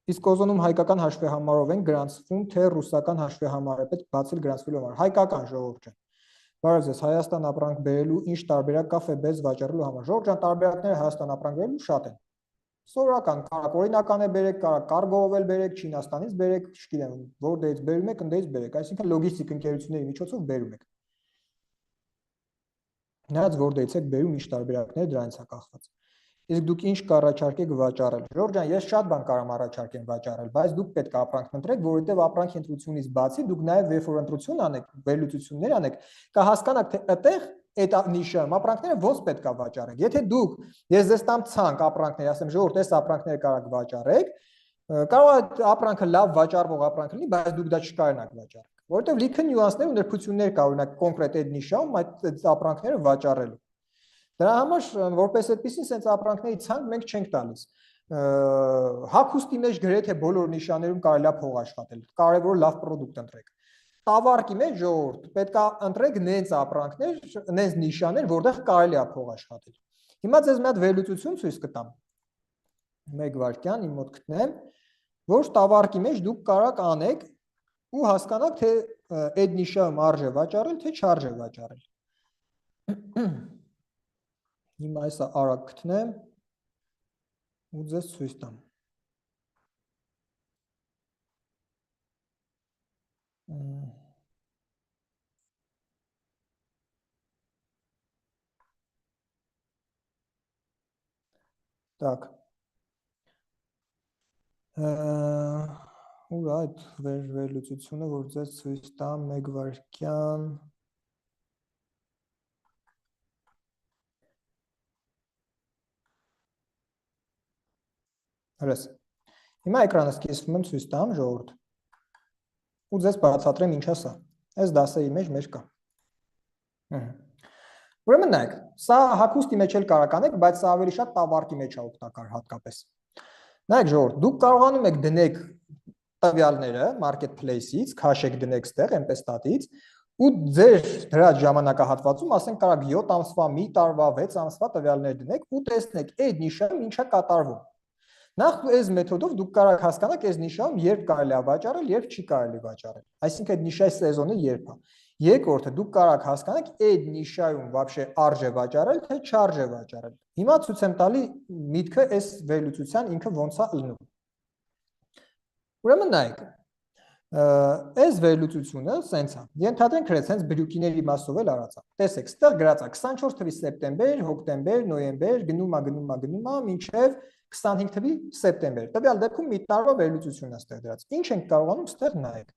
Իսկ օզոնում հայկական հաշվեհամարով են գրանցվում, թե ռուսական հաշվեհամարը պետք բացել գրանցվելու համար։ Հայկական ժողովուրդ ջան։ Բարև ձեզ, Հայաստան ապրանք բերելու ինչ տարբերակ կա FEBEZ վաճառելու համար։ Ժողովուրդ ջան, տարբերակները Հայաստան ապրանք բերելու շատ են։ Սովորական, կարակ օրինական է բերեք, կարակ կարգով էլ բերեք, Չինաստանից բերեք, չգիտեմ, որտեղից բերում եք, ընդդեղից բերեք, այսինքն լոգիստիկ ընկերությունների միջոցով բերում եք։ Նրանց որտեղից եք բերում, ինչ տարբերակներ դրանից է կախված։ Իսկ դուք ինչ կառաջարկեք վաճառել։ Ժողովուրդ ջան, ես շատ բան կարող եմ առաջարկեմ վաճառել, բայց դուք պետք է ապրանք ընտրեք, որովհետև ապրանքի ընտրությունից բացի դուք նաև երբ որ ընտրություն անեք, վերլուծություններ անեք, կհասկանաք, թե այդտեղ այդ նիշայում ապրանքները ոնց պետք է վաճառեք։ Եթե դուք ես ձեզ տամ ցանկ ապրանքներ, ասեմ ժողովուրդ, այս ապրանքները կարող վաճառեք, կարող է ապրանքը լավ վաճառվող ապրանք լինի, բայց դուք դա չկարողանաք վաճառել, որովհետև լիքը նյուանսներ ու նրբություններ կա, օրինակ կոնկրետ այդ նիշայում այդ ապրանքները վաճառելու։ Դրա համար որպես այդպեսին sense ապրանքների ցանկ մենք չենք տալիս։ Հագուստի մեջ գրեթե բոլոր նիշաներում կարելի է փող աշխատել, կարևոր լավ պրոդուկտ ընտրեք։ Տավարկի մեջ ժողովուրդ պետք է ընտրեք նենց ապրանքներ, նենց նիշաներ, որտեղ կարելի է փող աշխատել։ Հիմա ձեզ մի հատ վերլուծություն ցույց կտամ։ Մեկ վայրկյան իմ մոտ գտնեմ, որ տավարկի մեջ դուք կարող անեք ու հասկանաք, թե այդ նիշայում արժե վաճառել, թե չարժե վաճառել։ Հիմա այսա արագ գտնեմ ու ձեզ ցույց տամ։ Так. Ուր այդ վերլուծությունը, որ ձեզ ցույց տամ, մեկ վայրկյան։ Հրես։ Հիմա էկրանս կիսվում եմ ցույց տամ ժողովուրդ։ Ու ձեզ բացատրեմ ինչա սա։ Այս դասերի մեջ կա։ Ուրեմն նայեք, սա հագուստի մեջ էլ կարող անեք, բայց սա ավելի շատ տավարկի մեջ է օգտակար հատկապես։ Նայեք ժողովուրդ, դուք կարողանում եք դնեք տվյալները marketplace-ից, քաշեք դնեք ստեղ Empestat-ից ու ձեր դրա ժամանակահատվածում, ասենք կարող 7 ամսվա, մի տարվա, 6 ամսվա տվյալներ դնեք ու տեսնեք այդ նիշայում ինչա կատարվում։ Նախ այս մեթոդով դուք կարող եք հասկանալ այս նիշայում երբ կարելի է վաճառել, երբ չի կարելի վաճառել։ Այսինքն այդ նիշայի սեզոնը երբ է։ Երկրորդը դուք կարող եք հասկանալ այդ նիշայում вообще արժե վաճառել, թե չարժե վաճառել։ Հիմա ցույց եմ տալի միտքը այս վերլուծության ինքը ոնց է լինում։ Ուրեմն նայեք, այս վերլուծությունը սենց է։ Ենթադրենք հենց հենց բրյուկիների մասով էլ արած է։ Տեսեք, ստեղ գրած է 24 թվականի սեպտեմբեր, հոկտեմբեր, նոյեմբեր, գնում է մինչև 25 թվականի սեպտեմբեր։ Տվյալ դեպքում մի տարվա վերլուծությունն է ստեղ դրած։ Ինչ ենք կարողանում ստեղ նայեք։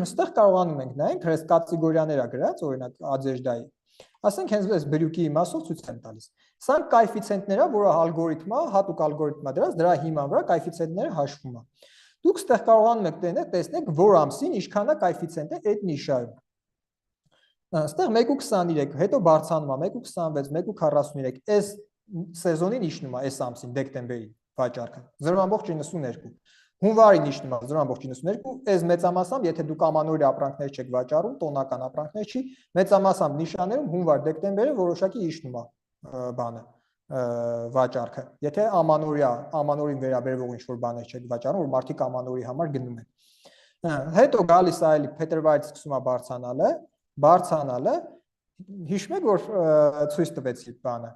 Ստեղ կարողանում ենք նայենք հենց կատեգորիաներ ա գրած, օրինակ ադեժդայի։ Ասենք հենց այս բրյուկի մասով ցույց եմ տալիս։ Սա կոեֆիցիենտները, որը ալգորիթմա, հատուկ ալգորիթմա դրած, դրա հիման վրա կոեֆիցիենտները հաշվում է։ Դուք ստեղ կարողանում եք տեսնեք, որ ամսին ինչքան է կոեֆիցիենտը այդ նիշայում։ Ստեղ 1.23, հետո բարձրանում է 1.26, 1.43, այս սեզոնին իջնում է այս ամսին, դեկտեմբերի վաճառքը 0.92, հունվարին իջնում է 0.92, այս մեծամասամբ, եթե դուք ամանորյա ապրանքներ չեք վաճառում, տոնական ապրանքներ չի, մեծամասամբ նիշաներում հունվար, դեկտեմբերը որոշակի իջնում է բանը վաճառքը։ Եթե ամանորին վերաբերվող ինչ-որ բաներ չեք վաճառում, որ մարդիկ ամանորի համար գնում են։ Հետո գալիս է այլ փետրվարից սկսում է բարձրանալը, հիշում եք, որ ցույց տվեցի բանը,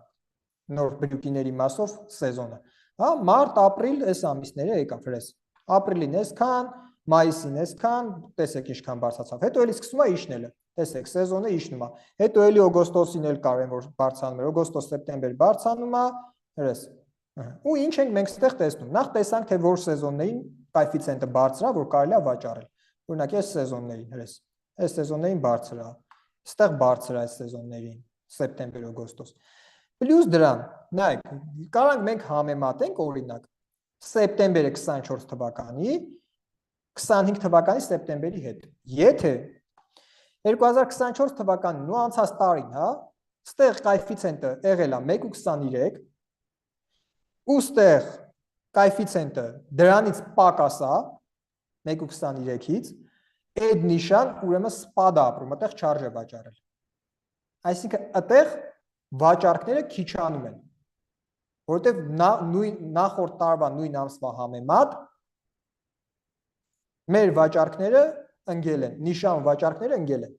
նոր բրյուկիների մասով սեզոնը։ Հա, մարտ, ապրիլ, այս ամիսները եկավ հրես։ Ապրիլին այսքան, մայիսին այսքան, տեսեք ինչքան բարձրացավ։ Հետո էլի սկսում է իջնելը։ Տեսեք, սեզոնը իջնում է։ Հետո էլի օգոստոսին էլ կարեն որ բարձրանում է, օգոստոս, սեպտեմբեր բարձրանում է, հրես։ Ու ինչ ենք մենք ստեղ տեսնում։ Նախ տեսանք, թե որ սեզոններին կոեֆիցիենտը բարձր է, որ կարելի է վաճառել։ Օրինակ, այս սեզոններին հրես։ Այս սեզոններին բարձր է։ Ստեղ բարձր է այս սեզոններին, սեպտեմբեր, օգոստոս։ Պլյուս դրան, նայեք, կարող ենք մենք համեմատենք օրինակ սեպտեմբերը 24 թվականի 25 թվականի սեպտեմբերի հետ։ Եթե 2024 թվականին ու անցած տարին, հա, ստեղ կոեֆիցիենտը եղել է 1.23, ու ստեղ կոեֆիցիենտը դրանից պակաս է 1.23-ից, այդ նիշան ուրեմն սպադ է ապրում, այդտեղ չարժե վաճառել։ Այսինքն այդտեղ վաճառքները քիչանում են, որովհետև նախորդ տարվա նույն ամսվա համեմատ Մեր վաճառքները ընկել են, նիշան վաճառքները ընկել են։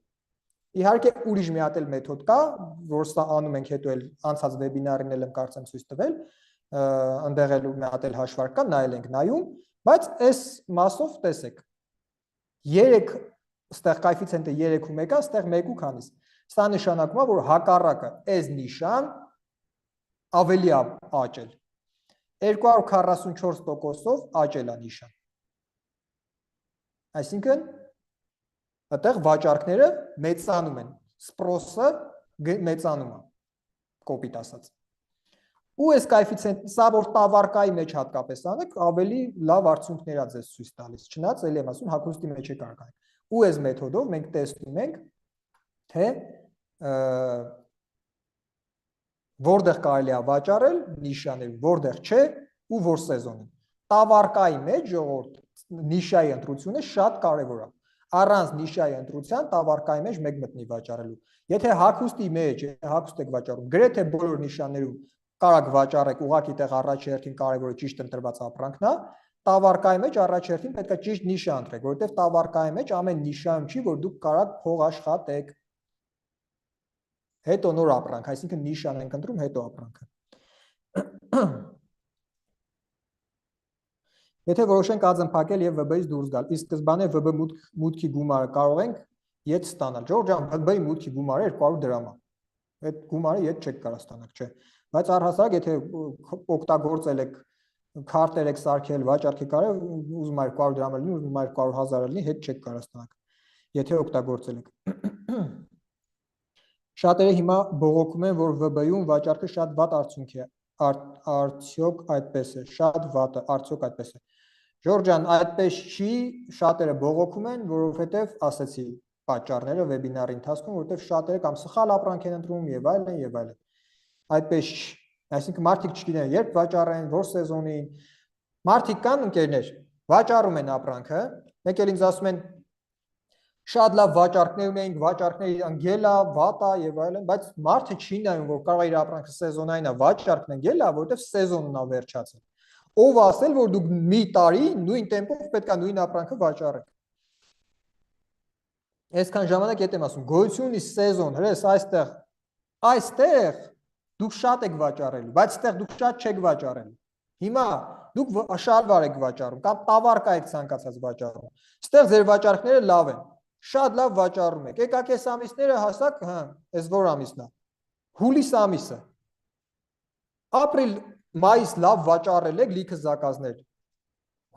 Իհարկե ուրիշ մի հատ էլ մեթոդ կա, որ սա անում ենք հետո էլ անցած վեբինարին էլ եմ կարծեմ ցույց տվել, այնտեղ էլ մի հատ էլ հաշվարկ կա, նայել ենք նայում, բայց այս մասով տեսեք 3 ստեղ կոեֆիցիենտը 3 ու 1-ը, ստեղ 1 ու քանիս։ Սա նշանակում է, որ հակառակը այս նիշան ավելի է աճել։ 244%-ով աճել է նիշան։ Այսինքն այդտեղ վաճառքները մեծանում են, սպրոսը մեծանում է, կոպիտ ասած։ Ու այս կոեֆիցիենտ, սա որ տավարկայի մեջ հատկապես անեք, ավելի լավ արդյունքներ է ձեզ ցույց տալիս։ Չնայած էլի եմ ասում, հագուստի մեջ է կարգային։ Ու այս մեթոդով մենք տեսնում ենք, թե որտեղ կարելի է վաճառել նիշաներ, որտեղ չէ ու որ սեզոնին։ Տավարկայի մեջ ժողովուրդ նիշայի ընտրությունը շատ կարևոր է։ Առանց նիշայի ընտրության տավարկայի մեջ մեկ մտնի վաճառելու։ Եթե հագուստի մեջ, հագուստ եք վաճառում, գրեթե բոլոր նիշաներում կարաք վաճառեք, ուղղակի տեղ առաջի հերթին կարևորը ճիշտ ընտրված ապրանքն է, տավարկայի մեջ առաջի հերթին պետք է ճիշտ նիշա ընտրեք, որովհետև տավարկայի մեջ ամեն նիշայում չի, որ դուք կարաք փող աշխատեք։ Հետո նոր ապրանք, այսինքն նիշան ենք ընտրում, հետո ապրանքը։ Եթե որոշենք ԱԶ-ն եւ ՎԲ-ից դուրս գալ, իսկ սկզբանե ՎԲ մուտքի գումարը կարող ենք ետ ստանալ։ Ժողովուրդ ջան, ՎԲ-ի մուտքի գումարը 200 դրամ է։ Այդ գումարը ետ չեք կարող ստանալ, չէ։ Բայց առհասարակ եթե օգտագործել եք քարտեր եք սարքել, վաճառք եք արել, ուզում եք 200 դրամ լինի, ուզում եք 200,000 լինի, հետ չեք կարող ստանալ։ Եթե օգտագործել եք։ Շատերը հիմա բողոքում են, որ ՎԲ-ում վաճառքը շատ վատ արդյունք է, արդյոք այդպես է, շատ վատ է, արդյոք այդպես է։ Ժորժ ջան, այդպես չի, շատերը բողոքում են, որովհետև ասացի պատճառները վեբինարի ընթացքում, որովհետև շատերը կամ սխալ ապրանք են ընտրում եւ այլն եւ այլն։ Այդպես չի, այսինքն մարդիկ չգիտեն երբ վաճառեն, որ սեզոնին։ Մարդիկ կան ընկերներ, վաճառում են ապրանքը, մեկ էլ ինձ ասում են շատ լավ վաճառքներ ունենք, վաճառքների ընկել է, վատ է եւ այլն, բայց մարդը չի նայում, որ կարող է իր ապրանքը սեզոնային է, վաճառքն ընկել է, որովհետև սեզոնն է վերջացել։ Ով ասել, որ դուք մի տարի նույն տեմպով պետք է նույն ապրանքը վաճառեք։ Այսքան ժամանակ ետ եմ ասում, գոյություն ունի սեզոն, հրես այստեղ դուք շատ եք վաճառելու, բայց այստեղ դուք շատ չեք վաճառելու։ Հիմա դուք շալվար եք վաճառում կամ տավարկա եք ցանկացած վաճառում։ Այստեղ ձեր վաճառքները լավ են։ Շատ լավ վաճառում եք։ Եկաք այս ամիսները հասակ, այս որ ամիսն է։ Հուլիս ամիսը։ Ապրիլ, մայիս լավ վաճառել եք լիքը զակազներ։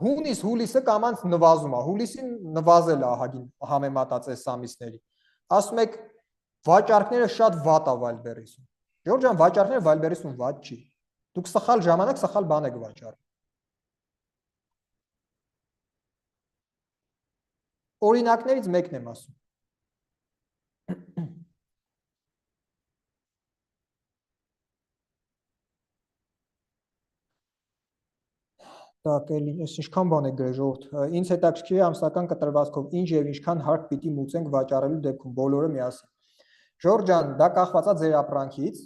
Հունիսը կամանց նվազում է։ Հուլիսին նվազել է ահագին համեմատած այս ամիսների։ Ասում եք վաճառքները շատ վատ է Վայլբերիսում։ Ժորժ ջան, վաճառքները Վայլբերիսում վատ չի։ Դուք սխալ ժամանակ սխալ բան եք վաճառում։ Օրինակներից մեկն եմ ասում։ Так, էլի, ես ինչքան բան եք գրել ժողովուրդ։ Ինձ հետաքրքիր է ամսական կտրվածքով ինչ եւ ինչքան հարկ պիտի մուծենք վաճառելու դեպքում բոլորը միասին։ Ժորժ ջան, դա կախված է ձեր ապրանքից,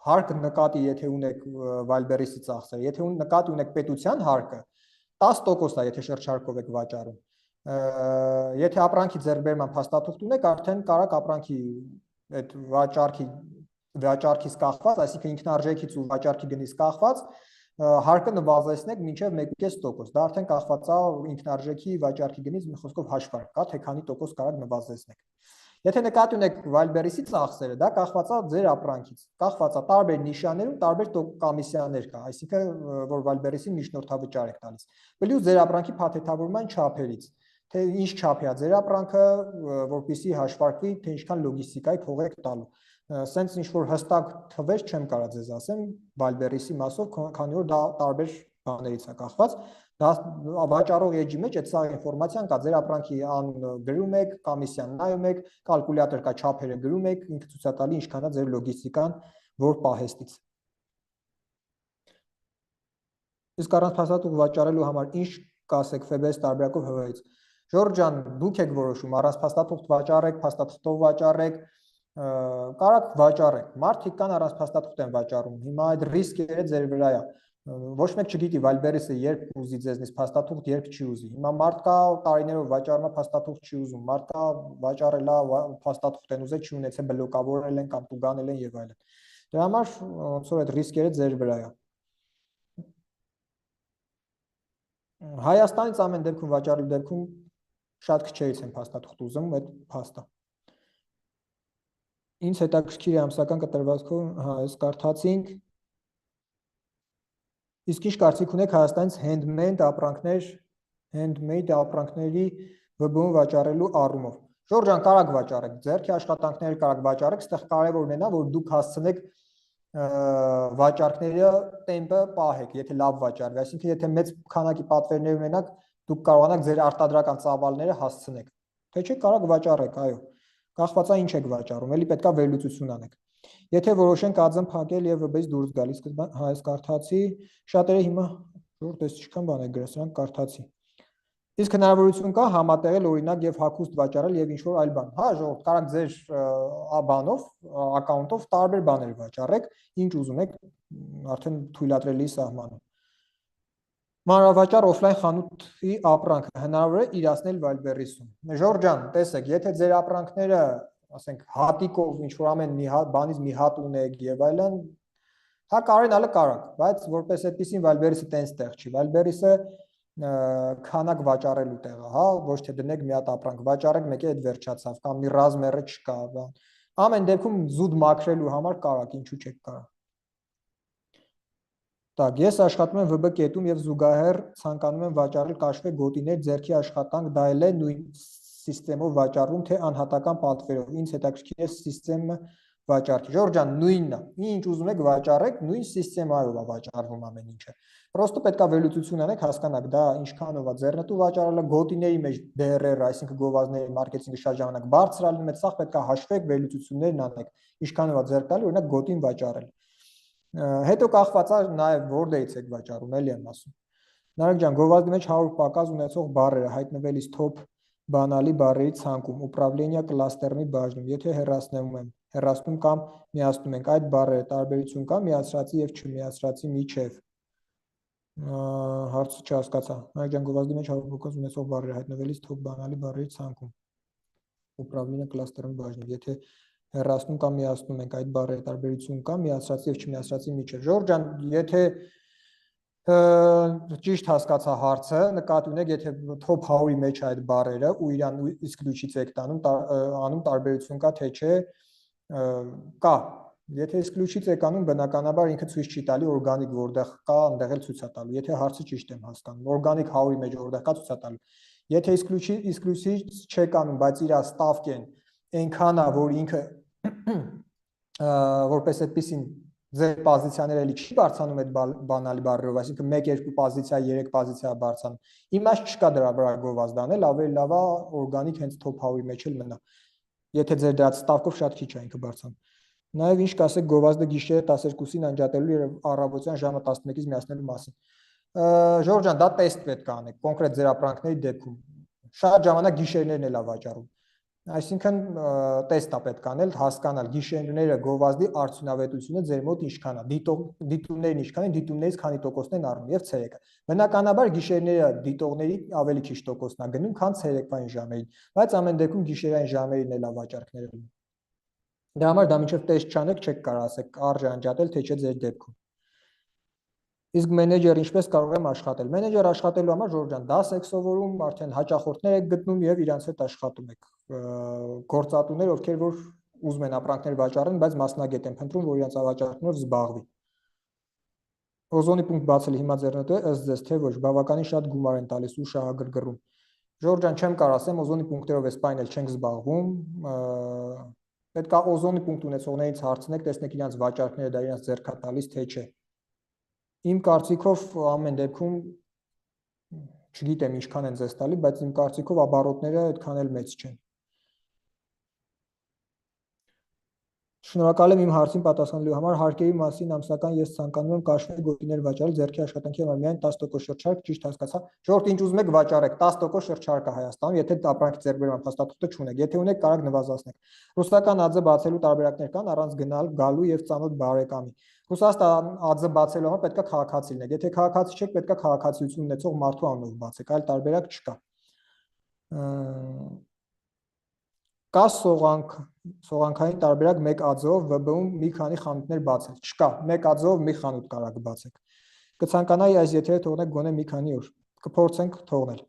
հարկ նկատի եթե ունեք Վայլբերիսի ծախսերը, եթե նկատի ունեք պետության հարկը, 10% է, եթե շրջարկով եք վաճառում։ Եթե ապրանքի ձեռքբերման փաստաթուղթ ունեք, արդեն կարաք ապրանքի այդ վաճառքից կախված, այսինքն ինքնարժեքից ու վաճառքի գնից կախված հարկը նվազեցնեք մինչև 1.5%, դա արդեն կախված է ինքնարժեքի վաճառքի գնից, մի խոսքով հաշվարկ կա, թե քանի տոկոս կարաք նվազեցնեք։ Եթե նկատի ունեք Վայլբերիսի ծախսերը, դա կախված է ձեր ապրանքից, կախված է տարբեր նիշաներում տարբեր կոմիսիաներ կա, այսինքն որ Վայլբերիսին միջնորդավճար եք տալիս։ Պլյուս ձեր ապրանքի փաթեթավորման չափերից, թե ինչ չափի է ձեր ապրանքը, որպեսզի հաշվարկվի, թե ինչքան լոգիստիկայի փող եք տալու։ Սենց ինչ որ հստակ թվեր չեմ կարող ձեզ ասեմ Վայլբերիսի մասով, քանի որ դա տարբեր բաներից է կախված։ Դա վաճառող էջի մեջ այդ սա ինֆորմացիան կա, ձեր ապրանքի անունը գրում եք, կոմիսիան նայում եք, կալկուլյատոր կա, չափերը գրում եք, ինքը ցույց է տալի ինչքան է ձեր լոգիստիկան որ պահեստից։ Իսկ առանց փաստաթուղթ վաճառելու համար ինչ կասեք FBS տարբերակով ՀՎ-ից։ Ժորժ ջան, դուք եք որոշում, առանց փաստաթուղթ վաճառեք, փաստաթղթով վաճառեք, կարաք վաճառեք։ Մարդիկ կան առանց փաստաթուղթ են վաճառում։ Հիմա այդ ռիսկերը ձեր վրա է։ Ոչ մեկ չգիտի Վալբերիսը երբ ուզի ձեզնից փաստաթուղթ, երբ չի ուզի։ Հիմա մարդ կա տարիներով վաճառում է փաստաթուղթ չի ուզում, մարդ կա վաճառել է փաստաթուղթ են ուզել, չի ունեցել, բլոկավորել են կամ տուգանել են եւ այլն։ Դրա համար ոնց որ այդ ռիսկերը ձեր վրա է։ Հայաստանից ամեն դեպքում վաճառի դեպքում շատ քչերից են փաստաթուղթ ուզում այդ փաստը։ Ինձ հետաքրքիր է ամսական կտրվածքով, հա, այս կարդացինք։ Իսկ ինչ կարծիք ունեք Հայաստանից handmade ապրանքների ՎԲ-ում վաճառելու առումով։ Ժորժան, կարակ վաճառեք, ձեռքի աշխատանքներ կարակ վաճառեք, այստեղ կարևոր ունենա, որ դուք հասցնեք վաճառքները տեմպը պահեք, եթե լավ վաճառվի, այսինքն եթե մեծ քանակի պատվերներ ունենաք, դուք կարողանաք ձեր արտադրական ծավալները հասցնեք։ Թե չէ կարակ վաճառեք, այո։ Կախված է ինչ եք վաճառում, էլի պետքա վերլուծություն անեք։ Եթե որոշենք ԱԶ-ն փակել եւ ՎԲ-ից դուրս գալ, իսկ հա այս կարդացի, շատերը հիմա ժողովուրդ էս ինչքան բան է գրել, սրանք կարդացի։ Իսկ հնարավորություն կա համատեղել օրինակ եւ հագուստ վաճառել եւ ինչ որ այլ բան։ Հա, ժողովուրդ, կարաք ձեր բանով, ակաունտով տարբեր բաներ վաճառեք, ինչ ուզում եք, արդեն թույլատրելի սահմանում։ Մանրավաճառ օֆլայն խանութի ապրանքը հնարավոր է իրացնել Վալբերիսում։ Ժորժ ջան, տեսեք, եթե ձեր ապրանքները, ասենք, հատիկով ինչ որ ամեն մի հատ բանից մի հատ ունեք եւ այլն, հա կարենալը կարակ, բայց որպես այդպեսին Վալբերիսը տենց տեղ չի։ Վալբերիսը քանակ վաճառելու տեղ է, հա, ոչ թե դնեք մի հատ ապրանք վաճառեք, մեկը այդ վերջացավ կամ մի ռազմերը չկա, բան։ Ամեն դեպքում զուտ մաքրելու համար կարակ, ինչու՞ չեք կարող։ Так, ես աշխատում եմ ՎԲ կետում եւ զուգահեռ ցանկանում եմ վաճառել կաշվե գոտիներ, ձեռքի աշխատանք, դա էլ է նույն սիստեմով վաճառում, թե անհատական պատվերով։ Ինձ հետաքրքիր է սիստեմը վաճառքի։ Ժորժ ջան, նույնն է։ Ինչ ուզում եք վաճառեք, նույն սիստեմայով է վաճառվում ամեն ինչը։ Պրոստը պետքա վերլուծություն անեք, հասկանաք, դա ինչքանով է ձեռնտու վաճառելը, գոտիների մեջ DRR, այսինքն գովազդների մարքեթինգը շատ ժամանակ բարձր է լինում, այդ սա պետքա հաշվեք, վերլուծություններն անեք, ինչքանով է ձեռք տալի, օրինակ գոտին վաճառել։ Հետո կախված է նաև որտեղից եք վաճառում, էլի եմ ասում։ Նարեկ ջան, գովազդի մեջ 100 պակաս ունեցող բառերը հայտնվելիս top բանալի բառերի ցանկում, ուպրավլենիա կլաստերնի բաժնում, եթե հեռացնում կամ միացնում ենք այդ բառերը, տարբերություն կա միացրածի եւ չմիացրածի միջև։ Հարցը չհասկացա։ Նարեկ ջան, գովազդի մեջ 100 պակաս ունեցող բառերը հայտնվելիս top բանալի բառերի ցանկում, ուպրավլենիա կլաստերնի բաժնում, եթե հեռացնում կամ միացնում ենք այդ բառերը, տարբերություն կա միացրածի եւ չմիացրածի միջև։ Ժորժ ջան, եթե ճիշտ հասկացա հարցը, նկատի ունեք, եթե top 100-ի մեջ այդ բառերը ու իրան իսկլյուչից եք անում տարբերություն կա թե չէ, կա։ Եթե իսկլյուչից եք անում, բնականաբար ինքը ցույց չի տալի օրգանիկ որտեղ կա, այնտեղ էլ ցույց է տալու։ Եթե հարցը ճիշտ եմ հասկանում, օրգանիկ 100-ի մեջ որտեղ կա, ցույց է տալու։ Եթե իսկլյուչից չեք անում, բայց իր ստավկեն այնքան է, որ ինքը որպես այդպեսին ձեր պոզիցիաները էլի չի բարձանում այդ բանալի բառերով, այսինքն 1-2 պոզիցիա, 3 պոզիցիա բարձանում։ Իմաստ չկա դրա վրա գովազդանել, ավելի լավ է օրգանիկ հենց top 100-ի մեջ էլ մնա։ Եթե ձեր դրած ստավկով շատ քիչ է ինքը բարձրանում։ Նաև ինչ կասեք գովազդը գիշերը 12-ին անջատելու եւ առավոտյան ժամը 11-ից միացնելու մասին։ Ժորժ ջան, դա տեստ պետք է անեք, կոնկրետ ձեր ապրանքների դեպքում։ Շատ ժամանակ գիշերներն էլ է վաճառում։ Այսինքն տեստ է պետք անել, հասկանալ գիշերները գովազդի արդյունավետությունը ձեր մոտ ինչքան է, դիտումներն ինչքան են, դիտումներից քանի տոկոսն են առնում եւ ցերեկը։ Բնականաբար գիշերները դիտողների ավելի քիչ տոկոսն է գնում, քան ցերեկվային ժամերին, բայց ամեն դեպքում գիշերային ժամերին էլ է վաճառքները լինում։ Դրա համար դա մինչև տեստ չանեք, չեք կարող ասեք արժե անջատել, թե չէ ձեր դեպքում։ Իսկ մենեջեր ինչպես կարող եմ աշխատել։ Մենեջեր աշխատելու համար Ժորժ ջան, դաս եք սովորում, արդեն հաճախորդներ եք գտնում եւ իրանց հետ աշխատում եք։ Գործատուներ, ովքեր որ ուզում են ապրանքներ վաճառեն, բայց մասնագետ են փնտրում, որ իրանց վաճառքներով զբաղվի։ Օզոնի պունկտ բացել հիմա ձեռնտու է, ըստ ձեզ թե ոչ, բավականին շատ գումար են տալիս ու շահագրգռում։ Ժորժ ջան, չեմ կարող ասեմ, օզոնի պունկտերով էս պայն էլ չենք զբաղվում։ Պետք է օզոնի պունկտ ունեցողներից հարցնեք, տեսնեք իրանց վաճառքները դա իրանց ձեռքա տալիս թե չէ։ Իմ կարծիքով ամեն դեպքում չգիտեմ ինչքան են ձեզ տալի, բայց իմ կարծիքով ապարոտները այդքան էլ մեծ չեն։ Շնորհակալ եմ իմ հարցին պատասխանելու համար, հարկերի մասին ամսական ես ցանկանում եմ կաշվե գոտիներ վաճառել, ձեռքի աշխատանքի համար միայն 10% շրջարկ, ճիշտ հասկացա։ Ժողովուրդ, ինչ ուզում եք վաճառեք, 10% շրջարկ է Հայաստանում, եթե ապրանքի ձեռքբերման փաստաթուղթը չունեք, եթե ունեք, կարող նվազեցնեք։ Ռուսական ԱԶ բացելու տարբերակներ կան առանց գնալ, գալու եւ ծանոթ բարեկամի։ Հուսաստ ածը բացելու համար պետք է քաղաքացի լինեք։ Եթե քաղաքացի չեք, պետք է քաղաքացիություն ունեցող մարդու անունով բացեք, այլ տարբերակ չկա։ Կա սողանքային տարբերակ մեկ ածով ՎԲ-ում մի քանի խանութներ բացել։ Չկա, մեկ ածով մի խանութ կարող բացեք։ Կցանկանայի այս եթերը թողնեք գոնե մի քանի օր։ Կփորձենք թողնել։